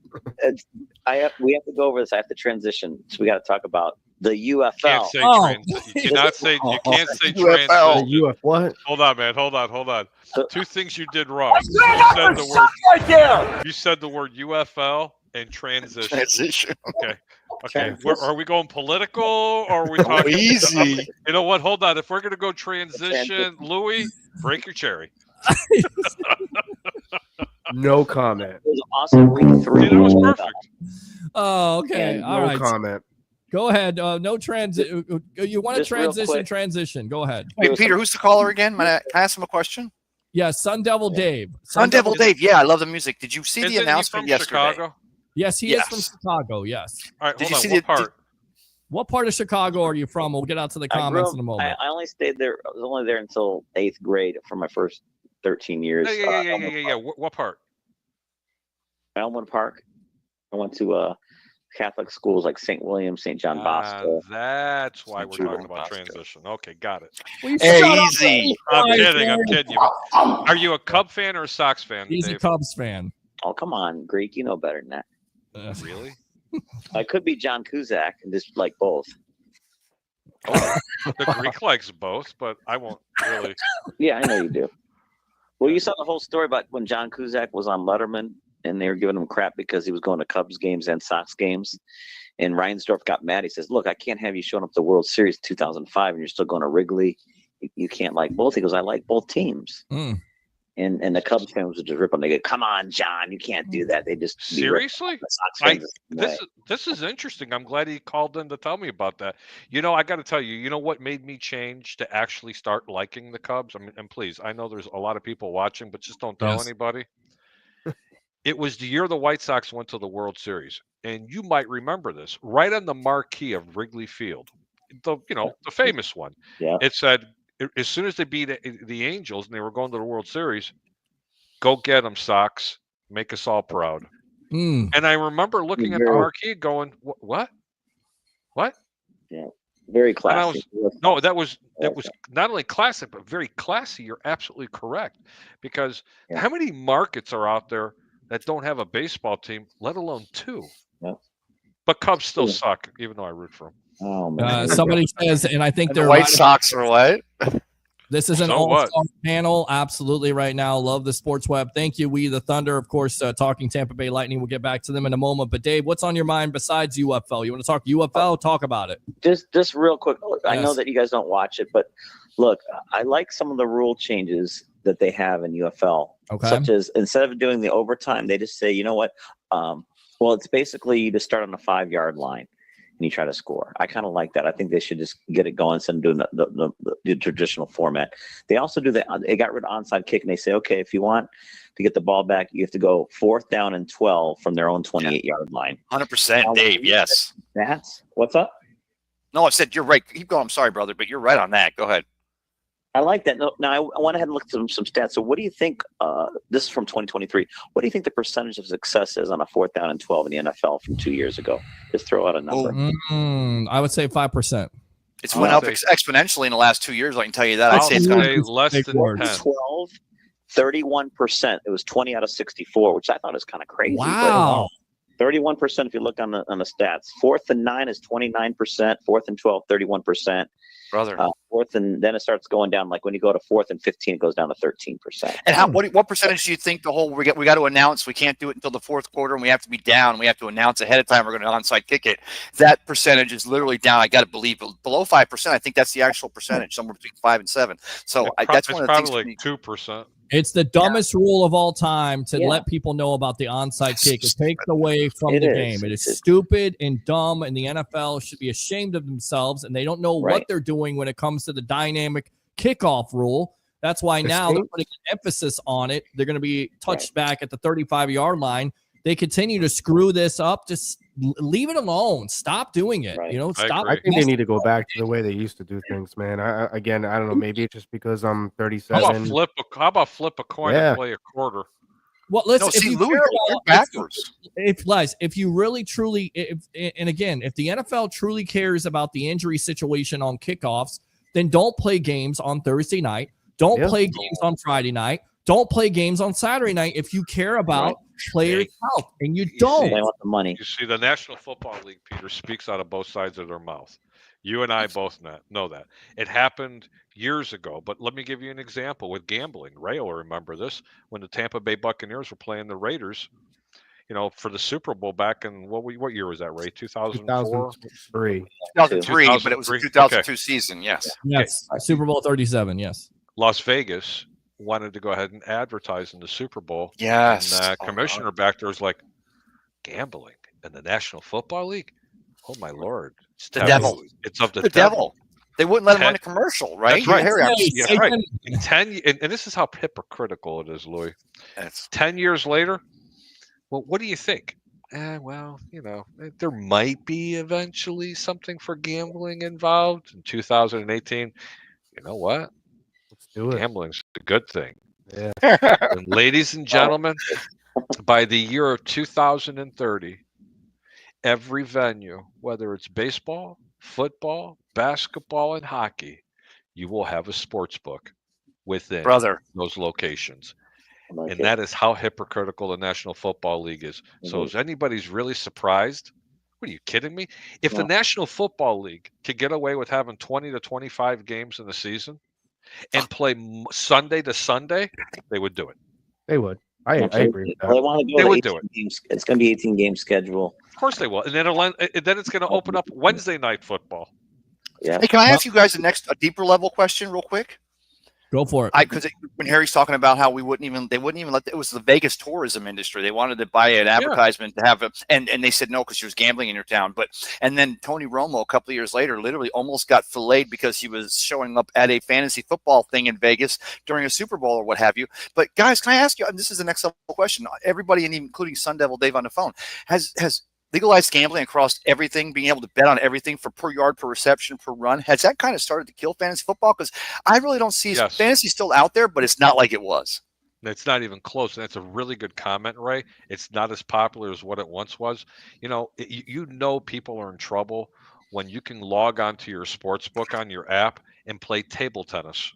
We have to go over this. I have to transition. So we got to talk about the UFL. You cannot say UFL. transition. What? Hold on, man. Hold on. Two things you did wrong. You said the word UFL and transition. Transition. Okay. Are we going political or are we talking easy? You know what? Hold on. If we're going to go transition, Louie, break your cherry. No comment. It was awesome week 3. That was perfect. Oh, okay. All right. No comment. Go ahead. No transition. You want to Just real quick. transition. Go ahead. Wait, Peter, who's the caller again? Can I ask him a question? Yeah, Sun Devil Dave. Sun Devil Dave. Yeah, I love the music. Did you see Isn't the he announcement from yesterday? Chicago? Yes, he is from Chicago. Yes. All right, Did hold you on. see What part? What part of Chicago are you from? We'll get out to the comments in a moment. I only stayed there. I was only there until 8th grade for my first 13 years. Yeah. What part? Elmwood Park. I went to Catholic schools like St. William, St. John Bosco. That's why we're talking about transition. Okay, got it. Easy. I'm kidding you. Are you a Cub fan or a Sox fan? He's Dave? a Cubs fan. Oh, come on, Greek. You know better than that. Really? I could be John Cusack and just like both. The Greek likes both, but I won't really. Yeah, I know you do. Well, you saw the whole story about when John Cusack was on Letterman and they were giving him crap because he was going to Cubs games and Sox games. And Reinsdorf got mad. He says, look, I can't have you showing up to the World Series 2005 and you're still going to Wrigley. You can't like both. He goes, I like both teams. And the Cubs fans would just rip him. They go, come on, John, you can't do that. They just Seriously? This is interesting. I'm glad he called in to tell me about that. You know, I got to tell you, you know what made me change to actually start liking the Cubs? I mean, and please, I know there's a lot of people watching, but just don't tell anybody. It was the year the White Sox went to the World Series. And you might remember this. Right on the marquee of Wrigley Field, the famous one. Yeah. It said, as soon as they beat the Angels and they were going to the World Series, go get them, Sox. Make us all proud. Mm. And I remember looking at the marquee going, what? Yeah, very classy. That was not only classic, but very classy. You're absolutely correct. Because how many markets are out there that don't have a baseball team, let alone two? Yeah. But Cubs still suck, even though I root for them. Oh, man. Somebody says, and I think And they're the White right Sox are what? This is an all-star panel. Absolutely right now. Love the sports web. Thank you. We the Thunder, of course, talking Tampa Bay Lightning. We'll get back to them in a moment. But Dave, what's on your mind besides UFL? You want to talk UFL? Talk about it. Just real quick. I know that you guys don't watch it, but look, I like some of the rule changes that they have in UFL. Okay. Such as instead of doing the overtime, they just say, you know what? Well, it's basically you just start on the 5-yard line and you try to score. I kind of like that. I think they should just get it going instead of doing the traditional format. They also do that. They got rid of onside kick and they say, okay, if you want to get the ball back, you have to go 4th down and 12 from their own 28-yard line. 100%, Dave. Yes. That's what's up. No, I said you're right. Keep going. I'm sorry, brother, but you're right on that. Go ahead. I like that. Now, I went ahead and looked at some stats. So what do you think, this is from 2023, what do you think the percentage of success is on a 4th down and 12 in the NFL from 2 years ago? Just throw out a number. I would say 5%. It's went up exponentially in the last 2 years. I can tell you that. I'd say it's going to be less than 10. 12, 31%. It was 20 out of 64, which I thought was kind of crazy. Wow. 31% if you look on the stats. 4th and 9 is 29%. 4th and 12, 31%. Brother. 4th and then it starts going down. Like when you go to 4th and 15, it goes down to 13%. And what percentage do you think the whole we got to announce we can't do it until the 4th quarter and we have to be down. We have to announce ahead of time we're going to onside kick it. That percentage is literally down. I got to believe below 5%. I think that's the actual percentage, somewhere between 5 and 7. So that's one of the things. Probably like 2%. It's the dumbest rule of all time to let people know about the onside kick. It takes away from the game. It is stupid and dumb, and the NFL should be ashamed of themselves, and they don't know what they're doing when it comes to the dynamic kickoff rule. That's why now they're putting an emphasis on it. They're going to be touched back at the 35-yard line. They continue to screw this up. Just leave it alone. Stop doing it. Stop. I think they need to go back to the way they used to do things, man. I don't know. Maybe it's just because I'm 37. How about flip a coin and play a quarter? Well, listen. Louie, you're backwards. If you really truly, and again, if the NFL truly cares about the injury situation on kickoffs, then don't play games on Thursday night. Don't play games on Friday night. Don't play games on Saturday night if you care about players' health, and you don't. They want the money. You see, the National Football League, Peter, speaks out of both sides of their mouth. You and I both know that. It happened years ago, but let me give you an example with gambling. Ray will remember this when the Tampa Bay Buccaneers were playing the Raiders, for the Super Bowl back in what year was that, Ray? 2004? 2003, but it was the 2002 season, yes. Yes, Super Bowl 37, yes. Las Vegas wanted to go ahead and advertise in the Super Bowl. Yes. And commissioner back there was like, gambling in the National Football League? Oh, my Lord. It's the devil. It's of the devil. They wouldn't let him run a commercial, right? That's right. Harry, right. And this is how hypocritical it is, Louie. 10 years later, well, what do you think? Well, there might be eventually something for gambling involved in 2018. You know what? Let's do it. Gambling's a good thing. Yeah. And ladies and gentlemen, by the year of 2030, every venue, whether it's baseball, football, basketball, and hockey, you will have a sports book within those locations. And that is how hypocritical the National Football League is. So if anybody's really surprised, what are you kidding me? If the National Football League could get away with having 20 to 25 games in the season and play Sunday to Sunday, they would do it. They would. I agree with that. They want to go they to would do it. Games. It's going to be 18 game schedule. Of course they will. And then it's going to open up Wednesday night football. Yeah. Hey, can I ask you guys a deeper level question real quick? Go for it. Because when Harry's talking about how they wouldn't even let it was the Vegas tourism industry. They wanted to buy an advertisement to have and they said no because she was gambling in your town. And then Tony Romo a couple of years later literally almost got filleted because he was showing up at a fantasy football thing in Vegas during a Super Bowl or what have you. But guys, can I ask you? And this is the next level question. Everybody, and including Sun Devil Dave on the phone, has legalized gambling across everything, being able to bet on everything for per yard, per reception, per run, has that kind of started to kill fantasy football? Because I really don't see fantasy still out there, but it's not like it was. It's not even close. And that's a really good comment, Ray. It's not as popular as what it once was. People are in trouble when you can log onto your sports book on your app and play table tennis.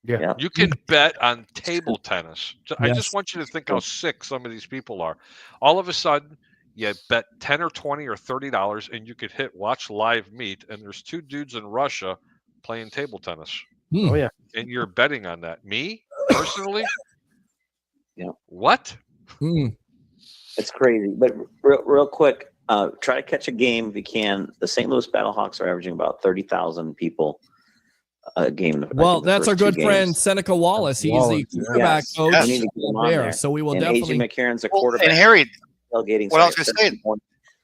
Yeah. You can bet on table tennis. I Yes. just want you to think how sick some of these people are. All of a sudden, you bet $10 or $20 or $30 and you could hit watch live meet, and there's two dudes in Russia playing table tennis. Oh yeah. And you're betting on that. Me, personally? Yeah. What? It's crazy. But real quick, try to catch a game if you can. The St. Louis Battlehawks are averaging about 30,000 people a game. Well, that's our good friend Seneca Wallace. He's the quarterback coach there. So we will definitely. AJ McCarron's a quarterback. And Harry, tailgating. What I was going to say.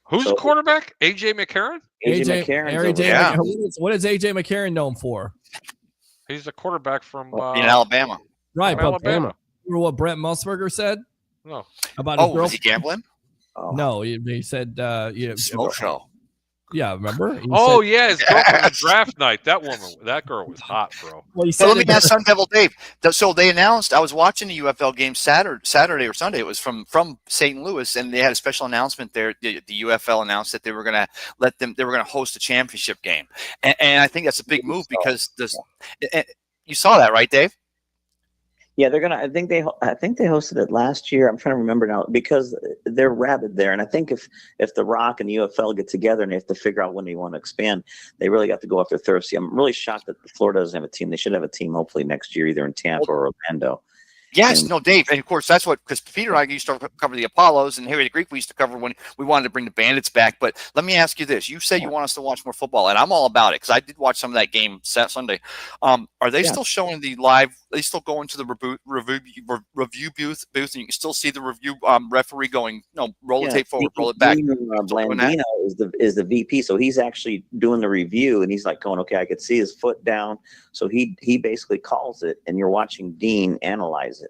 Who's the quarterback? AJ McCarron? AJ McCarron. What is AJ McCarron known for? He's the quarterback from in Alabama. Right, but Alabama. Remember what Brent Musburger said? No. About his girl? Was he gambling? No, he said smoke show. Yeah, remember? His girlfriend on draft night. That girl was hot, bro. Well, let me ask Sun Devil Dave. So they announced, I was watching the UFL game Saturday or Sunday. It was from St. Louis, and they had a special announcement there. The UFL announced that they were going to host a championship game. And I think that's a big move because you saw that, right, Dave? Yeah, they're gonna. I think they hosted it last year. I'm trying to remember now because they're rabid there. And I think if The Rock and the UFL get together and they have to figure out when they want to expand, they really got to go after Thursday. I'm really shocked that Florida doesn't have a team. They should have a team hopefully next year, either in Tampa or Orlando. Yes, Dave, and of course that's because Peter and I used to cover the Apollos, and Harry the Greek we used to cover when we wanted to bring the Bandits back. But let me ask you this: you say you want us to watch more football, and I'm all about it because I did watch some of that game Sunday. Are they still showing the live? Are they still going to the review booth, and you can still see the review referee going, roll the tape forward, roll it back. Blandino is the VP, so he's actually doing the review, and he's like going, okay, I could see his foot down, so he basically calls it, and you're watching Dean analyze it.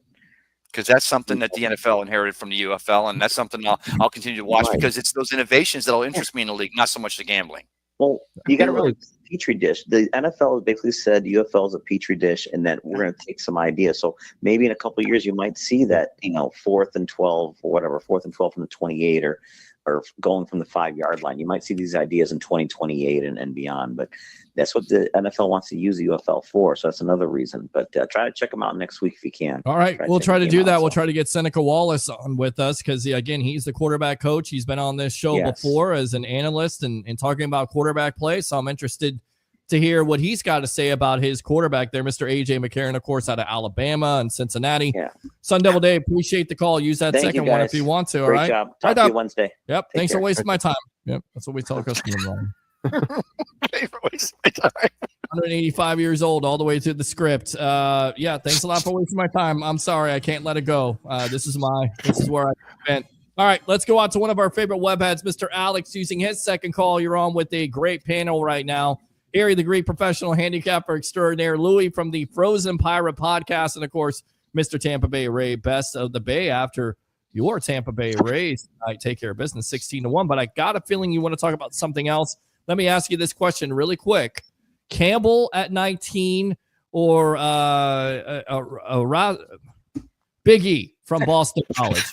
Because that's something that the NFL inherited from the UFL, and that's something I'll continue to watch because it's those innovations that'll interest me in the league, not so much the gambling. Well, you got to really petri dish. The NFL basically said UFL is a petri dish, and that we're going to take some ideas. So maybe in a couple of years, you might see that 4th and 12 or whatever, 4th and 12 from the 28 or going from the 5-yard line. You might see these ideas in 2028 and beyond, but that's what the NFL wants to use the UFL for. So that's another reason, but try to check them out next week if you can. All right. We'll try to do that. We'll try to get Seneca Wallace on with us because again, he's the quarterback coach. He's been on this show before as an analyst and talking about quarterback play. So I'm interested to hear what he's got to say about his quarterback there, Mr. AJ McCarron, of course, out of Alabama and Cincinnati. Yeah. Sun Devil Dave, appreciate the call. Use that second one if you want to. All right. Great job. Talk to you Wednesday. Yep. Thanks for wasting my time. Yep. That's what we tell customers. 185 years old, all the way through the script. Thanks a lot for wasting my time. I'm sorry, I can't let it go. This is where I spent. All right, let's go out to one of our favorite webheads, Mr. Alex, using his second call. You're on with a great panel right now. Harry, the great professional handicapper extraordinaire, Louie from the Frozen Pirate podcast, and of course, Mr. Tampa Bay Ray, best of the Bay after your Tampa Bay Rays tonight take care of business 16-1. But I got a feeling you want to talk about something else. Let me ask you this question really quick. Campbell at 19 or Big E from Boston College?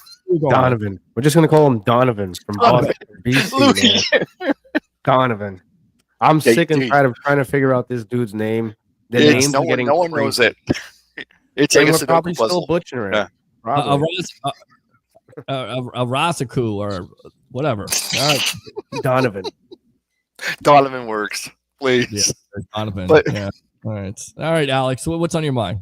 Donovan. We're just going to call him Donovan from Boston, BC. Donovan. I'm sick and tired of trying to figure out this dude's name. No one knows it. It's like we're probably still butchering it. A Rasaku or whatever. All right. Donovan works, please. Yeah, Donovan. All right, Alex. What's on your mind?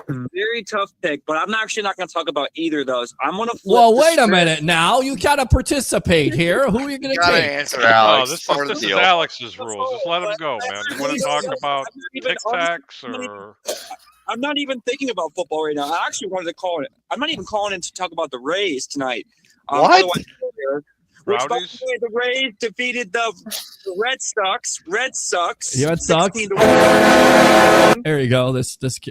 Very tough pick, but I'm actually not going to talk about either of those. I'm going to. Well, wait a minute. Now you got to participate here. Who are you going to take? Answer, Alex. This is Alex's rules. Just let him go, man. You want to talk about Tic Tacs or? I'm not even thinking about football right now. I actually wanted to call it. I'm not even calling in to talk about the Rays tonight. What? Which, by the Rowdies? way, the Rays defeated the Red Sox. Yeah, it sucks. 16-1. There you go.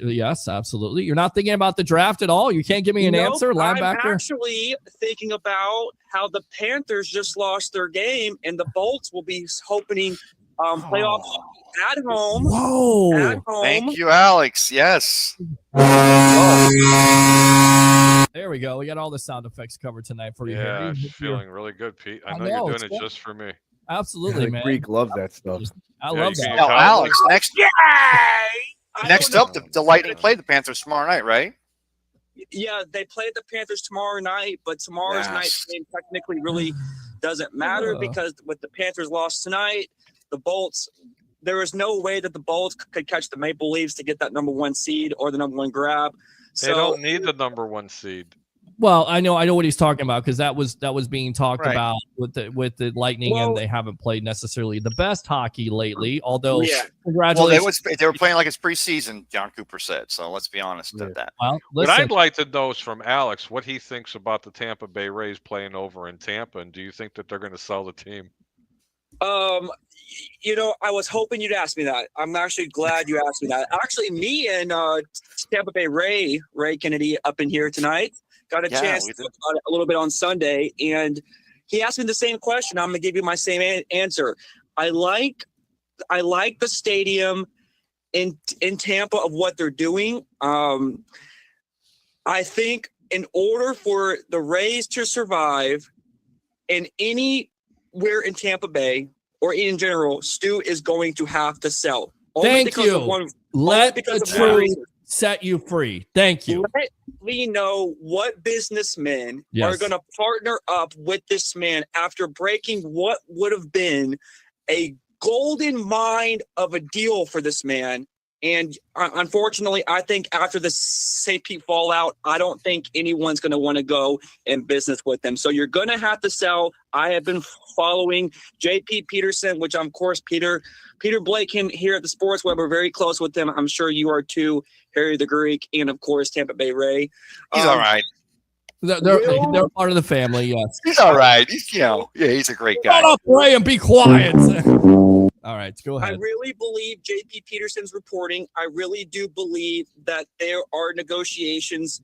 Yes, absolutely. You're not thinking about the draft at all. You can't give me an answer, linebacker. I'm actually thinking about how the Panthers just lost their game, and the Bolts will be hoping playoffs at home. Whoa! At home. Thank you, Alex. Yes. There we go. We got all the sound effects covered tonight for you. Yeah, Here. feeling really good, Pete. I know know, you're it's doing it good. just for me. Absolutely, The man. Greek loves that stuff. I Yeah, love you that. can Now, Cowboys. Alex, next don't up, the Lightning play the Panthers tomorrow night, right? Yeah, they play the Panthers tomorrow night, but tomorrow's Yes. night's game technically really doesn't matter because with the Panthers lost tonight, the Bolts, there is no way that the Bolts could catch the Maple Leafs to get that number 1 seed or the number 1 grab. They don't need the number 1 seed. Well, I know what he's talking about because that was being talked Right. about with the Lightning, and they haven't played necessarily the best hockey lately. Although, Well, congratulations. they were playing like it's preseason, John Cooper said. So let's be honest at that. Well, What listen, I'd like to know is from Alex what he thinks about the Tampa Bay Rays playing over in Tampa, and do you think that they're going to sell the team? I was hoping you'd ask me that. I'm actually glad you asked me that. Actually, me and Tampa Bay Ray Kennedy up in here tonight got a chance to talk about it a little bit on Sunday, and he asked me the same question. I'm going to give you my same answer. I like the stadium in Tampa of what they're doing. I think in order for the Rays to survive in anywhere in Tampa Bay or in general, Stu is going to have to sell. Thank you. Let the truth set you free. Thank you. Let me know what businessmen are going to partner up with this man after breaking what would have been a golden mine of a deal for this man. And unfortunately, I think after the St. Pete fallout, I don't think anyone's going to want to go in business with them. So you're going to have to sell. I have been following JP Peterson, which I'm, of course, Peter Blake here at the Sports Web. We're very close with him. I'm sure you are too, Harry the Greek, and, of course, Tampa Bay Ray. He's all right. They're part of the family, yes. He's all right. He's a great guy. Shut up, Ray, and be quiet. All right, go ahead. I really believe JP Peterson's reporting. I really do believe that there are negotiations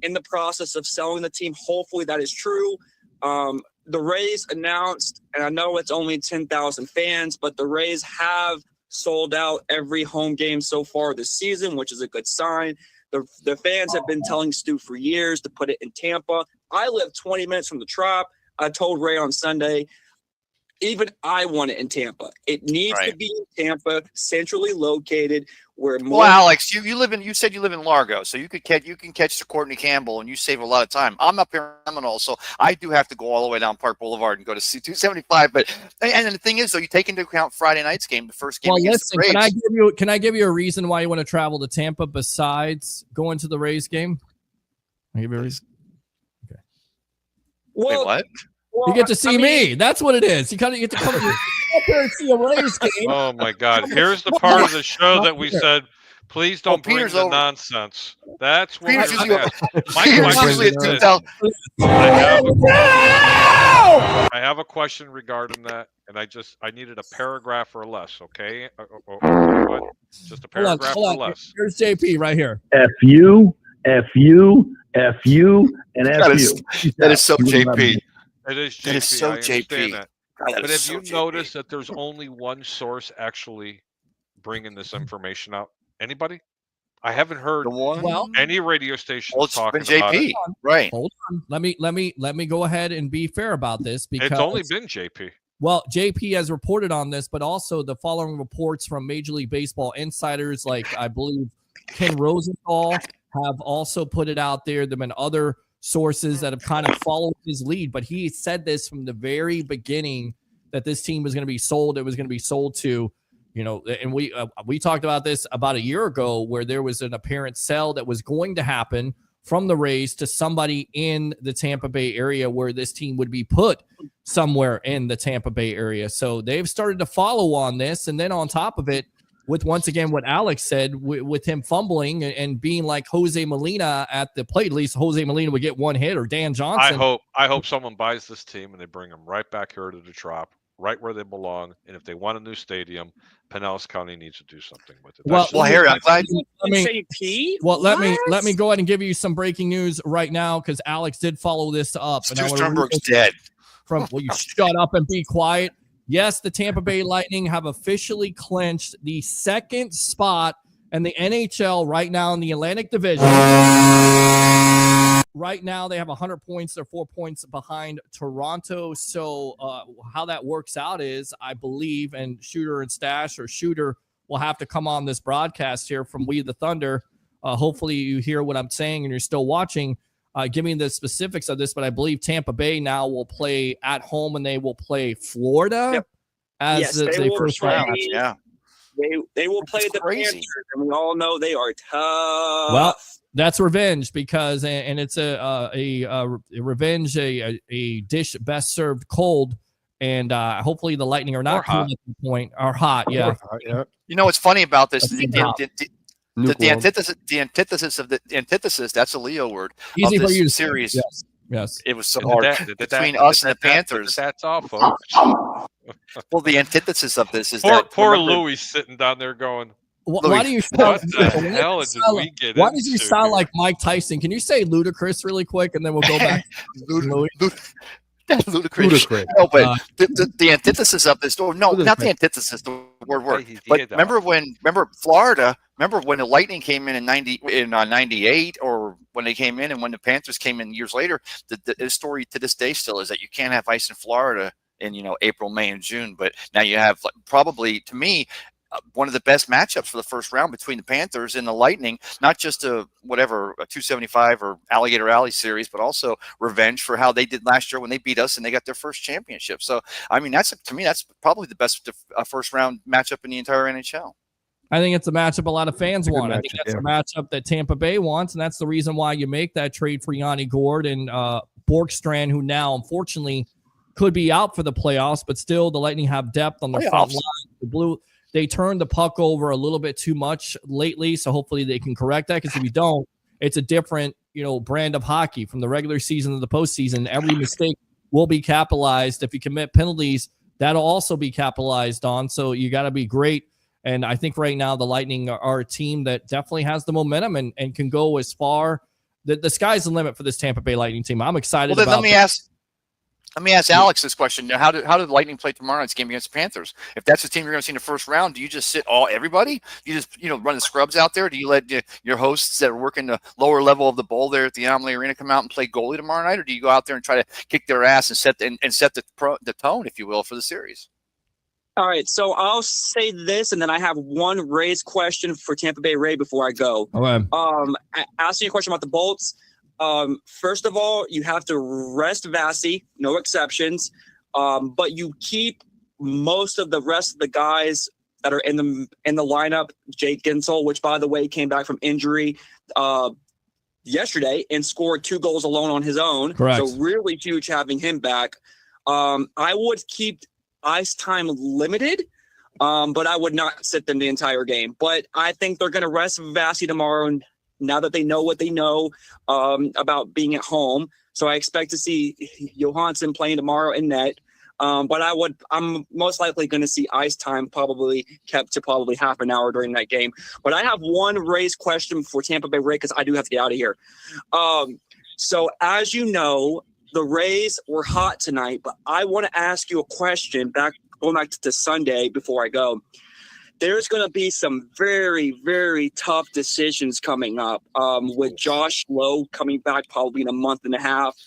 in the process of selling the team. Hopefully that is true. The Rays announced, and I know it's only 10,000 fans, but the Rays have sold out every home game so far this season, which is a good sign. The fans have been telling Stu for years to put it in Tampa. I live 20 minutes from the Trop. I told Ray on Sunday, even I want it in Tampa. It needs to be in Tampa, centrally located, where more. Well, Alex, you said you live in Largo, so you can catch the Courtney Campbell, and you save a lot of time. I'm up here in Seminole, so I do have to go all the way down Park Boulevard and go to C275. But and the thing is, though, you take into account Friday night's game, the first game against the Rays. Can I give you a reason why you want to travel to Tampa besides going to the Rays game? Can I give you a reason? Okay. Wait, what? You get to see me. That's what it is. You kind of get to come up here and see a Rays game. Oh my God! Here's the part of the show that we said, please don't bring Peter's the over. Nonsense. That's what Peter's we're usually- at. Peter's usually at 2,000. I have a question regarding that, and I needed a paragraph or less. Okay, just a paragraph or less. Here's JP right here. F you, and F you. That is so JP. It is JP. That is so I understand JP. that. God, that But is have so you JP. noticed that there's only one source actually bringing this information out? Anybody? I haven't heard any radio station talking about it. Right. Hold on. Let me go ahead and be fair about this because It's only been JP. Well, JP has reported on this, but also the following reports from Major League Baseball insiders, like I believe Ken Rosenthal, have also put it out there. There have been other sources that have kind of followed his lead, but he said this from the very beginning that this team was going to be sold. It was going to be sold to, and we talked about this about a year ago where there was an apparent sale that was going to happen from the Rays to somebody in the Tampa Bay area where this team would be put somewhere in the Tampa Bay area. So they've started to follow on this. And then on top of it, with once again what Alex said with him fumbling and being like Jose Molina at the plate. At least Jose Molina would get one hit, or Dan Johnson. I hope someone buys this team and they bring them right back here to the Trop, right where they belong. And if they want a new stadium, Pinellas County needs to do something with it. Well, Harry, I'm glad. Let me go ahead and give you some breaking news right now, because Alex did follow this up. Stu Sternberg's dead. Will you shut up and be quiet? Yes, the Tampa Bay Lightning have officially clinched the second spot in the NHL right now in the Atlantic Division. Right now, they have 100 points. They're 4 points behind Toronto. So how that works out is, I believe, and Shooter and Stash, or Shooter, will have to come on this broadcast here from We the Thunder. Hopefully you hear what I'm saying and you're still watching. Give me the specifics of this, but I believe Tampa Bay now will play at home, and they will play Florida as the first round. Yeah, they will play the Panthers, and we all know they are tough. Well, that's revenge, because and it's a revenge, a dish best served cold, and hopefully the Lightning are not cool at the point, are hot. Yeah. You know what's funny about this? The antithesis. That's a Leo word. Easy of for this you to series. say. Yes. It was so hard between us and the Panthers. That's all, folks. Well, the antithesis of this is poor Louie sitting down there going, Why do you what the hell did we get Why did you into sound here? like Mike Tyson? Can you say ludicrous really quick, and then we'll go back to Louie? That's ludicrous. No, but the antithesis of this story. No, not the antithesis. The word work. But remember when Florida? Remember when the Lightning came in 98, or when they came in, and when the Panthers came in years later. The story to this day still is that you can't have ice in Florida in April, May, and June. But now you have, probably, to me, one of the best matchups for the first round between the Panthers and the Lightning. Not just a 275 or Alligator Alley series, but also revenge for how they did last year when they beat us and they got their first championship. So, I mean, that's probably the best first round matchup in the entire NHL. I think it's a matchup a lot of fans want. I think that's a matchup that Tampa Bay wants, and that's the reason why you make that trade for Yanni Gourde and Borkstrand, who now, unfortunately, could be out for the playoffs, but still the Lightning have depth on the front line. They turned the puck over a little bit too much lately, so hopefully they can correct that, because if you don't, it's a different brand of hockey from the regular season to the postseason. Every mistake will be capitalized. If you commit penalties, that'll also be capitalized on, so you got to be great. And I think right now the Lightning are a team that definitely has the momentum and can go as far. The sky's the limit for this Tampa Bay Lightning team. I'm excited about it. Let me ask Alex this question. How did the Lightning play tomorrow night's game against the Panthers? If that's the team you're going to see in the first round, do you just sit everybody? Do you just run the scrubs out there? Do you let your hosts that are working the lower level of the bowl there at the Amalie Arena come out and play goalie tomorrow night, or do you go out there and try to kick their ass and set the tone, if you will, for the series? All right, so I'll say this, and then I have one raised question for Tampa Bay Ray before I go. Okay. Asking you a question about the Bolts. First of all, you have to rest Vasi, no exceptions, but you keep most of the rest of the guys that are in the lineup. Jake Gensel, which by the way came back from injury yesterday and scored 2 goals alone on his own. Correct. So really huge having him back. I would keep ice time limited, but I would not sit them the entire game. But I think they're going to rest Vasi tomorrow, and now that they know what they know about being at home. So I expect to see Johansson playing tomorrow in net. But I'm most likely going to see ice time probably kept to probably half an hour during that game. But I have one raised question for Tampa Bay Ray, because I do have to get out of here. So as you know, the Rays were hot tonight, but I want to ask you a question going back to Sunday before I go. There's going to be some very, very tough decisions coming up with Josh Lowe coming back probably in a month and a half.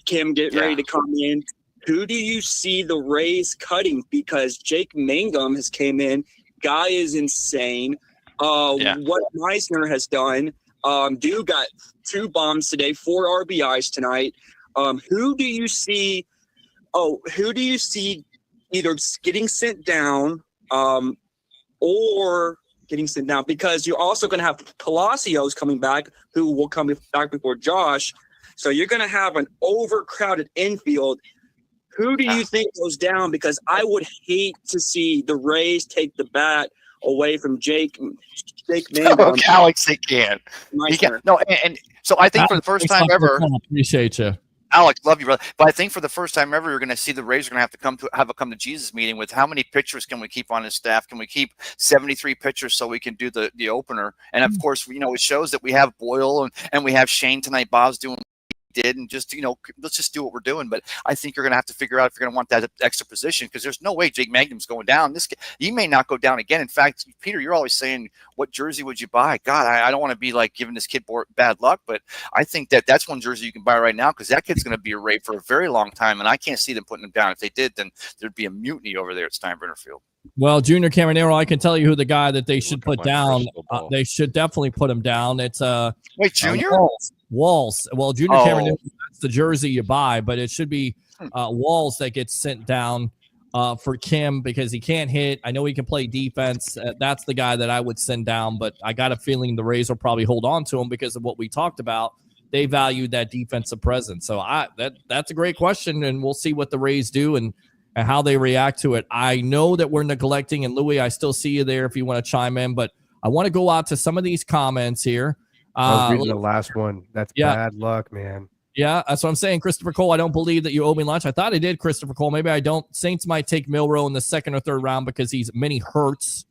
Kim getting ready to come in. Who do you see the Rays cutting? Because Jake Mangum has came in. Guy is insane. What Meisner has done. Dude got 2 bombs today, 4 RBIs tonight. Who do you see? Who do you see either getting sent down or getting sent down? Because you're also going to have Palacios coming back, who will come back before Josh. So you're going to have an overcrowded infield. Who do you think goes down? Because I would hate to see the Rays take the bat away from Jake Mangum. Alex, they can. He can. No, and so I think for the first time ever, appreciate you. Alex, love you, brother. But I think for the first time ever, you're going to see the Rays are going to have a come to Jesus meeting with how many pitchers can we keep on his staff? Can we keep 73 pitchers so we can do the opener? And of course, it shows that we have Boyle and we have Shane tonight. Bob's doing did and just let's just do what we're doing. But I think you're going to have to figure out if you're going to want that extra position, because there's no way Jake Magnum's going down. He may not go down again. In fact, Peter, you're always saying, what jersey would you buy? God, I don't want to be like giving this kid bad luck, but I think that's one jersey you can buy right now, because that kid's going to be a Ray for a very long time, and I can't see them putting him down. If they did, then there'd be a mutiny over there at Steinbrenner Field. Well, Junior Caminero, I can tell you who the guy that they should put down. They should definitely put him down. It's wait, Junior Walls. Well, Junior Caminero, that's the jersey you buy, but it should be Walls that gets sent down for Kim, because he can't hit. I know he can play defense. That's the guy that I would send down, but I got a feeling the Rays will probably hold on to him because of what we talked about. They value that defensive presence. So that's a great question, and we'll see what the Rays do and how they react to it. I know that we're neglecting, and Louie, I still see you there if you want to chime in, but I want to go out to some of these comments here. I was reading the last one. That's bad luck, man. Yeah, that's what I'm saying. Christopher Cole, I don't believe that you owe me lunch. I thought I did, Christopher Cole. Maybe I don't. Saints might take Milroe in the second or third round because he's many hurts.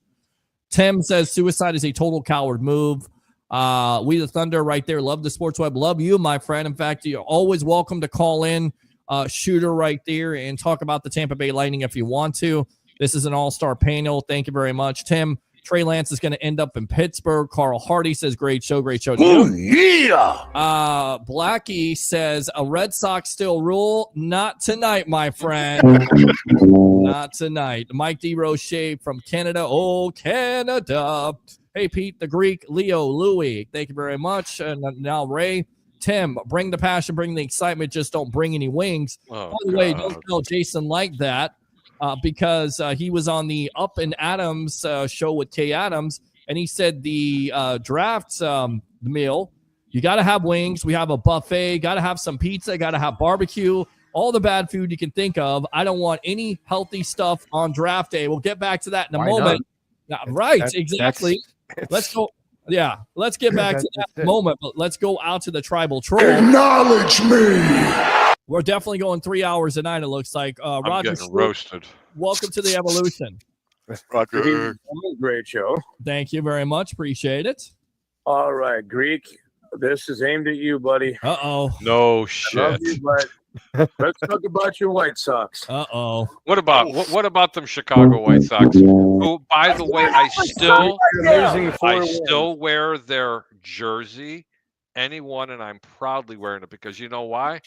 Tim says suicide is a total coward move. We the Thunder right there. Love the Sports Web. Love you, my friend. In fact, you're always welcome to call in. Shooter right there and talk about the Tampa Bay Lightning if you want to. This is an all-star panel. Thank you very much, Tim. Trey Lance is going to end up in Pittsburgh. Carl Hardy says, great show. Oh, yeah. Blackie says, a Red Sox still rule. Not tonight, my friend. Not tonight. Mike DeRoche from Canada. Oh, Canada. Hey, Pete, the Greek, Leo, Louie. Thank you very much. And now Ray. Tim, bring the passion, bring the excitement, just don't bring any wings. By the way, don't tell Jason like that because he was on the Up and Adams show with Kay Adams, and he said the draft meal, you got to have wings. We have a buffet, got to have some pizza, got to have barbecue, all the bad food you can think of. I don't want any healthy stuff on draft day. We'll get back to that in a moment. Exactly. Let's go. Yeah, let's get back to that moment, but let's go out to the tribal troll. Acknowledge me. We're definitely going 3 hours a night, it looks like. I'm Roger, getting roasted. Welcome to the Evolution. Roger. Great show. Thank you very much. Appreciate it. All right, Greek, this is aimed at you, buddy. Uh-oh. No shit. I love you, but let's talk about your White Sox. Uh-oh. What about them Chicago White Sox? Who, by the way, I still wear their jersey. Anyone, and I'm proudly wearing it because you know why?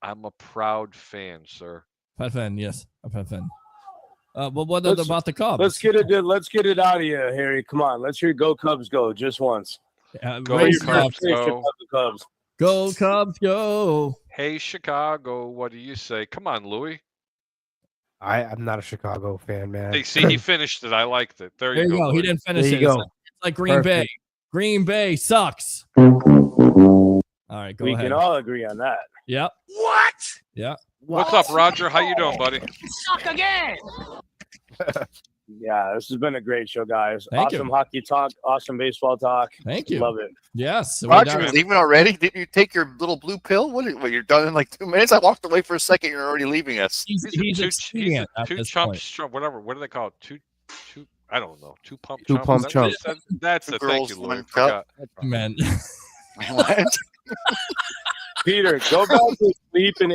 I'm a proud fan, sir. Proud fan, yes. A proud fan. But what about the Cubs? Let's get it out of you, Harry. Come on, let's hear "Go Cubs, Go" just once. Go Cubs, go. Cubs. Go Cubs, go. Hey, Chicago, what do you say? Come on, Louie. I'm not a Chicago fan, man. Hey, see, he finished it. I liked it. There you go. He didn't finish it. Go. It's like Green Bay. Green Bay sucks. All right, go ahead. We can all agree on that. Yep. What? Yeah. What's up, Roger? How you doing, buddy? Suck again. Yeah, this has been a great show, guys. Thank awesome you. Hockey talk, awesome baseball talk. Thank you. Love it. Yes. Roger, you're leaving already? Didn't you take your little blue pill? What, you're done in like 2 minutes? I walked away for a second. You're already leaving us. He's two chumps, whatever. What do they call it? Two. I don't know. Two pump chumps. That's it. Thank you, Louie. Man. What? Peter, go back to sleep and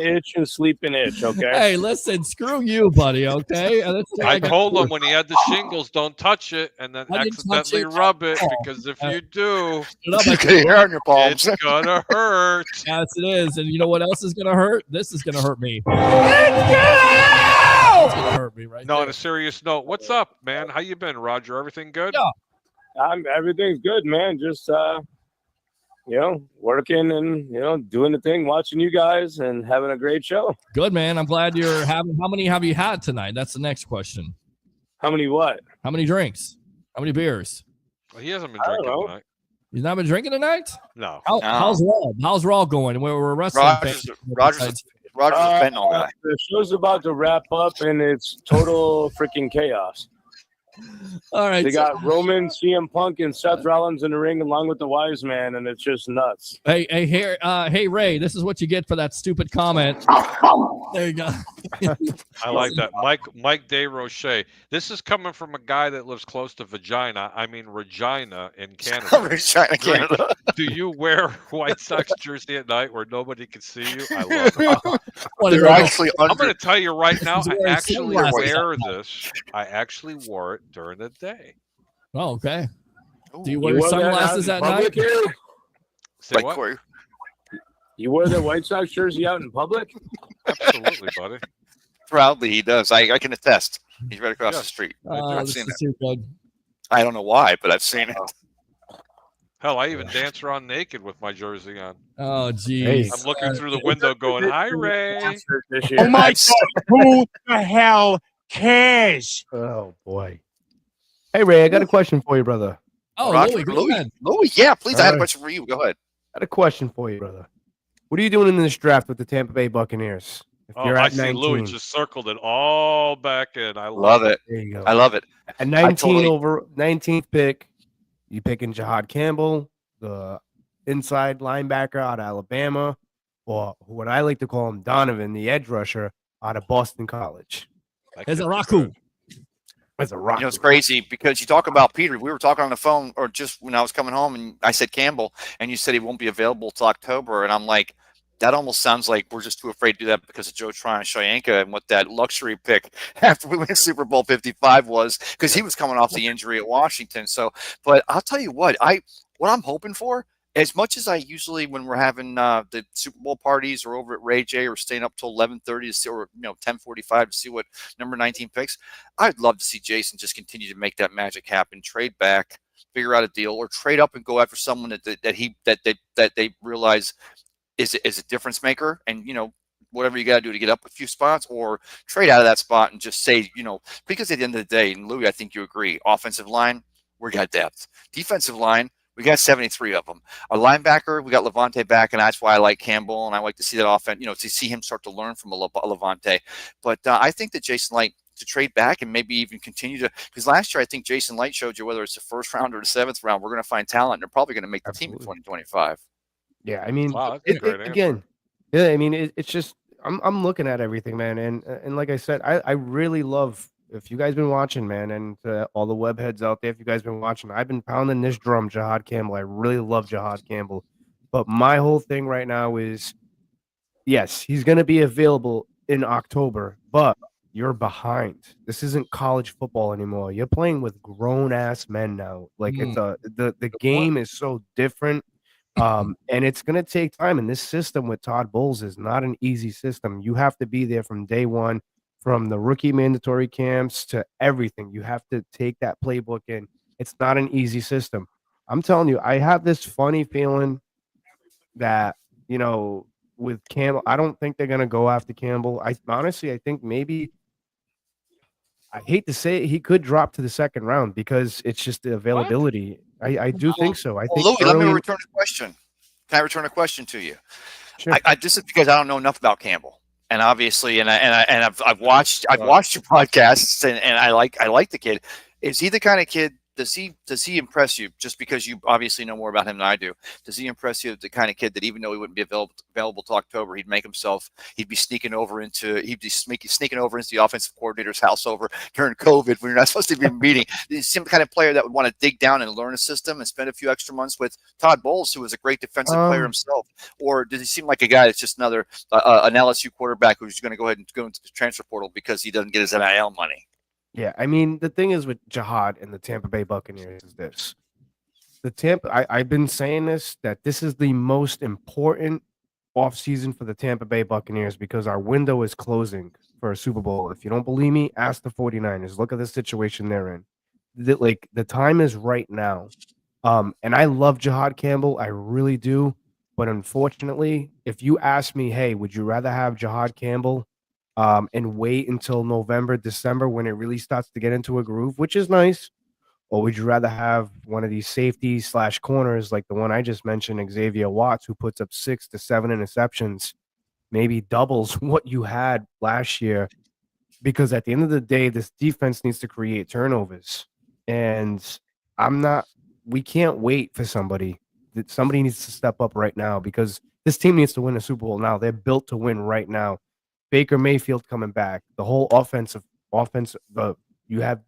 itch, okay? Hey, listen, screw you, buddy, okay? I told him when he had the shingles, don't touch it and then accidentally rub it, because if you do, you get hair on your palms. It's going to hurt. Yes, it is. And you know what else is going to hurt? This is going to hurt me. Let's go! It's going to hurt me right No, there. on a serious note, what's up, man? How you been, Roger? Everything good? Yeah. Everything's good, man. Just working and doing the thing, watching you guys, and having a great show. Good, man. I'm glad you're having. How many have you had tonight? That's the next question. How many what? How many drinks? How many beers? Well, he hasn't been drinking tonight. He's not been drinking tonight? No. How's Raw? How's Raw going? We're wrestling. Roger's Roger's a fentanyl guy. The show's about to wrap up, and it's total freaking chaos. All right. They got Roman, CM Punk, and Seth Rollins in the ring along with the Wise Man, and it's just nuts. Hey, Ray, this is what you get for that stupid comment. There you go. I like that. Mike DeRoche. This is coming from a guy that lives close to Regina in Canada. Regina, Canada. Do you wear White Sox jersey at night where nobody can see you? I love it. They're actually I'm going to tell you right now, He's I wearing actually sunglasses. wear this. I actually wore it during the day. Oh, okay. Do you You wear wore that sunglasses out at in night? public here? Say Like what? Corey. You wear the White Sox jersey out in public? Absolutely, buddy. Proudly, he does. I can attest. He's right across the Yes. street. This I've seen is it. too good. I don't know why, but I've seen it. Hell, I even dance around naked with my jersey on. Oh, geez. I'm looking through the window going, "Hi, Ray." Oh my God! Who the hell cares? Oh boy. Hey Ray, I got a question for you, brother. Oh, Roger, Louie, go ahead. Louie, yeah, please. All I had a right. question for you. Go ahead. I had a question for you, brother. What are you doing in this draft with the Tampa Bay Buccaneers? If Oh, you're I at see 19, Louie just circled it all back in. I Love it. there you go. I love it. At 19 totally- over 19th pick, you picking Jahad Campbell, the inside linebacker out of Alabama, or what I like to call him, Donovan, the edge rusher out of Boston College. As a Raku. As a rock. You know, it's crazy because you talk about Peter. We were talking on the phone, or just when I was coming home, and I said Campbell, and you said he won't be available till October, and I'm like, that almost sounds like we're just too afraid to do that because of Joe Tryon-Shoyinka and what that luxury pick after we win Super Bowl 55 was, because he was coming off the injury at Washington. So, but I'll tell you what I'm hoping for. As much as I usually, when we're having the Super Bowl parties or over at Ray J or staying up till 11:30 to see, or 10:45 to see what number 19 picks, I'd love to see Jason just continue to make that magic happen. Trade back, figure out a deal, or trade up and go after someone that they realize is a difference maker, and whatever you got to do to get up a few spots, or trade out of that spot and just say, because at the end of the day, and Louie, I think you agree, offensive line, we got depth. Defensive line, we got 73 of them. A linebacker, we got Levante back, and that's why I like Campbell, and I like to see that offense, to see him start to learn from a Levante. But I think that Jason Light to trade back and maybe even continue to, because last year I think Jason Light showed you, whether it's the first round or the seventh round, we're going to find talent, and they're probably going to make the team in 2025. Yeah, I mean, Wow, that's a great answer. again, yeah, I mean, it's just I'm looking at everything, man, and like I said, I really love. If you guys been watching, man, and all the web heads out there, if you guys been watching, I've been pounding this drum, Jahad Campbell. I really love Jahad Campbell, but my whole thing right now is, yes, he's going to be available in October, but you're behind. This isn't college football anymore. You're playing with grown ass men now. Like it's the game is so different. And it's going to take time. And this system with Todd Bowles is not an easy system. You have to be there from day one, from the rookie mandatory camps to everything. You have to take that playbook in. It's not an easy system. I'm telling you, I have this funny feeling that, with Campbell, I don't think they're going to go after Campbell. I think maybe, I hate to say it, he could drop to the second round because it's just the availability. I do think so. I think Louie, let me return a question. Can I return a question to you? Sure. This is because I don't know enough about Campbell, and obviously, I've watched your podcasts, and I like the kid. Is he the kind of kid? Does he impress you? Just because you obviously know more about him than I do, does he impress you? The kind of kid that even though he wouldn't be available till October, he'd be sneaking over into the offensive coordinator's house over during COVID when you're not supposed to be meeting. He's some kind of player that would want to dig down and learn a system and spend a few extra months with Todd Bowles, who was a great defensive player himself. Or does he seem like a guy that's just another an LSU quarterback who's going to go ahead and go into the transfer portal because he doesn't get his NIL money? Yeah, I mean, the thing is with Jahad and the Tampa Bay Buccaneers is this. I've been saying this, that this is the most important offseason for the Tampa Bay Buccaneers because our window is closing for a Super Bowl. If you don't believe me, ask the 49ers. Look at the situation they're in. The time is right now. And I love Jahad Campbell. I really do. But unfortunately, if you ask me, hey, would you rather have Jahad Campbell and wait until November, December when it really starts to get into a groove, which is nice? Or would you rather have one of these safeties / corners like the one I just mentioned, Xavier Watts, who puts up 6 to 7 interceptions, maybe doubles what you had last year, because at the end of the day, this defense needs to create turnovers. And we can't wait for somebody. Somebody needs to step up right now, because this team needs to win a Super Bowl now. They're built to win right now. Baker Mayfield coming back, the whole offense, you have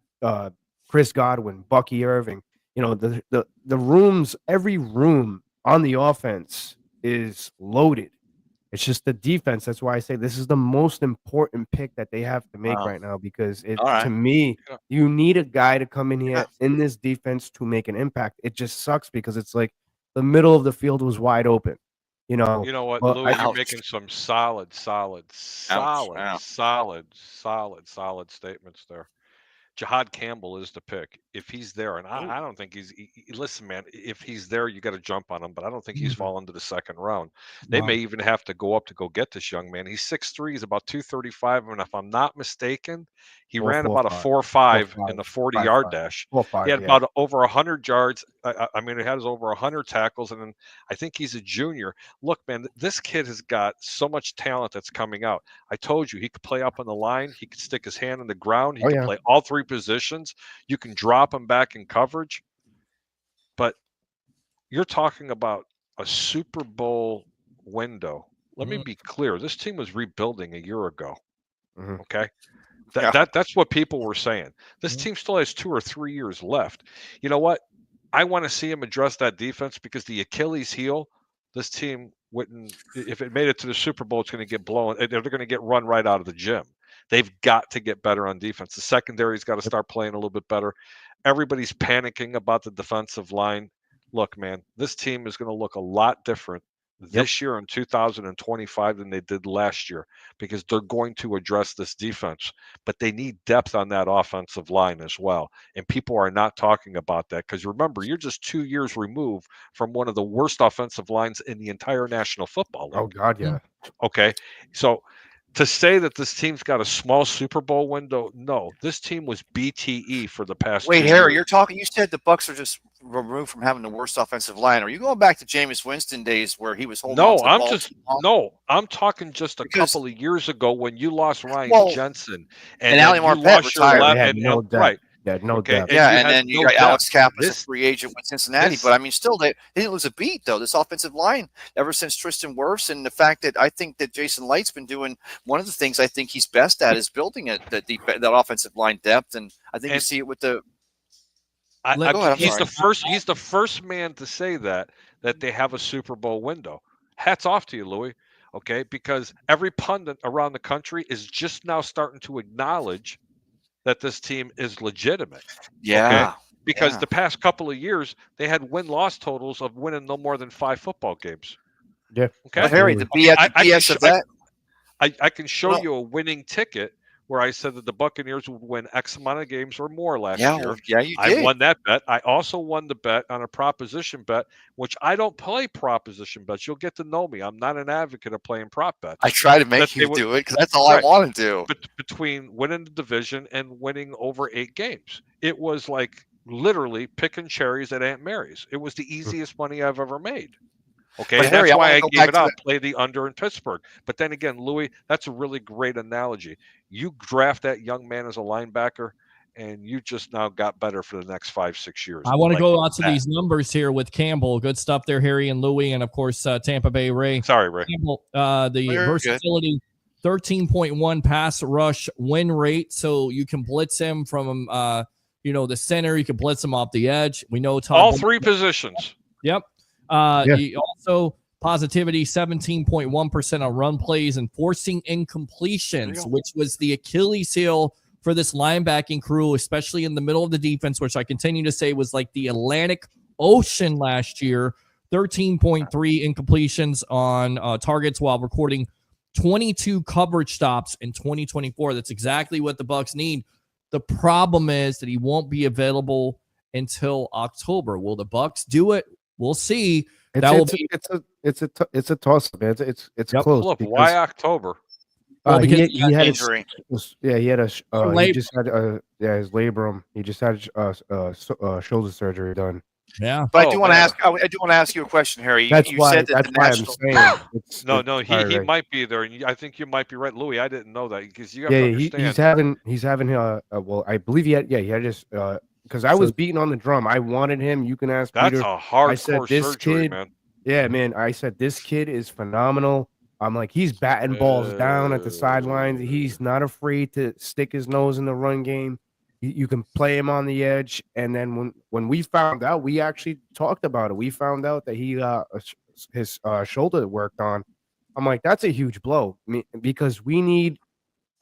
Chris Godwin, Bucky Irving, the rooms, every room on the offense is loaded. It's just the defense. That's why I say this is the most important pick that they have to make right now, because to me, you need a guy to come in here in this defense to make an impact. It just sucks because it's like the middle of the field was wide open. You know what, Louie? You're making some solid statements there. Jahad Campbell is the pick if he's there, and I don't think listen, man. If he's there, you got to jump on him, but I don't think he's fallen to the second round. They may even have to go up to go get this young man. He's 6'3", he's about 235, and if I'm not mistaken, he ran about a 4.5 in the 40-yard dash. He had about over 100 yards. I mean, he has over 100 tackles, and then I think he's a junior. Look, man, this kid has got so much talent that's coming out. I told you, he could play up on the line. He could stick his hand in the ground. He can play all three positions. You can drop him back in coverage. But you're talking about a Super Bowl window. Let me be clear. This team was rebuilding a year ago. Okay? That's what people were saying. This team still has 2 or 3 years left. You know what? I want to see him address that defense, because the Achilles heel, this team wouldn't, if it made it to the Super Bowl, it's going to get blown. They're going to get run right out of the gym. They've got to get better on defense. The secondary's got to start playing a little bit better. Everybody's panicking about the defensive line. Look, man, this team is going to look a lot different this year in 2025 than they did last year, because they're going to address this defense, but they need depth on that offensive line as well. And people are not talking about that, because remember, you're just 2 years removed from one of the worst offensive lines in the entire National Football League. Oh God, yeah. Okay, so to say that this team's got a small Super Bowl window, no, this team was BTE for the past. Wait, 2 Harry, years. you said the Bucs are just removed from having the worst offensive line. Are you going back to Jameis Winston days where he was holding on to the ball? I'm talking just a couple of years ago when you lost Ryan Jensen and Ali Marpet retired. Right. Yeah, no doubt. And then you got Alex Kapp as a free agent with Cincinnati. But I mean, still, they didn't lose a beat, though. This offensive line, ever since Tristan Wirfs, and the fact that I think that Jason Light's been doing one of the things I think he's best at is building that offensive line depth. And I think you see it with the. He's the first man to say that they have a Super Bowl window. Hats off to you, Louie. Okay, because every pundit around the country is just now starting to acknowledge that this team is legitimate. Yeah. Okay? Because the past couple of years, they had win-loss totals of winning no more than 5 football games. Yeah. Okay. Well, Harry, the BS of that. I can show you a winning ticket where I said that the Buccaneers would win X amount of games or more last year. Yeah, you did. I won that bet. I also won the bet on a proposition bet, which I don't play proposition bets. You'll get to know me. I'm not an advocate of playing prop bets. I try to make you do it because that's all I want to do. But between winning the division and winning over 8 games, it was like literally picking cherries at Aunt Mary's. It was the easiest money I've ever made. Okay, but Harry, that's why I gave it out. Play the under in Pittsburgh. But then again, Louie, that's a really great analogy. You draft that young man as a linebacker, and you just now got better for the next 5-6 years. I want to go out to these numbers here with Campbell. Good stuff there, Harry and Louie, and of course Tampa Bay Ray. Sorry, Ray. Campbell, the versatility, 13.1 pass rush win rate, so you can blitz him from the center. You can blitz him off the edge. We know all 3 positions. Yep. He also positivity 17.1% on run plays and forcing incompletions, which was the Achilles heel for this linebacking crew, especially in the middle of the defense, which I continue to say was like the Atlantic Ocean last year. 13.3 incompletions on targets while recording 22 coverage stops in 2024. That's exactly what the Bucs need. The problem is that he won't be available until October. Will the Bucs do it? We'll see. It's a toss up, man. It's close. Look, why October? Because he had injury. He had his labrum. He just had shoulder surgery done. Yeah. But I do want to ask. I do want to ask you a question, Harry. That's you why. said that That's the why national. I'm saying. No, he might be there, and I think you might be right, Louie. I didn't know that because you have to Yeah, understand. he's having well, I believe he had just because I was beating on the drum. I wanted him. You can ask That's Peter. a I said hardcore this surgery, kid, man. yeah, man. I said this kid is phenomenal. I'm like, he's batting balls down at the sidelines. He's not afraid to stick his nose in the run game. You can play him on the edge. And then when we found out, we actually talked about it. We found out that he his shoulder worked on. I'm like, that's a huge blow because we need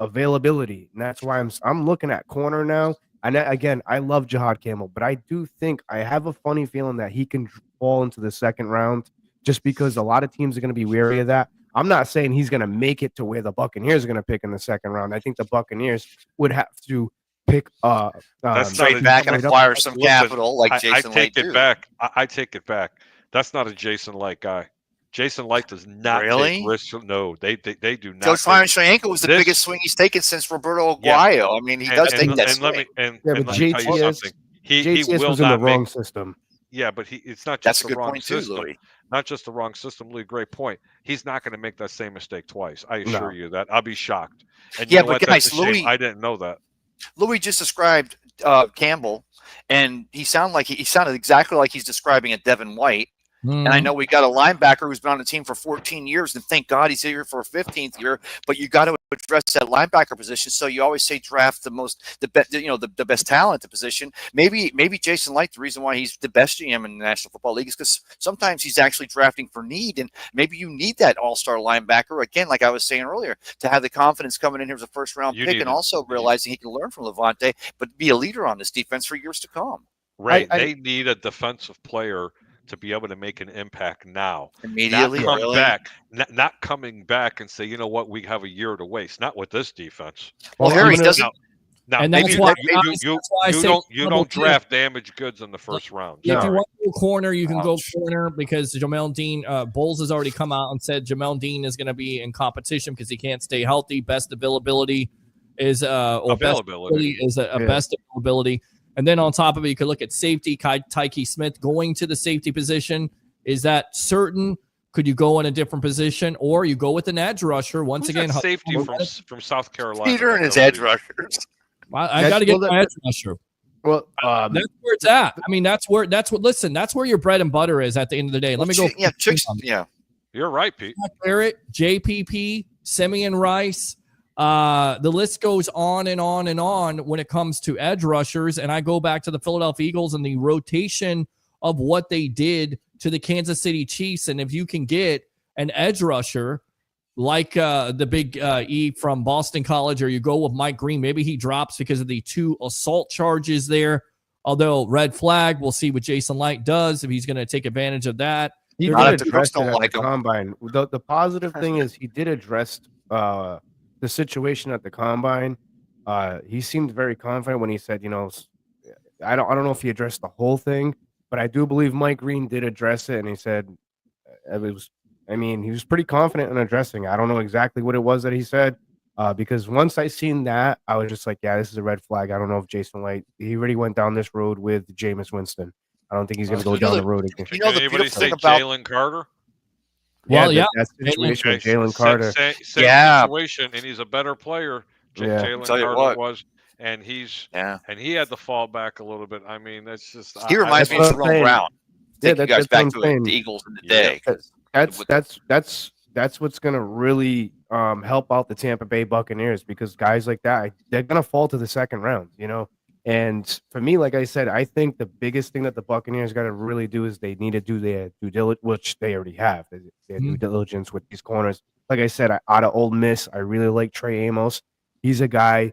availability, and that's why I'm looking at corner now. And again, I love Jihad Campbell, but I do think I have a funny feeling that he can fall into the second round just because a lot of teams are going to be wary of that. I'm not saying he's going to make it to where the Buccaneers are going to pick in the second round. I think the Buccaneers would have to pick trade back and acquire some capital like Jason Light. I take it back. That's not a Jason Light guy. Jason Light does not take risks. No, they do not. Joe Tryon-Shoyinka was the biggest swing he's taken since Roberto Aguayo. I mean, he does take that swing. But JTS, he will was in the wrong system. Yeah, but it's not just the wrong system. Louie. Not just the wrong system, Louie. Great point. He's not going to make that same mistake twice. I assure you that. I'll be shocked. And you know what? That's a shame. I didn't know that. Louie just described Campbell, and he sounded exactly like he's describing a Devin White. And I know we got a linebacker who's been on the team for 14 years, and thank God he's here for a 15th year. But you got to address that linebacker position. So you always say draft the best talent at the position. Maybe Jason Light, the reason why he's the best GM in the National Football League is because sometimes he's actually drafting for need, and maybe you need that all-star linebacker again, like I was saying earlier, to have the confidence coming in here as a first-round pick, and also realizing he can learn from Levante, but be a leader on this defense for years to come. Right, they need a defensive player to be able to make an impact now. Immediately, not coming back and say, you know what, we have a year to waste. Not with this defense. Well, Harry doesn't. Now, and maybe you don't draft damaged goods in the first round. If you want to go corner, you can go corner because Jamel Dean Bowles has already come out and said Jamel Dean is going to be in competition because he can't stay healthy. Best availability is best availability. And then on top of it, you could look at safety, Tyke Smith going to the safety position. Is that certain? Could you go in a different position, or you go with an edge rusher? Once again, safety from South Carolina. Peter and his edge rushers. I got to get my edge rusher. Well, that's where it's at. I mean, that's where your bread and butter is at the end of the day. Let me go. Yeah, you're right, Pete. Barrett, JPP, Simeon Rice. The list goes on and on and on when it comes to edge rushers. And I go back to the Philadelphia Eagles and the rotation of what they did to the Kansas City Chiefs. And if you can get an edge rusher like the big E from Boston College, or you go with Mike Green, maybe he drops because of the 2 assault charges there. Although red flag, we'll see what Jason Light does if he's going to take advantage of that. He did address it at the combine. The positive thing is he did address the situation at the combine. He seemed very confident when he said, I don't know if he addressed the whole thing, but I do believe Mike Green did address it, and he said he was pretty confident in addressing it. I don't know exactly what it was that he said, because once I seen that, I was just like, yeah, this is a red flag. I don't know if Jason Light, he already went down this road with Jameis Winston. I don't think he's going to go down the road again. Can anybody say Jalen Carter? Well, that situation with Jalen Carter. Same situation, and he's a better player. Jalen Carter was, and he had to fall back a little bit. I mean, that's just he reminds me of Jerome Brown. Take you guys back to the Eagles in the day. That's what's going to really help out the Tampa Bay Buccaneers, because guys like that, they're going to fall to the second round, And for me, like I said, I think the biggest thing that the Buccaneers got to really do is they need to do their due diligence, which they already have, their due diligence with these corners. Like I said, out of Ole Miss, I really like Trey Amos. He's a guy.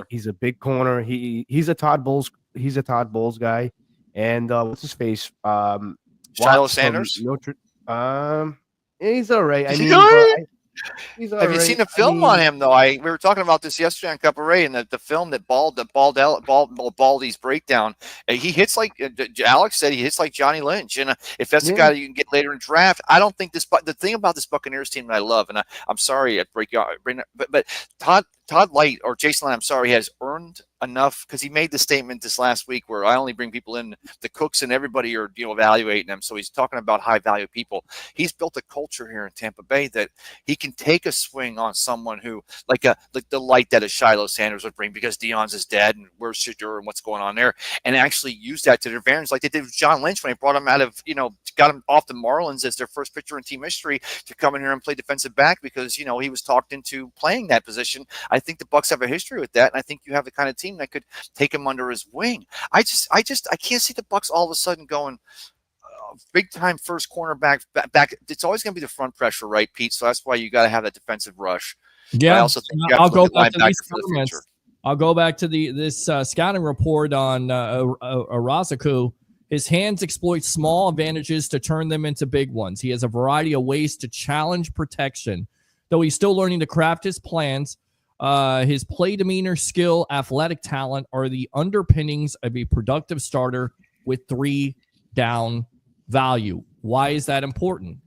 He's a big corner. He's a Todd Bowles. He's a Todd Bowles guy. And what's his face? Shiloh Sanders. He's all right. Have you seen the film on him though? We were talking about this yesterday on Cup of Ray, and the film that Baldy's breakdown. He hits like Alex said. He hits like Johnny Lynch, and if that's the guy that you can get later in draft, I don't think this. The thing about this Buccaneers team that I love, and I'm sorry I break you, but Todd Light or Jason Light, I'm sorry, has earned enough, because he made the statement this last week where I only bring people in, the cooks and everybody are evaluating them. So he's talking about high value people. He's built a culture here in Tampa Bay that he can take a swing on someone who like the light that a Shiloh Sanders would bring because Deion's is dead and where's Shadur and what's going on there, and actually use that to their advantage, like they did with John Lynch when they brought him out of got him off the Marlins as their first pitcher in team history to come in here and play defensive back because he was talked into playing that position. I think the Bucs have a history with that, and I think you have the kind of team that could take him under his wing. I can't see the Bucs all of a sudden going big time first cornerback back. It's always going to be the front pressure, right, Pete? So that's why you got to have that defensive rush. Yeah, but I also think you have to look at linebacker for the future. I'll go back to this scouting report on Arazaku. His hands exploit small advantages to turn them into big ones. He has a variety of ways to challenge protection, though he's still learning to craft his plans. His play demeanor, skill, athletic talent are the underpinnings of a productive starter with 3 down value. Why is that important?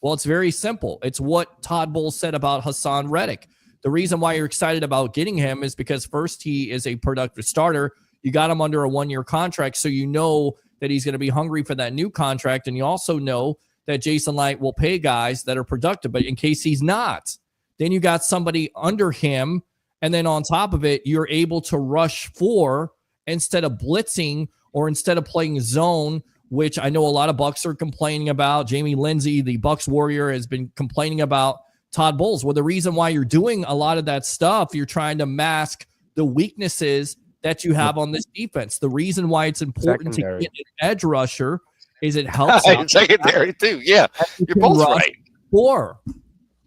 Well, it's very simple. It's what Todd Bowles said about Hassan Reddick. The reason why you're excited about getting him is because first, he is a productive starter. You got him under a 1-year contract, so you know that he's going to be hungry for that new contract, and you also know that Jason Light will pay guys that are productive. But in case he's not, then you got somebody under him, and then on top of it, you're able to rush 4 instead of blitzing or instead of playing zone, which I know a lot of Bucs are complaining about. Jamie Lindsay, the Bucs Warrior, has been complaining about Todd Bowles. Well, the reason why you're doing a lot of that stuff, you're trying to mask the weaknesses that you have on this defense. The reason why it's important to get an edge rusher is it helps out. Secondary too. Yeah, you're both right. 4.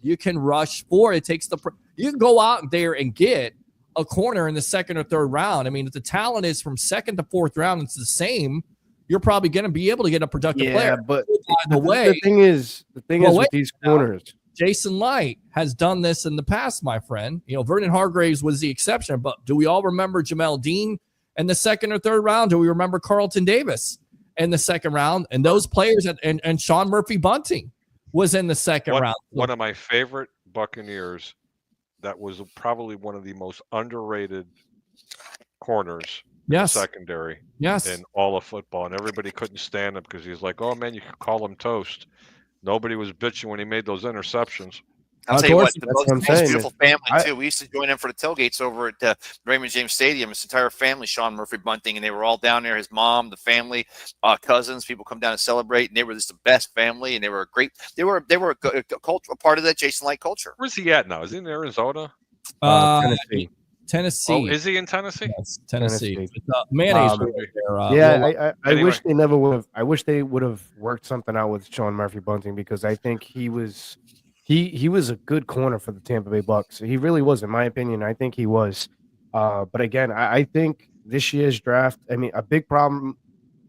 You can rush 4. It takes you can go out there and get a corner in the 2nd or 3rd round. I mean, if the talent is from 2nd to 4th round, it's the same. You're probably going to be able to get a productive player. But by the way, the thing is with these corners, Jason Light has done this in the past, my friend. Vernon Hargraves was the exception, but do we all remember Jamel Dean in the 2nd or 3rd round? Do we remember Carlton Davis in the 2nd round? And those players, and Sean Murphy Bunting was in the 2nd round. One of my favorite Buccaneers that was probably one of the most underrated corners secondary in all of football, and everybody couldn't stand him because he's like, oh man, you could call him toast. Nobody was bitching when he made those interceptions. I'll tell you what, the most beautiful family, too. We used to join in for the tailgates over at Raymond James Stadium. His entire family, Sean Murphy Bunting, and they were all down there. His mom, the family, cousins, people come down to celebrate, and they were just the best family, and they were great. They were a part of that Jason Light culture. Where's he at now? Is he in Arizona? Tennessee. Oh, is he in Tennessee? Yes, Tennessee. Mayonnaise. I wish they never would have. I wish they would have worked something out with Sean Murphy Bunting because I think he was a good corner for the Tampa Bay Bucs. He really was, in my opinion. I think he was. But again, I think this year's draft. I mean, a big problem.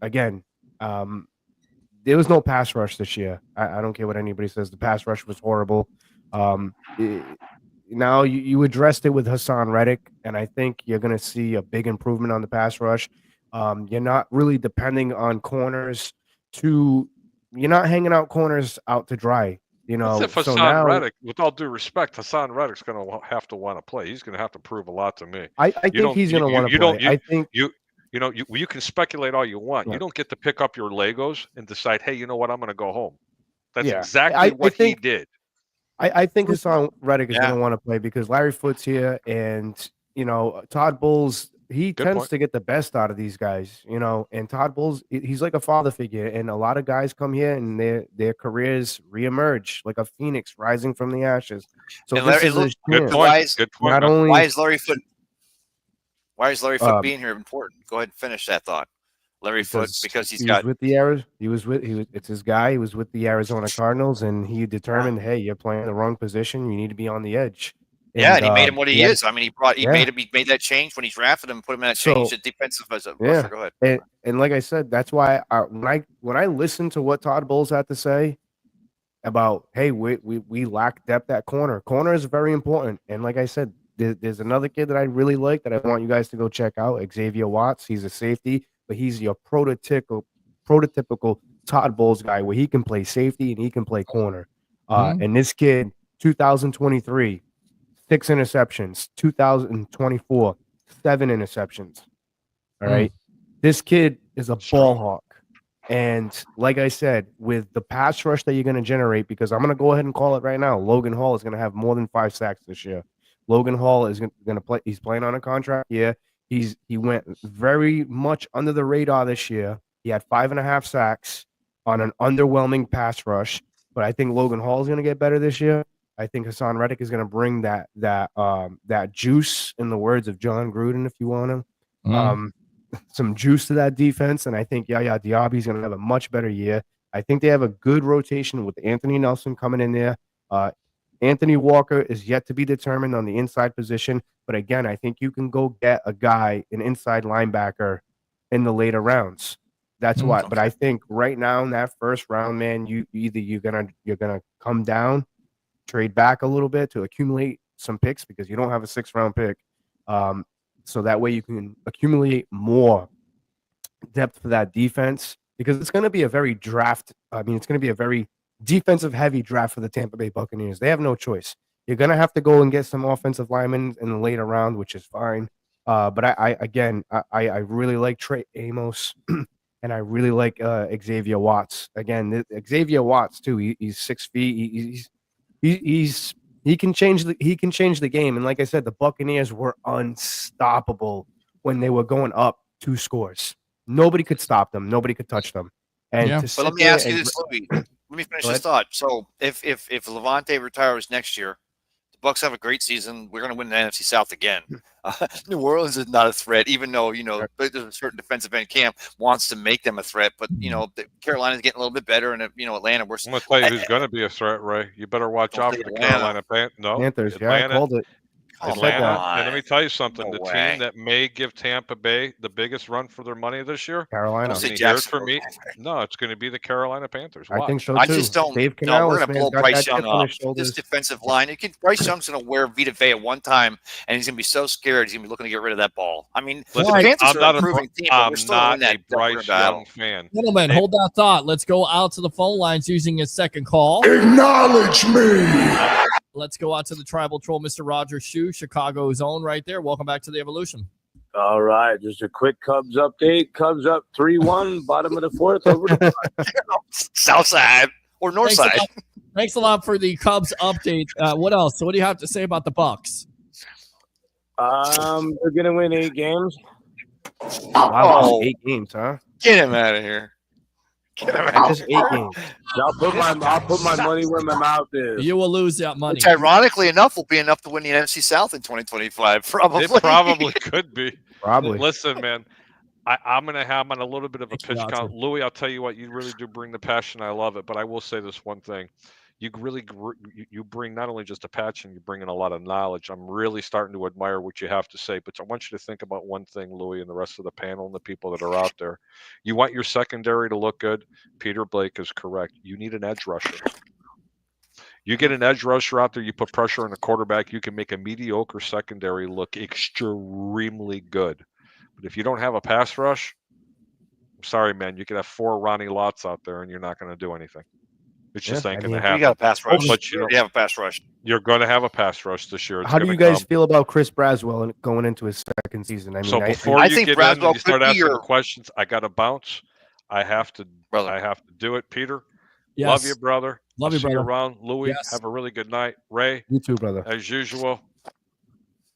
Again, there was no pass rush this year. I don't care what anybody says. The pass rush was horrible. Now you addressed it with Hassan Reddick, and I think you're going to see a big improvement on the pass rush. You're not really depending on corners you're not hanging out corners out to dry. If Hassan Reddick, with all due respect, Hassan Reddick's going to have to want to play. He's going to have to prove a lot to me. I think he's going to want to play. I think you can speculate all you want. Yeah. You don't get to pick up your Legos and decide, hey, you know what, I'm going to go home. That's exactly what he did. I think Hassan Reddick is going to want to play because Larry Foote's here, and Todd Bowles. He tends to get the best out of these guys, and Todd Bowles, he's like a father figure, and a lot of guys come here and their careers reemerge like a phoenix rising from the ashes. So good point. Not only why is Larry Foote being here important? Go ahead and finish that thought. Larry Foote, because it's his guy. He was with the Arizona Cardinals, and he determined, hey, you're playing the wrong position. You need to be on the edge. And he made him what he is. I mean, he made that change when he drafted him, put him in that change at defensive as a rusher. Go ahead. And like I said, that's why when I listen to what Todd Bowles had to say about, hey, we lack depth at corner. Corner is very important. And like I said, there's another kid that I really like that I want you guys to go check out, Xavier Watts. He's a safety, but he's your prototypical Todd Bowles guy where he can play safety and he can play corner. And this kid, 2023. 6 interceptions. 2024, 7 interceptions. All right. This kid is a ball hawk. And like I said, with the pass rush that you're going to generate, because I'm going to go ahead and call it right now, Logan Hall is going to have more than 5 sacks this year. Logan Hall is going to play. He's playing on a contract. Yeah. He went very much under the radar this year. He had 5.5 sacks on an underwhelming pass rush. But I think Logan Hall is going to get better this year. I think Hassan Reddick is going to bring that juice, in the words of John Gruden, if you want him. Some juice to that defense, and I think Yaya Diaby is going to have a much better year. I think they have a good rotation with Anthony Nelson coming in there. Anthony Walker is yet to be determined on the inside position, but again, I think you can go get a guy, an inside linebacker, in the later rounds. That's what. But I think right now in that first round, man, you're gonna come down, trade back a little bit to accumulate some picks because you don't have a 6th round pick. So that way you can accumulate more depth for that defense, because it's going to be a very defensive heavy draft for the Tampa Bay Buccaneers. They have no choice. You're going to have to go and get some offensive linemen in the later round, which is fine. But I really like Trey Amos and I really like Xavier Watts. Again, Xavier Watts too. He's 6 feet. He can change the game. And like I said, the Buccaneers were unstoppable when they were going up 2 scores. Nobody could stop them. Nobody could touch them. And But let me ask you this, Louie. Let me finish this thought. So if Levante retires next year, the Bucs have a great season. We're going to win the NFC South again. New Orleans is not a threat, even though there's a certain defensive end camp wants to make them a threat. But Carolina's getting a little bit better, and Atlanta. I'm going to tell you who's going to be a threat, Ray. You better watch out for the Carolina Panthers. Atlanta. Yeah, I called it. Atlanta, and let me tell you something. The team that may give Tampa Bay the biggest run for their money this year, Carolina. You hear it from me? No, it's going to be the Carolina Panthers. I think so too. I just don't. Dave No, Canales, we're going to blow Bryce Young up. This shoulders. defensive line. Bryce Young's going to wear Vita Vea at one time, and he's going to be so scared. He's going to be looking to get rid of that ball. I mean, the Panthers are an improving team, but we're still in that Bryce Young fan. Gentlemen, hold that thought. Let's go out to the phone lines using his second call. Acknowledge me. Let's go out to the tribal troll, Mr. Roger Shue, Chicago's own right there. Welcome back to the Evolution. All right, just a quick Cubs update. Cubs up 3-1, bottom of the 4th. Over South side or north side. Thanks a lot for the Cubs update. What else? So what do you have to say about the Bucs? They're gonna win 8 games. Wow, 8 games, huh? Get him out of here. Just 8 games. I'll put my money where my mouth is. You will lose that money. Which, ironically enough, will be enough to win the NFC South in 2025. Probably. It probably could be. Probably. Listen, man, I'm going to have on a little bit of a pitch count. Louie, I'll tell you what, you really do bring the passion. I love it. But I will say this one thing. You really you bring not only just a passion, you bring in a lot of knowledge. I'm really starting to admire what you have to say. But I want you to think about one thing, Louie, and the rest of the panel and the people that are out there. You want your secondary to look good. Peter Blake is correct. You need an edge rusher. You get an edge rusher out there, you put pressure on the quarterback, you can make a mediocre secondary look extremely good. But if you don't have a pass rush, I'm sorry, man, you could have 4 Ronnie Lotts out there and you're not going to do anything. It's just ain't going to happen. You got a pass rush. But you have a pass rush. You're going to have a pass rush this year. It's How do you guys feel about Chris Braswell going into his second season? I mean, so before you get in and you start asking questions, I got to bounce. I have to do it, Peter. Yes. Love you, brother. Love you, See you brother. around. Louie, Yes. have a really good night. Ray, you too, brother. As usual,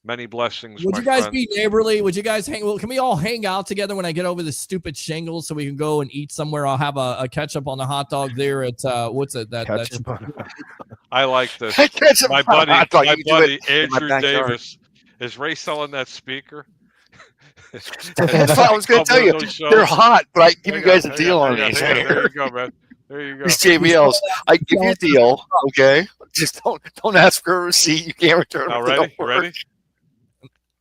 many blessings. Would my you guys friend. be neighborly? Would you guys can we all hang out together when I get over the stupid shingles so we can go and eat somewhere? I'll have a ketchup on the hot dog there at what's it? I like this. Ketchup My on buddy, hot dog. my You can do buddy it in my Andrew backyard. Davis. Is Ray selling that speaker? That's what I was going to tell you. They're hot, but I give you guys a deal on these. There you go, man. There you go. These JBLs. I give you a deal, okay? Just don't ask for a receipt. You can't return it. All ready? Ready?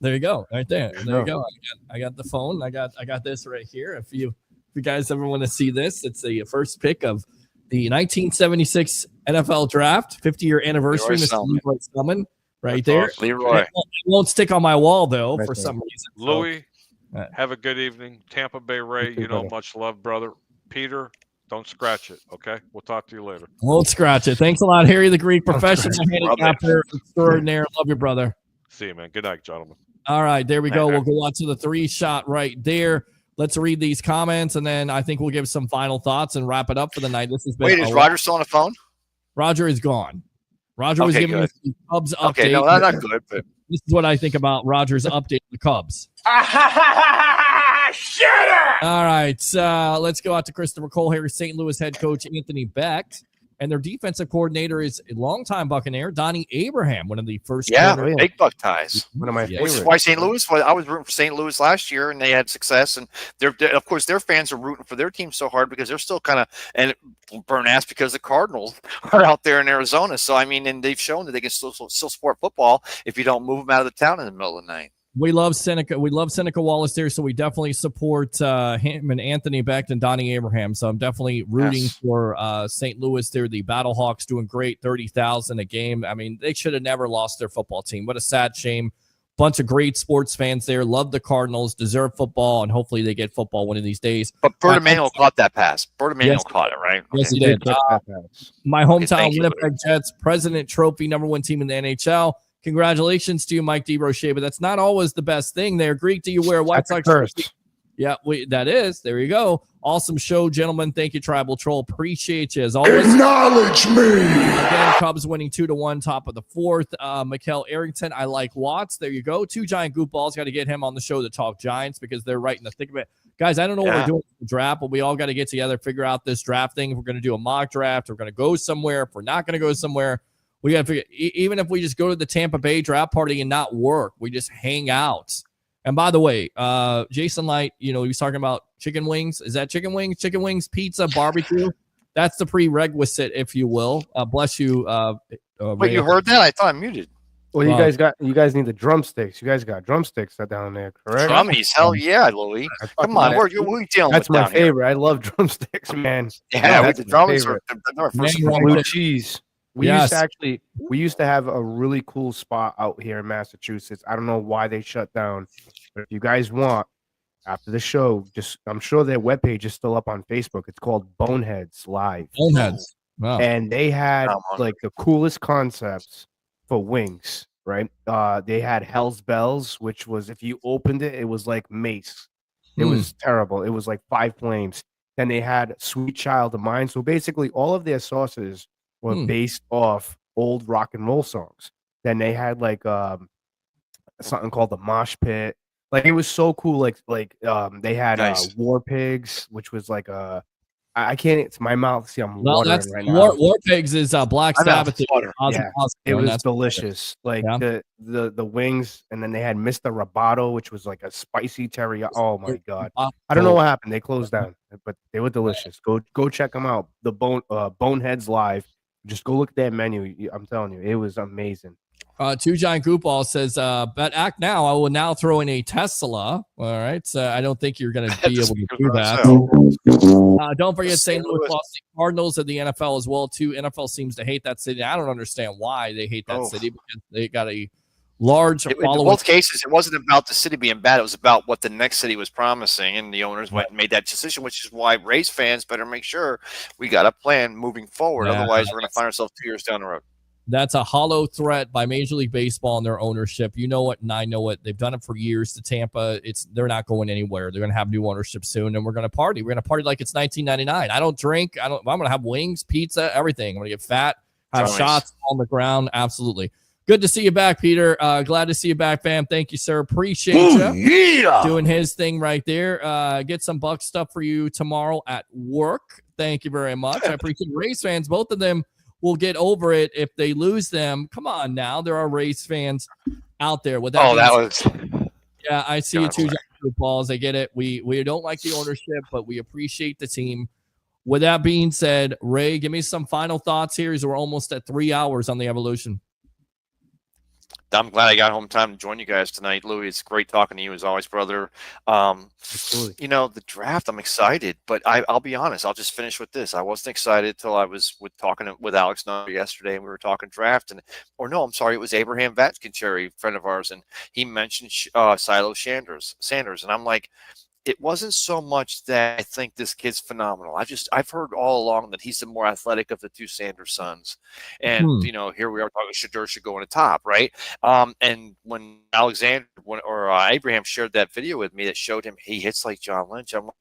There you go, right there. There you go. I got the phone. I got this right here. If you guys ever want to see this, it's the first pick of the 1976 NFL Draft, 50-year anniversary. Mr. Leroy Spellman, right there. Awesome. Leroy. It won't stick on my wall though for some reason. Louie, have a good evening. Tampa Bay Ray, you know, much love, brother. Peter, Don't scratch it, okay? We'll talk to you later. Won't scratch it. Thanks a lot, Harry the Greek, professional handicapper extraordinaire. Love you, brother. See you, man. Good night, gentlemen. All right, there we go. We'll go on to the 3-shot right there. Let's read these comments, and then I think we'll give some final thoughts and wrap it up for the night. This has been. Wait, is Roger still on the phone? Roger is gone. Roger was giving us the Cubs update. Okay, no, that's not good, but this is what I think about Roger's update on the Cubs. Shut up! All right, let's go out to Christopher Cole here, St. Louis head coach Anthony Beck, and their defensive coordinator is a longtime Buccaneer, Donnie Abraham, one of the first. Big Buck ties. One of my Which favorites. is why St. Louis. Well, I was rooting for St. Louis last year, and they had success. And they're of course their fans are rooting for their team so hard because they're still kind of and burn ass because the Cardinals are out there in Arizona. So I mean, and they've shown that they can still support football if you don't move them out of the town in the middle of the night. We love Seneca. We love Seneca Wallace there, so we definitely support him and Anthony Beck and Donnie Abraham. So I'm definitely rooting for St. Louis there. The Battlehawks doing great, 30,000 a game. I mean, they should have never lost their football team. What a sad shame. Bunch of great sports fans there. Love the Cardinals, deserve football, and hopefully they get football one of these days. But Bert Emanuel caught that pass. Bert Emanuel caught it, right? Yes, Okay. he did. My hometown thank you. Winnipeg Jets, President Trophy, #1 team in the NHL. Congratulations to you, Mike DeRoche, but that's not always the best thing there. Greek, do you wear a White Sox jersey? Yeah, that is. There you go. Awesome show, gentlemen. Thank you, Tribal Troll. Appreciate you as always. Acknowledge me. Again, Cubs winning 2-1, top of the fourth. Mikael Arrington, I like Watts. There you go. 2 giant goofballs. Got to get him on the show to talk Giants because they're right in the thick of it. Guys, I don't know what we're doing for the draft, but we all got to get together, figure out this draft thing. If we're going to do a mock draft, we're going to go somewhere. If we're not going to go somewhere, we got to figure, even if we just go to the Tampa Bay draft party and not work, we just hang out. And by the way, Jason Light, he was talking about chicken wings. Is that chicken wings? Chicken wings, pizza, barbecue? That's the prerequisite, if you will. Bless you. Wait, you heard that? I thought I muted. Well, you guys need the drumsticks. You guys got drumsticks down there, correct? Drummies, hell yeah, Louie. Come on, what are you dealing That's with my down here? favorite. I love drumsticks, man. Yeah, that's the my drums favorite. are first Blue cheese. We Yes. used to have a really cool spot out here in Massachusetts. I don't know why they shut down, but if you guys want, after the show, I'm sure their webpage is still up on Facebook. It's called Boneheads Live. Boneheads. Wow. And they had like the coolest concepts for wings, right? They had Hell's Bells, which was if you opened it, it was like mace. It was terrible. It was like 5 flames. Then they had Sweet Child of Mine. So basically, all of their sauces were based off old rock and roll songs. Then they had like something called the Mosh Pit. Like it was so cool. Like they had War Pigs, which was like I can't. It's my mouth. See, I'm watering right now. War Pigs is Black Sabbath. It was delicious. Like the wings, and then they had Mr. Roboto, which was like a spicy teriyaki. Oh my god! I don't know what happened. They closed down, but they were delicious. Go check them out. The Boneheads Live. Just go look at that menu. I'm telling you, it was amazing. 2 Giant Goopball says, but act now. I will now throw in a Tesla. All right. So I don't think you're going to be able to do that. Don't forget St. Louis lost the Cardinals of the NFL as well, too. NFL seems to hate that city. I don't understand why they hate that city because they got a large following. In both cases, it wasn't about the city being bad. It was about what the next city was promising, and the owners went and made that decision, which is why Rays fans better make sure we got a plan moving forward. Otherwise, we're going to find ourselves 2 years down the road. That's a hollow threat by Major League Baseball and their ownership. You know it, and I know it. They've done it for years to Tampa. They're not going anywhere. They're going to have new ownership soon, and we're going to party. We're going to party like it's 1999. I don't drink. I'm going to have wings, pizza, everything. I'm going to get fat, have shots on the ground. Absolutely. Good to see you back, Peter. Glad to see you back, fam. Thank you, sir. Appreciate you doing his thing right there. Get some Bucs stuff for you tomorrow at work. Thank you very much. I appreciate Rays fans. Both of them will get over it if they lose them. Come on now. There are Rays fans out there. With that yeah, I see you too, Jack Balls. I get it. We don't like the ownership, but we appreciate the team. With that being said, Ray, give me some final thoughts here as we're almost at 3 hours on the Evolution. I'm glad I got home time to join you guys tonight, Louie. It's great talking to you as always, brother. The draft, I'm excited, but I'll be honest. I'll just finish with this. I wasn't excited till I was talking with Alex yesterday, and we were talking draft. It was Abraham Vatkincherry, friend of ours, and he mentioned Silo Sanders, and I'm like, it wasn't so much that I think this kid's phenomenal. I've heard all along that he's the more athletic of the two Sanders sons. And, here we are talking Shedeur should go in the top, right? And when Abraham shared that video with me that showed him he hits like John Lynch, I'm like,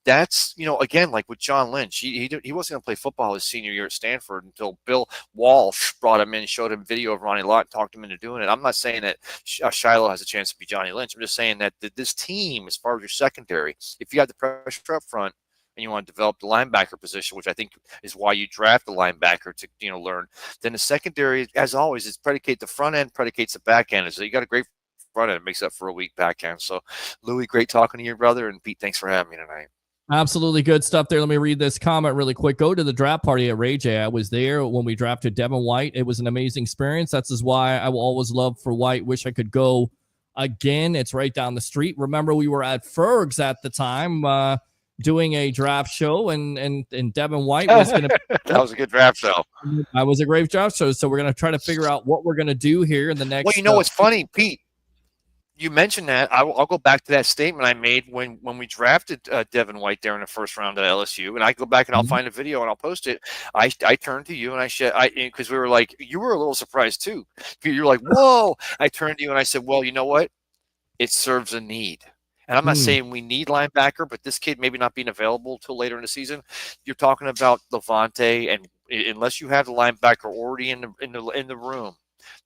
that's, again, like with John Lynch, he wasn't going to play football his senior year at Stanford until Bill Walsh brought him in, showed him video of Ronnie Lott, and talked him into doing it. I'm not saying that Shiloh has a chance to be Johnny Lynch. I'm just saying that this team, as far as your secondary, if you have the pressure up front and you want to develop the linebacker position, which I think is why you draft the linebacker to learn, then the secondary, as always, is the front end predicates the back end. So you got a great front end, it makes up for a weak back end. So Louie, great talking to your brother, and Pete, thanks for having me tonight. Absolutely good stuff there. Let me read this comment really quick. Go to the draft party at Ray J. I was there when we drafted Devin White. It was an amazing experience. That's why I will always love for White. Wish I could go again. It's right down the street. Remember, we were at Ferg's at the time doing a draft show, and Devin White was going to. That was a good draft show. That was a great draft show. So we're going to try to figure out what we're going to do here in the next. Well, what's funny, Pete? You mentioned that. I'll go back to that statement I made when we drafted Devin White there in the first round at LSU, and I go back and I'll find a video and I'll post it. I turned to you and because we were like, you were a little surprised too. You're like, whoa! I turned to you and I said, well, you know what? It serves a need. And I'm not saying we need linebacker, but this kid maybe not being available till later in the season. You're talking about Levante, and unless you have the linebacker already in the room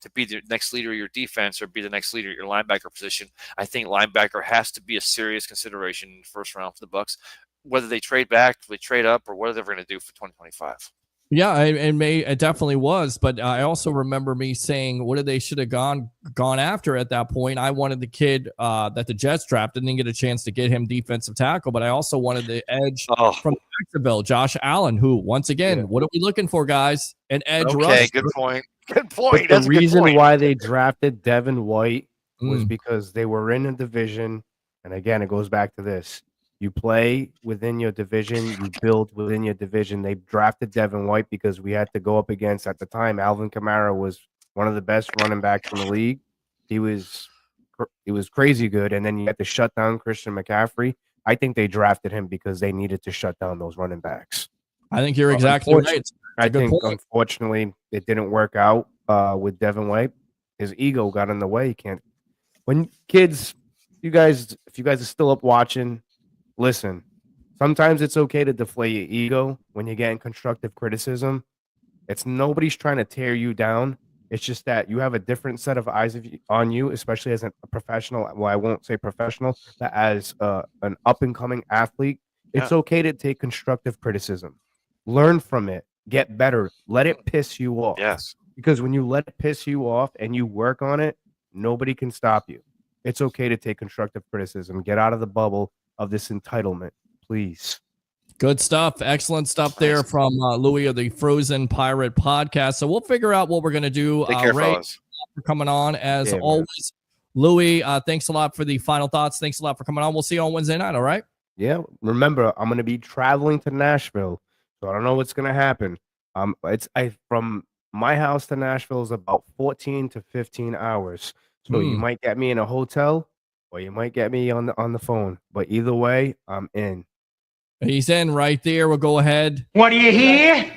to be the next leader of your defense or be the next leader of your linebacker position, I think linebacker has to be a serious consideration in the first round for the Bucs, whether they trade back, they trade up, or whatever they're going to do for 2025. Yeah, it definitely was. But I also remember me saying, what they should have gone after at that point. I wanted the kid that the Jets drafted, didn't get a chance to get him defensive tackle, but I also wanted the edge from Jacksonville, Josh Allen, who, once again, what are we looking for, guys? An edge rush. Okay, good point. Good point. But the reason why they drafted Devin White was because they were in a division. And again, it goes back to this. You play within your division. You build within your division. They drafted Devin White because we had to go up against, at the time, Alvin Kamara was one of the best running backs in the league. He was crazy good. And then you had to shut down Christian McCaffrey. I think they drafted him because they needed to shut down those running backs. I think you're exactly right. I think, unfortunately, it didn't work out with Devin White. His ego got in the way. He can't. When kids, if you guys are still up watching, listen. Sometimes it's okay to deflate your ego when you're getting constructive criticism. Nobody's trying to tear you down. It's just that you have a different set of eyes on you, especially as a professional. Well, I won't say professional, but as an up and coming athlete, it's okay to take constructive criticism. Learn from it. Get better. Let it piss you off. Yes. Because when you let it piss you off and you work on it, nobody can stop you. It's okay to take constructive criticism. Get out of the bubble of this entitlement, please. Good stuff. Excellent stuff there from Louie of the Frozen Pirate podcast. So we'll figure out what we're going to do. Take care, Ray, fellas. for coming on as always. Man. Louie, thanks a lot for the final thoughts. Thanks a lot for coming on. We'll see you on Wednesday night. All right. Yeah. Remember, I'm going to be traveling to Nashville. So I don't know what's going to happen. From my house to Nashville is about 14 to 15 hours. So you might get me in a hotel or you might get me on the phone. But either way, I'm in. He's in right there. We'll go ahead. What do you hear?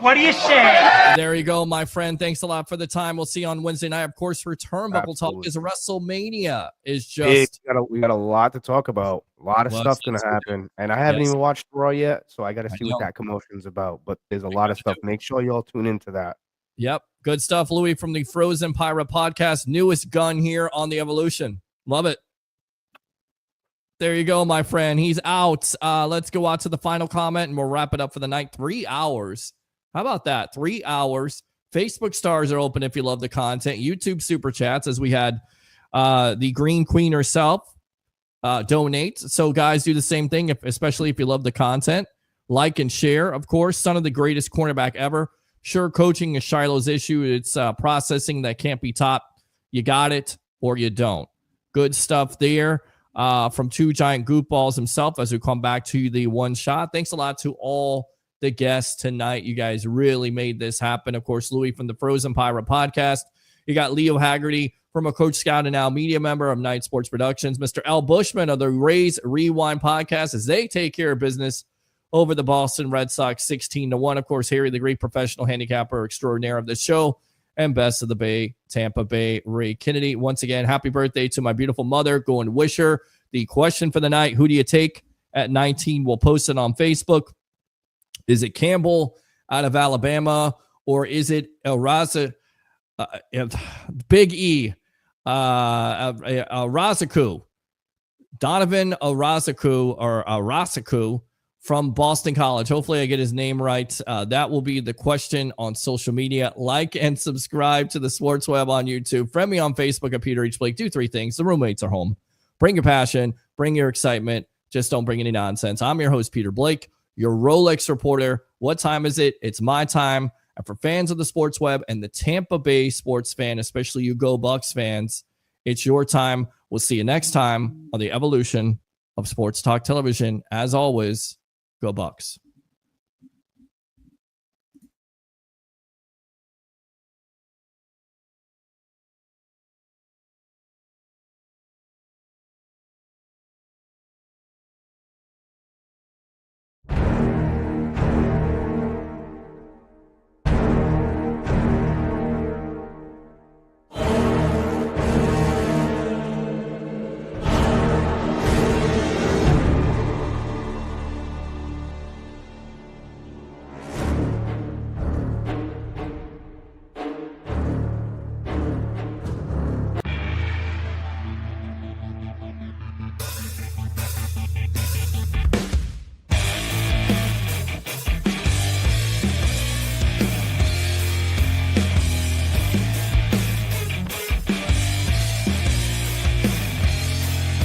What do you say? There you go, my friend. Thanks a lot for the time. We'll see you on Wednesday night. Of course, for Turnbuckle Talk is WrestleMania is just. We got a lot to talk about. A lot of stuff's going to happen. And I haven't even watched Raw yet, so I got to see what that commotion's about. But there's a lot of stuff. Make sure y'all tune into that. Yep. Good stuff, Louie, from the Frozen Pirate podcast. Newest gun here on the Evolution. Love it. There you go, my friend. He's out. Let's go out to the final comment, and we'll wrap it up for the night. 3 hours. How about that? 3 hours. Facebook stars are open if you love the content. YouTube super chats, as we had the Green Queen herself donate. So, guys, do the same thing, especially if you love the content. Like and share. Of course, son of the greatest cornerback ever. Sure, coaching is Shiloh's issue. It's processing that can't be taught. You got it or you don't. Good stuff there. From Two Giant Goofballs himself as we come back to the one shot. Thanks a lot to all the guests tonight. You guys really made this happen. Of course, Louie from the Frozen Pirate podcast. You got Leo Haggerty from a Coach Scout and now media member of Night Sports Productions, Mr. L. Bushman of the Rays Rewind podcast, as they take care of business over the Boston Red Sox 16-1. Of course, Harry, the great professional handicapper extraordinaire of the show, and best of the Bay, Tampa Bay, Ray Kennedy. Once again, happy birthday to my beautiful mother. Go and wish her. The question for the night, who do you take at 19? We'll post it on Facebook. Is it Campbell out of Alabama, or is it Big E, Razaku, Donovan Razaku from Boston College? Hopefully I get his name right. That will be the question on social media. Like and subscribe to the Sports Web on YouTube. Friend me on Facebook at Peter H. Blake. Do three things. The roommates are home. Bring your passion. Bring your excitement. Just don't bring any nonsense. I'm your host, Peter Blake, your Rolex reporter. What time is it? It's my time. And for fans of the Sports Web and the Tampa Bay sports fan, especially you Go Bucs fans, it's your time. We'll see you next time on the evolution of Sports Talk Television. As always, Go Bucs.